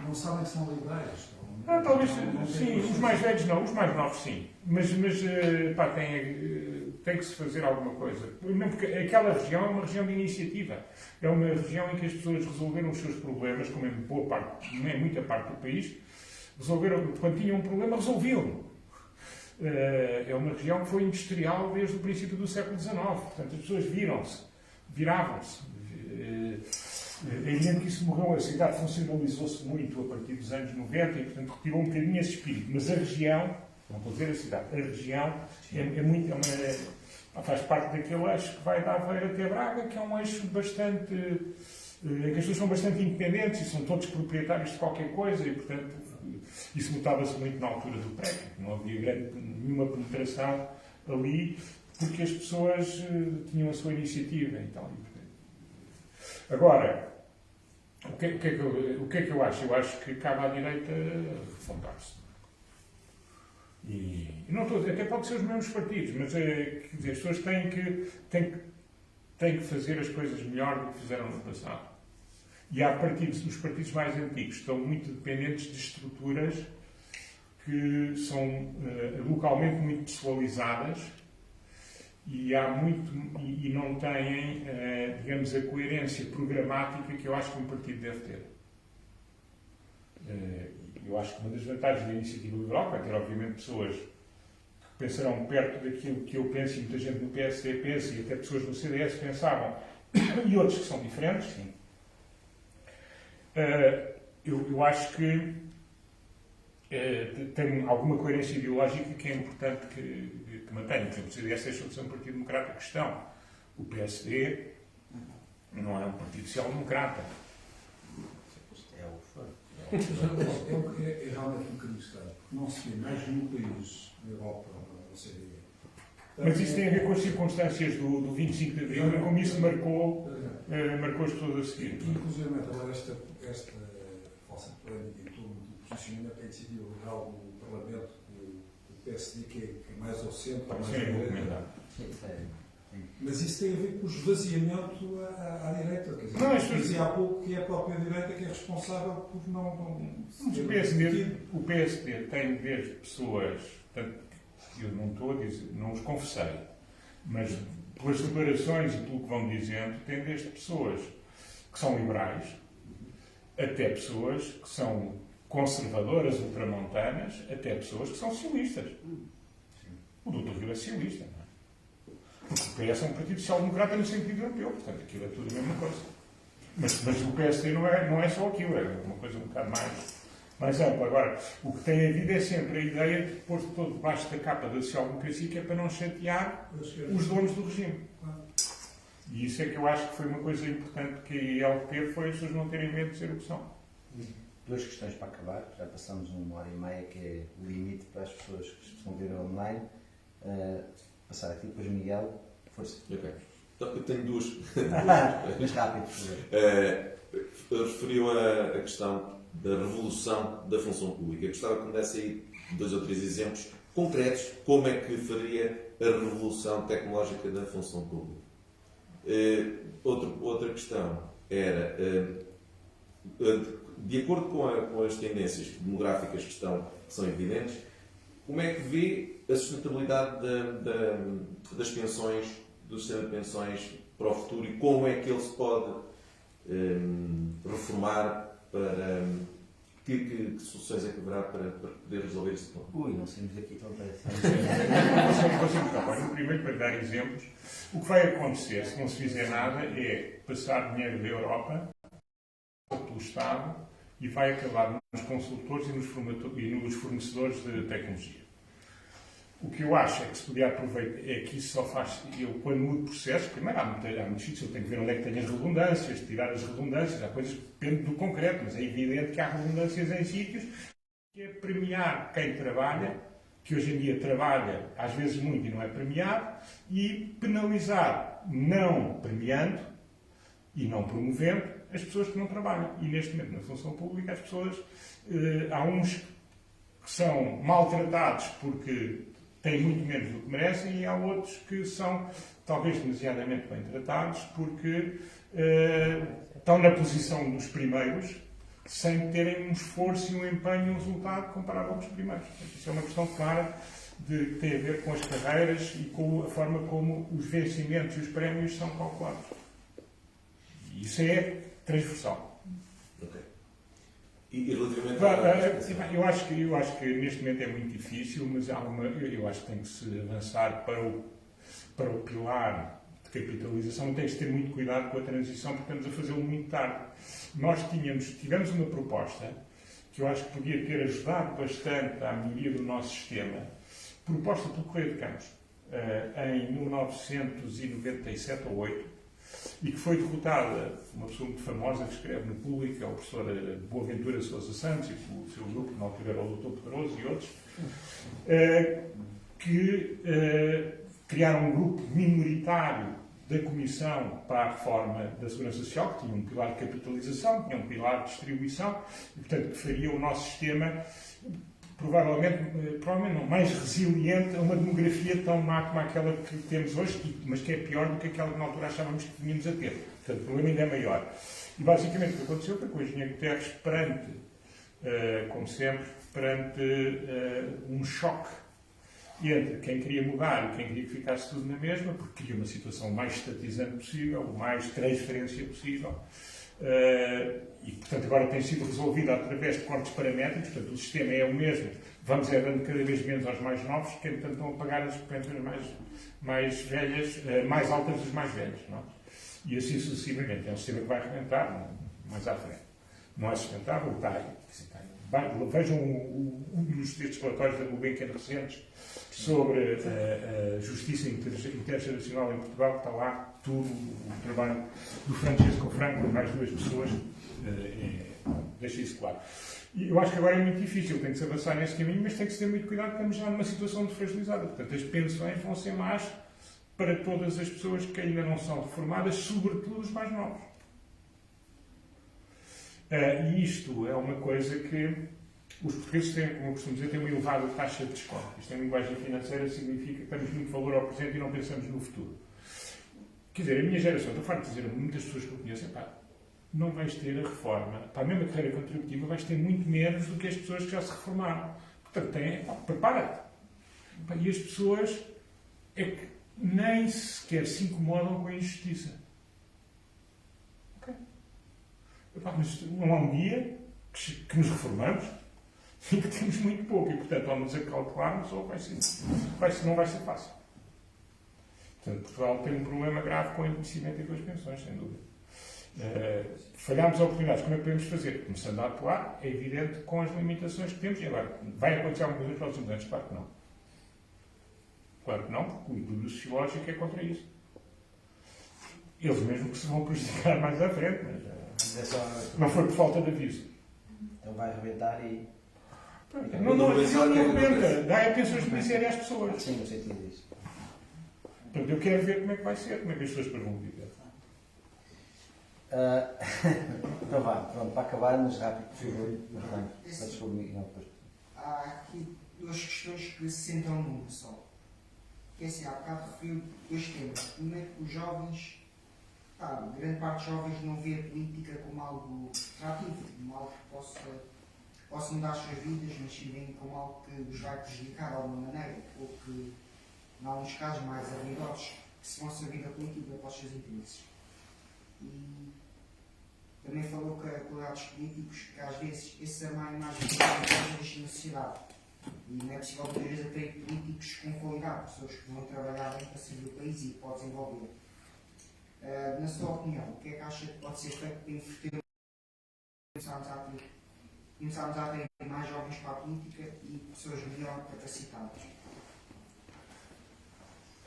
Não sabem que são liberais. Talvez sim, os mais velhos não, os mais novos sim. Mas tem que se fazer alguma coisa. Porque aquela região é uma região de iniciativa. É uma região em que as pessoas resolveram os seus problemas, como em muita parte do país, resolveram, quando tinham um problema, resolviam. É uma região que foi industrial desde o princípio do século XIX. Portanto, as pessoas viravam-se. É evidente que isso morreu, a cidade funcionalizou-se muito a partir dos anos 90 e, portanto, retirou um bocadinho esse espírito. Mas a região, não vou dizer a cidade, a região é muito. faz parte daquele eixo que vai da Aveiro até Braga, que é um eixo bastante... em que as pessoas são bastante independentes e são todos proprietários de qualquer coisa e, portanto, isso notava-se muito na altura do PREC. Não havia nenhuma penetração ali, porque as pessoas tinham a sua iniciativa. Então, agora, o que é que eu acho? Eu acho que cabe à direita refundar-se. E não estou a dizer, até pode ser os mesmos partidos, mas quer dizer, as pessoas têm que fazer as coisas melhor do que fizeram no passado. E há partidos, os partidos mais antigos estão muito dependentes de estruturas que são localmente muito pessoalizadas e não têm, digamos, a coerência programática que eu acho que um partido deve ter. Eu acho que uma das vantagens da iniciativa liberal vai ter, obviamente, pessoas que pensarão perto daquilo que eu penso e muita gente no PSD pensa e até pessoas no CDS pensavam e outros que são diferentes. Sim. Eu acho que tem alguma coerência ideológica que é importante que mantenha. Por exemplo, o CDS deixou de ser um partido democrata cristão. O PSD não é um partido social-democrata. É o fã. É realmente um bocadinho estranho, porque não se vê mais nenhum país da Europa, ou seja, mas isso tem a ver com as circunstâncias do 25 de Abril e como isso marcou as pessoas a seguir. Inclusive, agora esta falsa polémica em torno do posicionamento da iniciativa liberal do Parlamento, do PSD, que é mais ao centro, mais à direita. Mas isso tem a ver com o esvaziamento à direita. Quer dizer, eu dizia há pouco que é a própria direita que é responsável por não o PSD tem desde pessoas, portanto, eu não estou a dizer, não os confessei, mas pelas declarações e pelo que vão dizendo, tem desde pessoas que são liberais até pessoas que são conservadoras ultramontanas, até pessoas que são socialistas. O Dr. Rio é socialista, não é? Porque o PS é um partido social-democrata no sentido europeu, portanto, aquilo é tudo a mesma coisa. Mas o PSD não é só aquilo, é uma coisa um bocado mais ampla. Agora, o que tem havido é sempre a ideia de pôr todo debaixo da capa da social-democracia, que é para não chatear os donos do regime. E isso é que eu acho que foi uma coisa importante que a ILP foi as pessoas não terem medo de ser o que são. Duas questões para acabar, já passamos 1h30, que é o limite para as pessoas que estão a ver online. Passar aqui, depois Miguel, força. Ok. Então, eu tenho duas. Mas rápido, por favor. Referiu a questão da revolução da função pública. Eu gostava que me desse aí 2 ou 3 exemplos concretos como é que faria a revolução tecnológica da função pública. Outra questão era, de acordo com as tendências demográficas que são evidentes, como é que vê a sustentabilidade das pensões, do sistema de pensões para o futuro e como é que ele se pode reformar para... Que soluções é que haverá para poder resolver esse problema? Não saímos daqui tão parece. Primeiro, para dar exemplos, o que vai acontecer se não se fizer nada é passar dinheiro da Europa pelo Estado e vai acabar nos consultores e nos fornecedores de tecnologia. O que eu acho é que se podia aproveitar, é que isso só faz, eu quando mudo processos, primeiro há muitos sítios, eu tenho que ver onde é que tenho as redundâncias, tirar as redundâncias, há coisas que dependem do concreto, mas é evidente que há redundâncias em sítios, que é premiar quem trabalha, que hoje em dia trabalha às vezes muito e não é premiado, e penalizar não premiando e não promovendo as pessoas que não trabalham. E neste momento na função pública as pessoas, há uns que são maltratados porque têm muito menos do que merecem e há outros que são talvez demasiadamente bem tratados porque estão na posição dos primeiros sem terem um esforço e um empenho e um resultado comparável com os primeiros. Isso é uma questão clara que tem a ver com as carreiras e com a forma como os vencimentos e os prémios são calculados. E isso é transversal. Ok. E relativamente eu acho que neste momento é muito difícil, mas eu acho que tem que se avançar para o pilar de capitalização. Tem que se ter muito cuidado com a transição, porque estamos a fazê-lo muito tarde. Nós tivemos uma proposta que eu acho que podia ter ajudado bastante à melhoria do nosso sistema, proposta pelo Correio de Campos. em 1997 ou 8, e que foi derrotada por uma pessoa muito famosa que escreve no Público, é o professor Boaventura Sousa Santos, e o seu grupo, na altura era o Dr. Pedroso e outros, que criaram um grupo minoritário da Comissão para a Reforma da Segurança Social, que tinha um pilar de capitalização, tinha um pilar de distribuição, e, portanto, que faria o nosso sistema provavelmente não, mais resiliente a uma demografia tão má como aquela que temos hoje, mas que é pior do que aquela que na altura achávamos que tínhamos a ter. Portanto, o problema ainda é maior. E basicamente o que aconteceu foi que o engenheiro Guterres, perante, como sempre, perante um choque entre quem queria mudar e quem queria que ficasse tudo na mesma, porque queria uma situação mais estatizante possível, o mais transferência possível, e, portanto, agora tem sido resolvida através de cortes paramétricos, portanto, o sistema é o mesmo, vamos dando cada vez menos aos mais novos, que, portanto, estão a pagar as pensões mais velhas, mais altas dos mais velhos, não? E assim sucessivamente. É um sistema que vai arrebentar mais à frente. Não é sustentável, está aí. Vejam um destes relatórios da Gulbenkian recentes sobre a justiça internacional em Portugal, que está lá tudo, o trabalho do Francesco Franco e mais duas pessoas, deixa isso claro. E eu acho que agora é muito difícil, tem que se avançar nesse caminho, mas tem que se ter muito cuidado, estamos já numa situação de fragilizada. Portanto, as pensões vão ser más para todas as pessoas que ainda não são reformadas, sobretudo os mais novos. E isto é uma coisa que os portugueses têm, como eu costumo dizer, têm uma elevada taxa de desconto. Isto em linguagem financeira significa que damos muito valor ao presente e não pensamos no futuro. Quer dizer, a minha geração, estou farto de dizer a muitas pessoas que eu conheço, não vais ter a reforma, para a mesma carreira contributiva, vais ter muito menos do que as pessoas que já se reformaram. Portanto, prepara-te. E as pessoas é que nem sequer se incomodam com a injustiça. Mas não há um dia que nos reformamos e que temos muito pouco, e portanto, ao nos acautelarmos, ou não vai ser fácil. Portanto, Portugal tem um problema grave com o envelhecimento e com as pensões, sem dúvida. Falhámos oportunidades, como é que podemos fazer? Começando a atuar, é evidente, com as limitações que temos, e agora, vai acontecer alguma coisa nos próximos anos? Claro que não. Claro que não, porque o equilíbrio sociológico é contra isso. Eles mesmo que se vão prejudicar mais à frente, mas não foi por falta de aviso. Então vai arrebentar e... Não arrebenta. Dá pensões judiciárias às pessoas. Sim, no sentido disso. Portanto, eu quero ver como é que vai ser, como é que as pessoas depois vão viver. Então vá, pronto, para acabar, mas rápido, por favor. Há aqui duas questões que se sentam numa só. Que é assim, há bocado referiu dois temas. Primeiro, os jovens, grande parte dos jovens não vê a política como algo atrativo, como algo que possa mudar as suas vidas, mas sim como algo que os vai prejudicar de alguma maneira, ou que, em alguns casos mais habilidosos, que se vão servir da política para os seus interesses. E também falou que a qualidade dos políticos, que às vezes esse é uma imagem que existe na sociedade. E não é possível muitas vezes atrair políticos com qualidade, pessoas que vão trabalhar bem para servir o país e para o desenvolver. Na sua opinião, o que é que acha que pode ser feito para inverter começarmos a atrair mais jovens para a política e pessoas melhor capacitadas?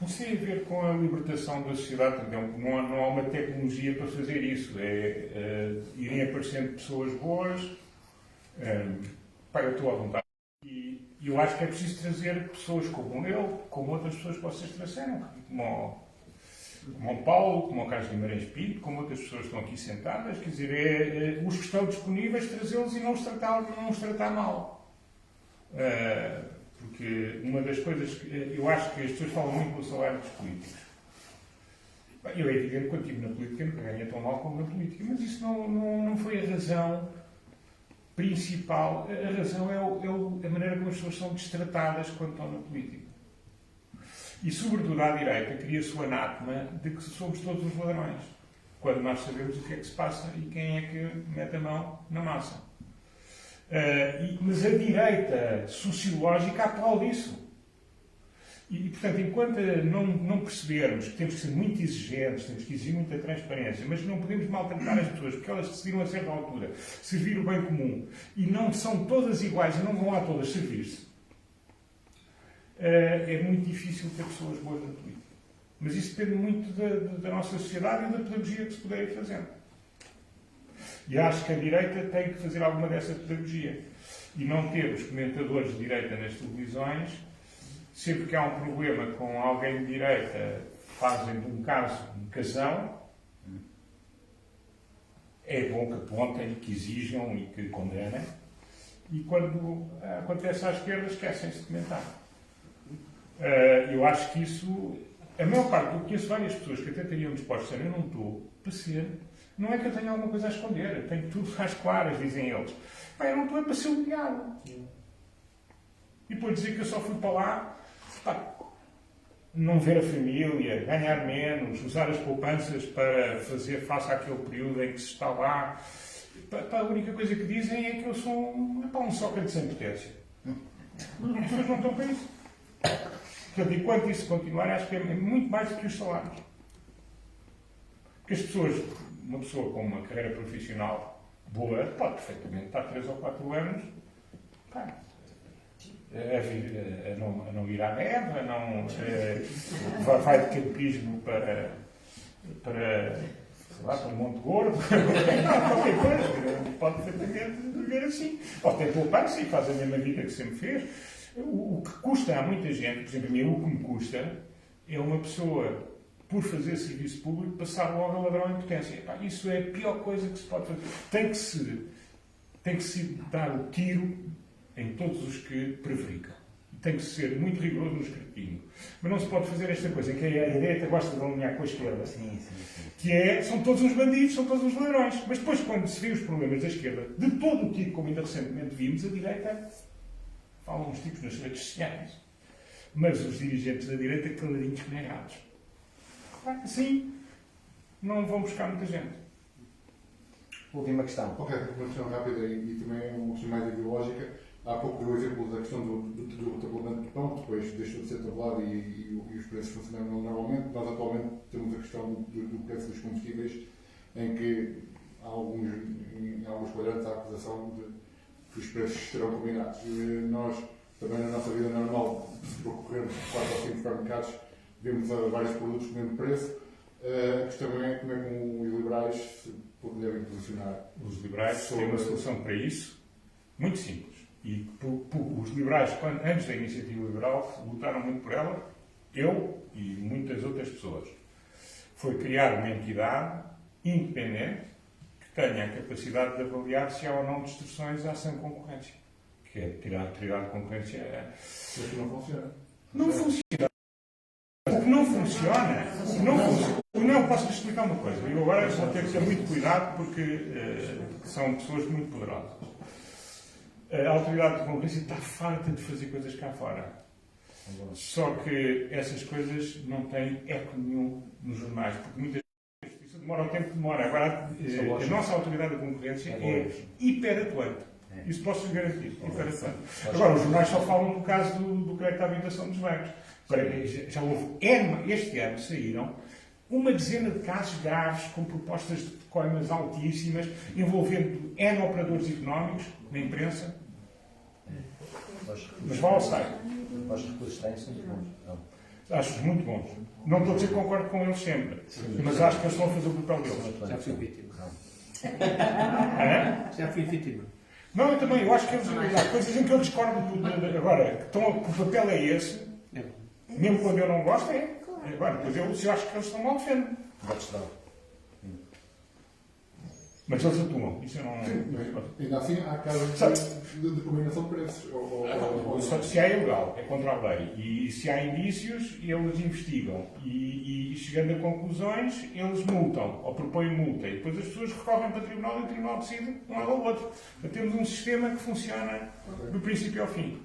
Isso tem a ver com a libertação da sociedade. Não há uma tecnologia para fazer isso. Irem aparecendo pessoas boas. Eu estou à vontade. E eu acho que é preciso trazer pessoas como ele, como outras pessoas que vocês trouxeram, como o Paulo, como o Carlos Guimarães Pinto, como outras pessoas que estão aqui sentadas. Quer dizer, os que estão disponíveis, trazê-los e não os tratar mal. Porque uma das coisas que eu acho que as pessoas falam muito do salário dos políticos. Eu é evidente que quando estive na política nunca ganhei tão mal como na política, mas isso não foi a razão principal. A razão é a maneira como as pessoas são destratadas quando estão na política. E sobretudo à direita cria-se o anátema de que somos todos os ladrões, quando nós sabemos o que é que se passa e quem é que mete a mão na massa. Mas a direita sociológica aplaude isso. E, portanto, enquanto não percebermos que temos que ser muito exigentes, temos que exigir muita transparência, mas não podemos maltratar as pessoas, porque elas decidiram a certa altura servir o bem comum, e não são todas iguais e não vão lá todas servir-se, é muito difícil ter pessoas boas na política. Mas isso depende muito da nossa sociedade e da pedagogia que se puder ir fazendo. E acho que a direita tem que fazer alguma dessa pedagogia. E não ter os comentadores de direita nas televisões, sempre que há um problema com alguém de direita, fazem de um caso um casão. É bom que apontem, que exijam e que condenem. E quando acontece à esquerda, esquecem-se de comentar. Eu acho que isso... A maior parte, eu conheço várias pessoas que até teriam dispostos a ser, eu não estou para ser. Não é que eu tenha alguma coisa a esconder, eu tenho tudo às claras, dizem eles. Eu não estou para ser o diabo. E depois dizer que eu só fui para lá, não ver a família, ganhar menos, usar as poupanças para fazer face àquele período em que se está lá. A única coisa que dizem é que eu sou um Sócrates sem potência. As pessoas não estão para isso. Portanto, enquanto isso continuar, acho que é muito mais do que os salários. Porque as pessoas, uma pessoa com uma carreira profissional boa, pode perfeitamente estar 3 ou 4 anos a não ir à neve, vai de campismo para um Monte Gordo, qualquer coisa, pode perfeitamente viver assim. Ou tem poupança e faz a mesma vida que sempre fez. O que custa a muita gente, por exemplo, a mim, o que me custa é uma pessoa, por fazer serviço público, passar logo a ladrão em potência. Isso é a pior coisa que se pode fazer. Tem que se dar o tiro em todos os que prevaricam. Tem que ser muito rigoroso no escrutínio. Mas não se pode fazer esta coisa, em que a direita gosta de alinhar com a esquerda. Sim. Que são todos uns bandidos, são todos uns ladrões. Mas depois, quando se vê os problemas da esquerda, de todo o tipo, como ainda recentemente vimos, a direita falam uns tipos nas redes sociais. Mas os dirigentes da direita caladinhos que nem ratos. Assim, não vão buscar muita gente. Última questão. Ok, uma questão rápida e também uma questão mais ideológica. Há pouco deu o exemplo da questão do tabulamento do pão, depois deixou de ser tabulado e os preços funcionaram normalmente. Nós atualmente temos a questão do preço dos combustíveis, em que em alguns quadrantes há a acusação de que os preços estarão combinados. Nós, também na nossa vida normal, se percorrermos 4 ou 5 supermercados, vemos vários produtos com o mesmo preço. A questão é como é que os liberais se devem posicionar. Os liberais têm uma solução para isso, muito simples. E os liberais, antes da iniciativa liberal, lutaram muito por ela, eu e muitas outras pessoas. Foi criar uma entidade independente que tenha a capacidade de avaliar se há ou não distorções à ação de concorrência. Que é tirar a concorrência. Isso não funciona. Não funciona. O que não funciona. Não, posso-lhe explicar uma coisa. Eu agora vou ter que ter muito cuidado porque são pessoas muito poderosas. A autoridade de concorrência está farta de fazer coisas cá fora. Só que essas coisas não têm eco nenhum nos jornais, porque muitas vezes isso demora o tempo que demora. Agora, a nossa autoridade de concorrência é hiperatuante. Isso posso-lhe garantir. Hiperatuante. Agora, os jornais só falam no caso do crédito à habitação dos bancos. Já houve, este ano saíram uma dezena de casos graves com propostas de coimas altíssimas, envolvendo N operadores económicos na imprensa. Mas vá ao site. Os recursos têm são muito bons. Acho muito bons. Não estou a dizer que concordo com eles sempre, mas acho que eles estão a fazer o papel deles. Já fui vítima. Já fui vítima. Não, eu também. Eu acho que há coisas em que eu discordo. Agora, que o papel é esse, mesmo quando eu não gosto, é. Agora, depois eu acho que eles estão mal defendendo. Mas eles atuam. Isso eu não. Ainda assim, há casos de combinação de preços. Se há ilegal, é contra a lei. E se há indícios, eles investigam. E chegando a conclusões, eles multam, ou propõem multa. E depois as pessoas recorrem para o tribunal e o tribunal decide um lado ou outro. Temos um sistema que funciona do princípio ao fim.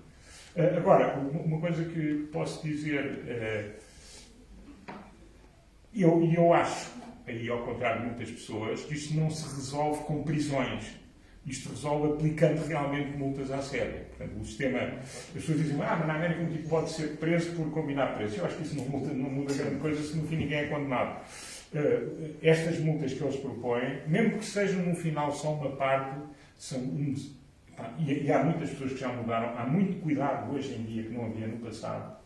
Agora, uma coisa que posso dizer. Eu acho, aí ao contrário de muitas pessoas, que isto não se resolve com prisões. Isto resolve aplicando realmente multas à séria. Portanto, o sistema... As pessoas dizem, mas na América um tipo pode ser preso por combinar preços. Eu acho que isso não muda grande coisa se no fim ninguém é condenado. Estas multas que eles propõem, mesmo que sejam no final só uma parte, são e há muitas pessoas que já mudaram. Há muito cuidado hoje em dia que não havia no passado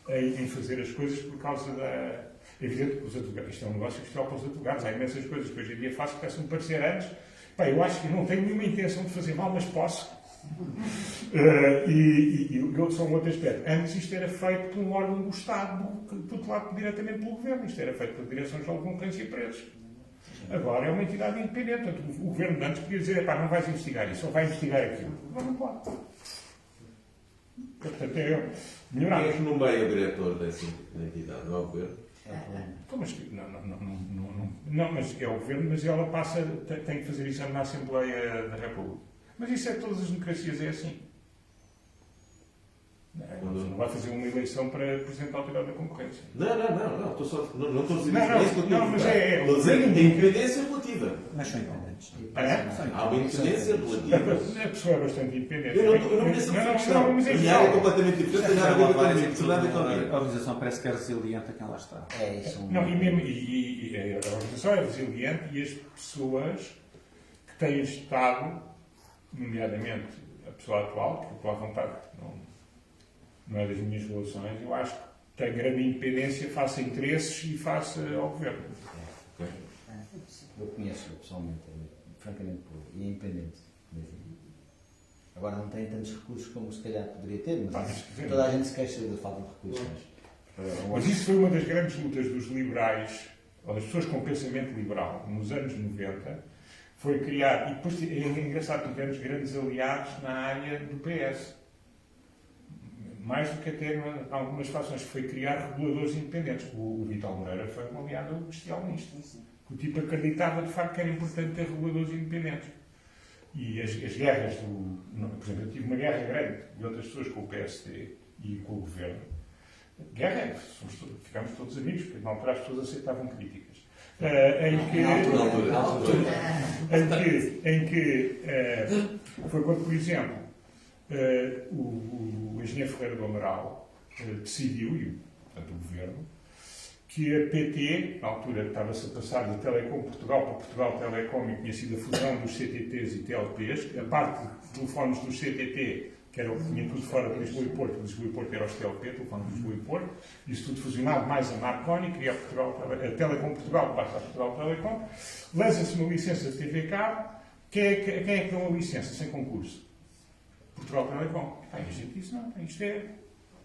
em fazer as coisas por causa da... É evidente que os advogados, isto é um negócio especial para os advogados, há imensas coisas que hoje em dia faço que peço-me parecer antes. Pá, eu acho que não tenho nenhuma intenção de fazer mal, mas posso. E só um outro aspecto. Antes isto era feito por um órgão do Estado, tutelado diretamente pelo Governo. Isto era feito pela Direção-Geral de Concorrência e Preços. Agora é uma entidade independente. Portanto, o Governo de antes podia dizer, pá, não vais investigar isso, ou vai investigar aquilo. Mas não pode. Portanto, é melhorar. Quem é que nomeia o diretor dessa entidade? Não é o Governo? Então, mas, não, mas é o Governo, mas ela tem que fazer isso na Assembleia da República. Mas isso é todas as democracias, é assim. Não vai fazer uma eleição para Presidente da Autoridade da Concorrência. Não, estou só. Não estou a dizer Não, isso. não, mas é. Estou a dizer que a independência relativa. Mas são independentes. Há uma independência relativa. A pessoa é bastante independente. Eu não me disse a questão. mas é A minha área é igual. completamente diferente. Tem nada a ver com a economia. A organização parece que é resiliente a quem lá está. É isso. Não, e a organização é resiliente e as pessoas que têm estado, nomeadamente a pessoa atual, que eu estou à vontade, não é das minhas relações, eu acho que tem grande independência face a interesses e face ao Governo. Eu conheço-o pessoalmente, francamente, e é independente. Agora não tem tantos recursos como se calhar poderia ter, mas toda a gente se queixa da falta de recursos. Mas isso foi uma das grandes lutas dos liberais, ou das pessoas com pensamento liberal, nos anos 90, foi criar, e depois é engraçado, tivemos grandes aliados na área do PS. Mais do que até em algumas fações, foi criar reguladores independentes. O Vital Moreira foi um aliado bestial nisto. O tipo acreditava de facto que era importante ter reguladores independentes. E as guerras por exemplo, eu tive uma guerra grande de outras pessoas com o PSD e com o Governo. Guerra, ficámos todos amigos, porque na altura as pessoas aceitavam críticas. Em que foi quando, por exemplo, o engenheiro Ferreira do Amaral decidiu, e portanto o Governo, que a PT, na altura estava-se a passar de Telecom Portugal para Portugal Telecom e tinha sido a fusão dos CTTs e TLPs, a parte de telefones dos CTT, que era o que tinha tudo fora de Lisboa e Porto era os TLP, telefones de Lisboa e Porto, isso tudo fusionado, mais a Marconi, cria a Telecom Portugal, basta a Portugal Telecom, lança-se uma licença de TV Cabo, quem é que dá uma licença sem concurso? Portugal Telecom. A gente disse, não,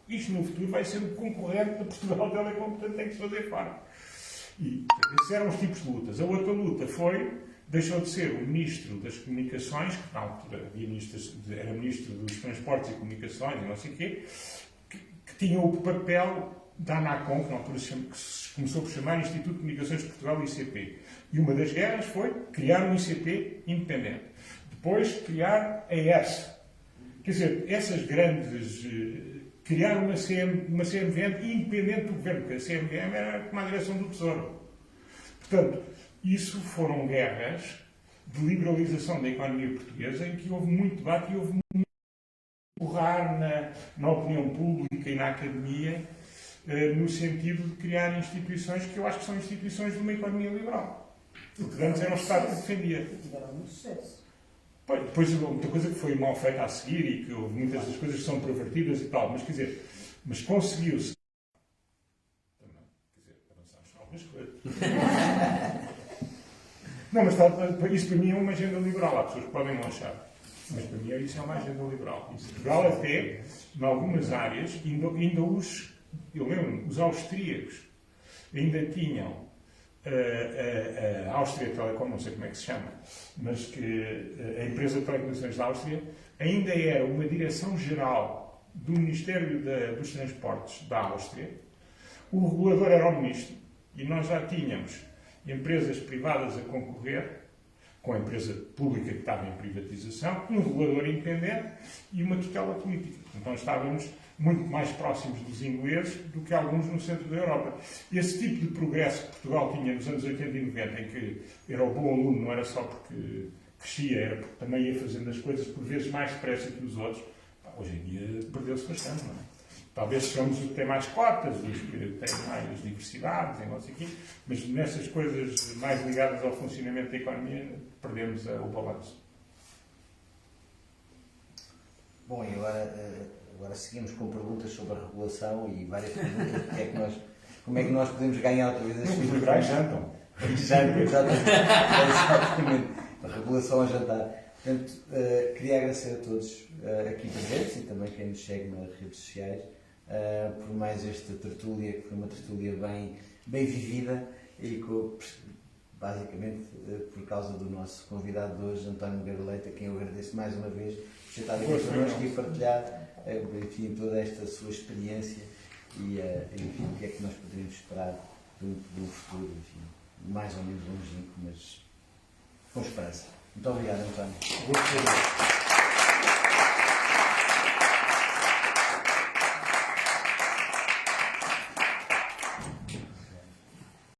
isto no futuro vai ser o concorrente da Portugal Telecom, portanto tem que se fazer fora. E esses eram os tipos de lutas. A outra luta deixou de ser o Ministro das Comunicações, que na altura era Ministro dos Transportes e Comunicações, e não sei o quê, que tinha o papel da ANACOM, que na altura se começou por chamar Instituto de Comunicações de Portugal, ICP. E uma das guerras foi criar um ICP independente. Depois, criar a ERSE. Quer dizer, essas grandes... criar uma CMVM independente do Governo, porque a CMVM era como a direção do Tesouro. Portanto, isso foram guerras de liberalização da economia portuguesa em que houve muito debate e houve muito empurrar na opinião pública e na academia no sentido de criar instituições que eu acho que são instituições de uma economia liberal. Porque antes era o Estado que defendia. Tiveram muito sucesso. Depois muita coisa que foi mal feita a seguir e que houve muitas das coisas que são pervertidas e tal, mas quer dizer, conseguiu-se. Avançámos algumas coisas. Não, mas isso para mim é uma agenda liberal. Há pessoas que podem não achar. Mas para mim isso é uma agenda liberal. Isso liberal até, em algumas áreas, ainda eu lembro-me, os austríacos ainda tinham a Áustria Telecom, não sei como é que se chama, mas que a empresa de telecomunicações da Áustria ainda era uma direção-geral do Ministério dos Transportes da Áustria. O regulador era o ministro e nós já tínhamos empresas privadas a concorrer com a empresa pública que estava em privatização, um regulador independente e uma tutela política. Então estávamos muito mais próximos dos ingleses do que alguns no centro da Europa. Esse tipo de progresso que Portugal tinha nos anos 80 e 90, em que era o bom aluno, não era só porque crescia, era porque também ia fazendo as coisas por vezes mais depressa que os outros, hoje em dia perdeu-se bastante, não é? Talvez sejamos os que têm mais cotas, os que têm mais diversidades, e não sei o quê, mas nessas coisas mais ligadas ao funcionamento da economia, perdemos o balanço. Bom, e agora agora seguimos com perguntas sobre a regulação e várias perguntas como é que nós podemos ganhar outra vez as Os liberais jantam. Exatamente. A regulação a jantar. Portanto, queria agradecer a todos aqui presentes e também quem nos segue nas redes sociais por mais esta tertúlia, que foi uma tertúlia bem vivida e basicamente por causa do nosso convidado de hoje, António Nogueira Leite, a quem eu agradeço mais uma vez por ter estado aqui connosco e partilhar enfim, toda esta sua experiência e enfim, o que é que nós poderíamos esperar do futuro, enfim, mais ou menos longínquo, mas com esperança. Muito obrigado, António.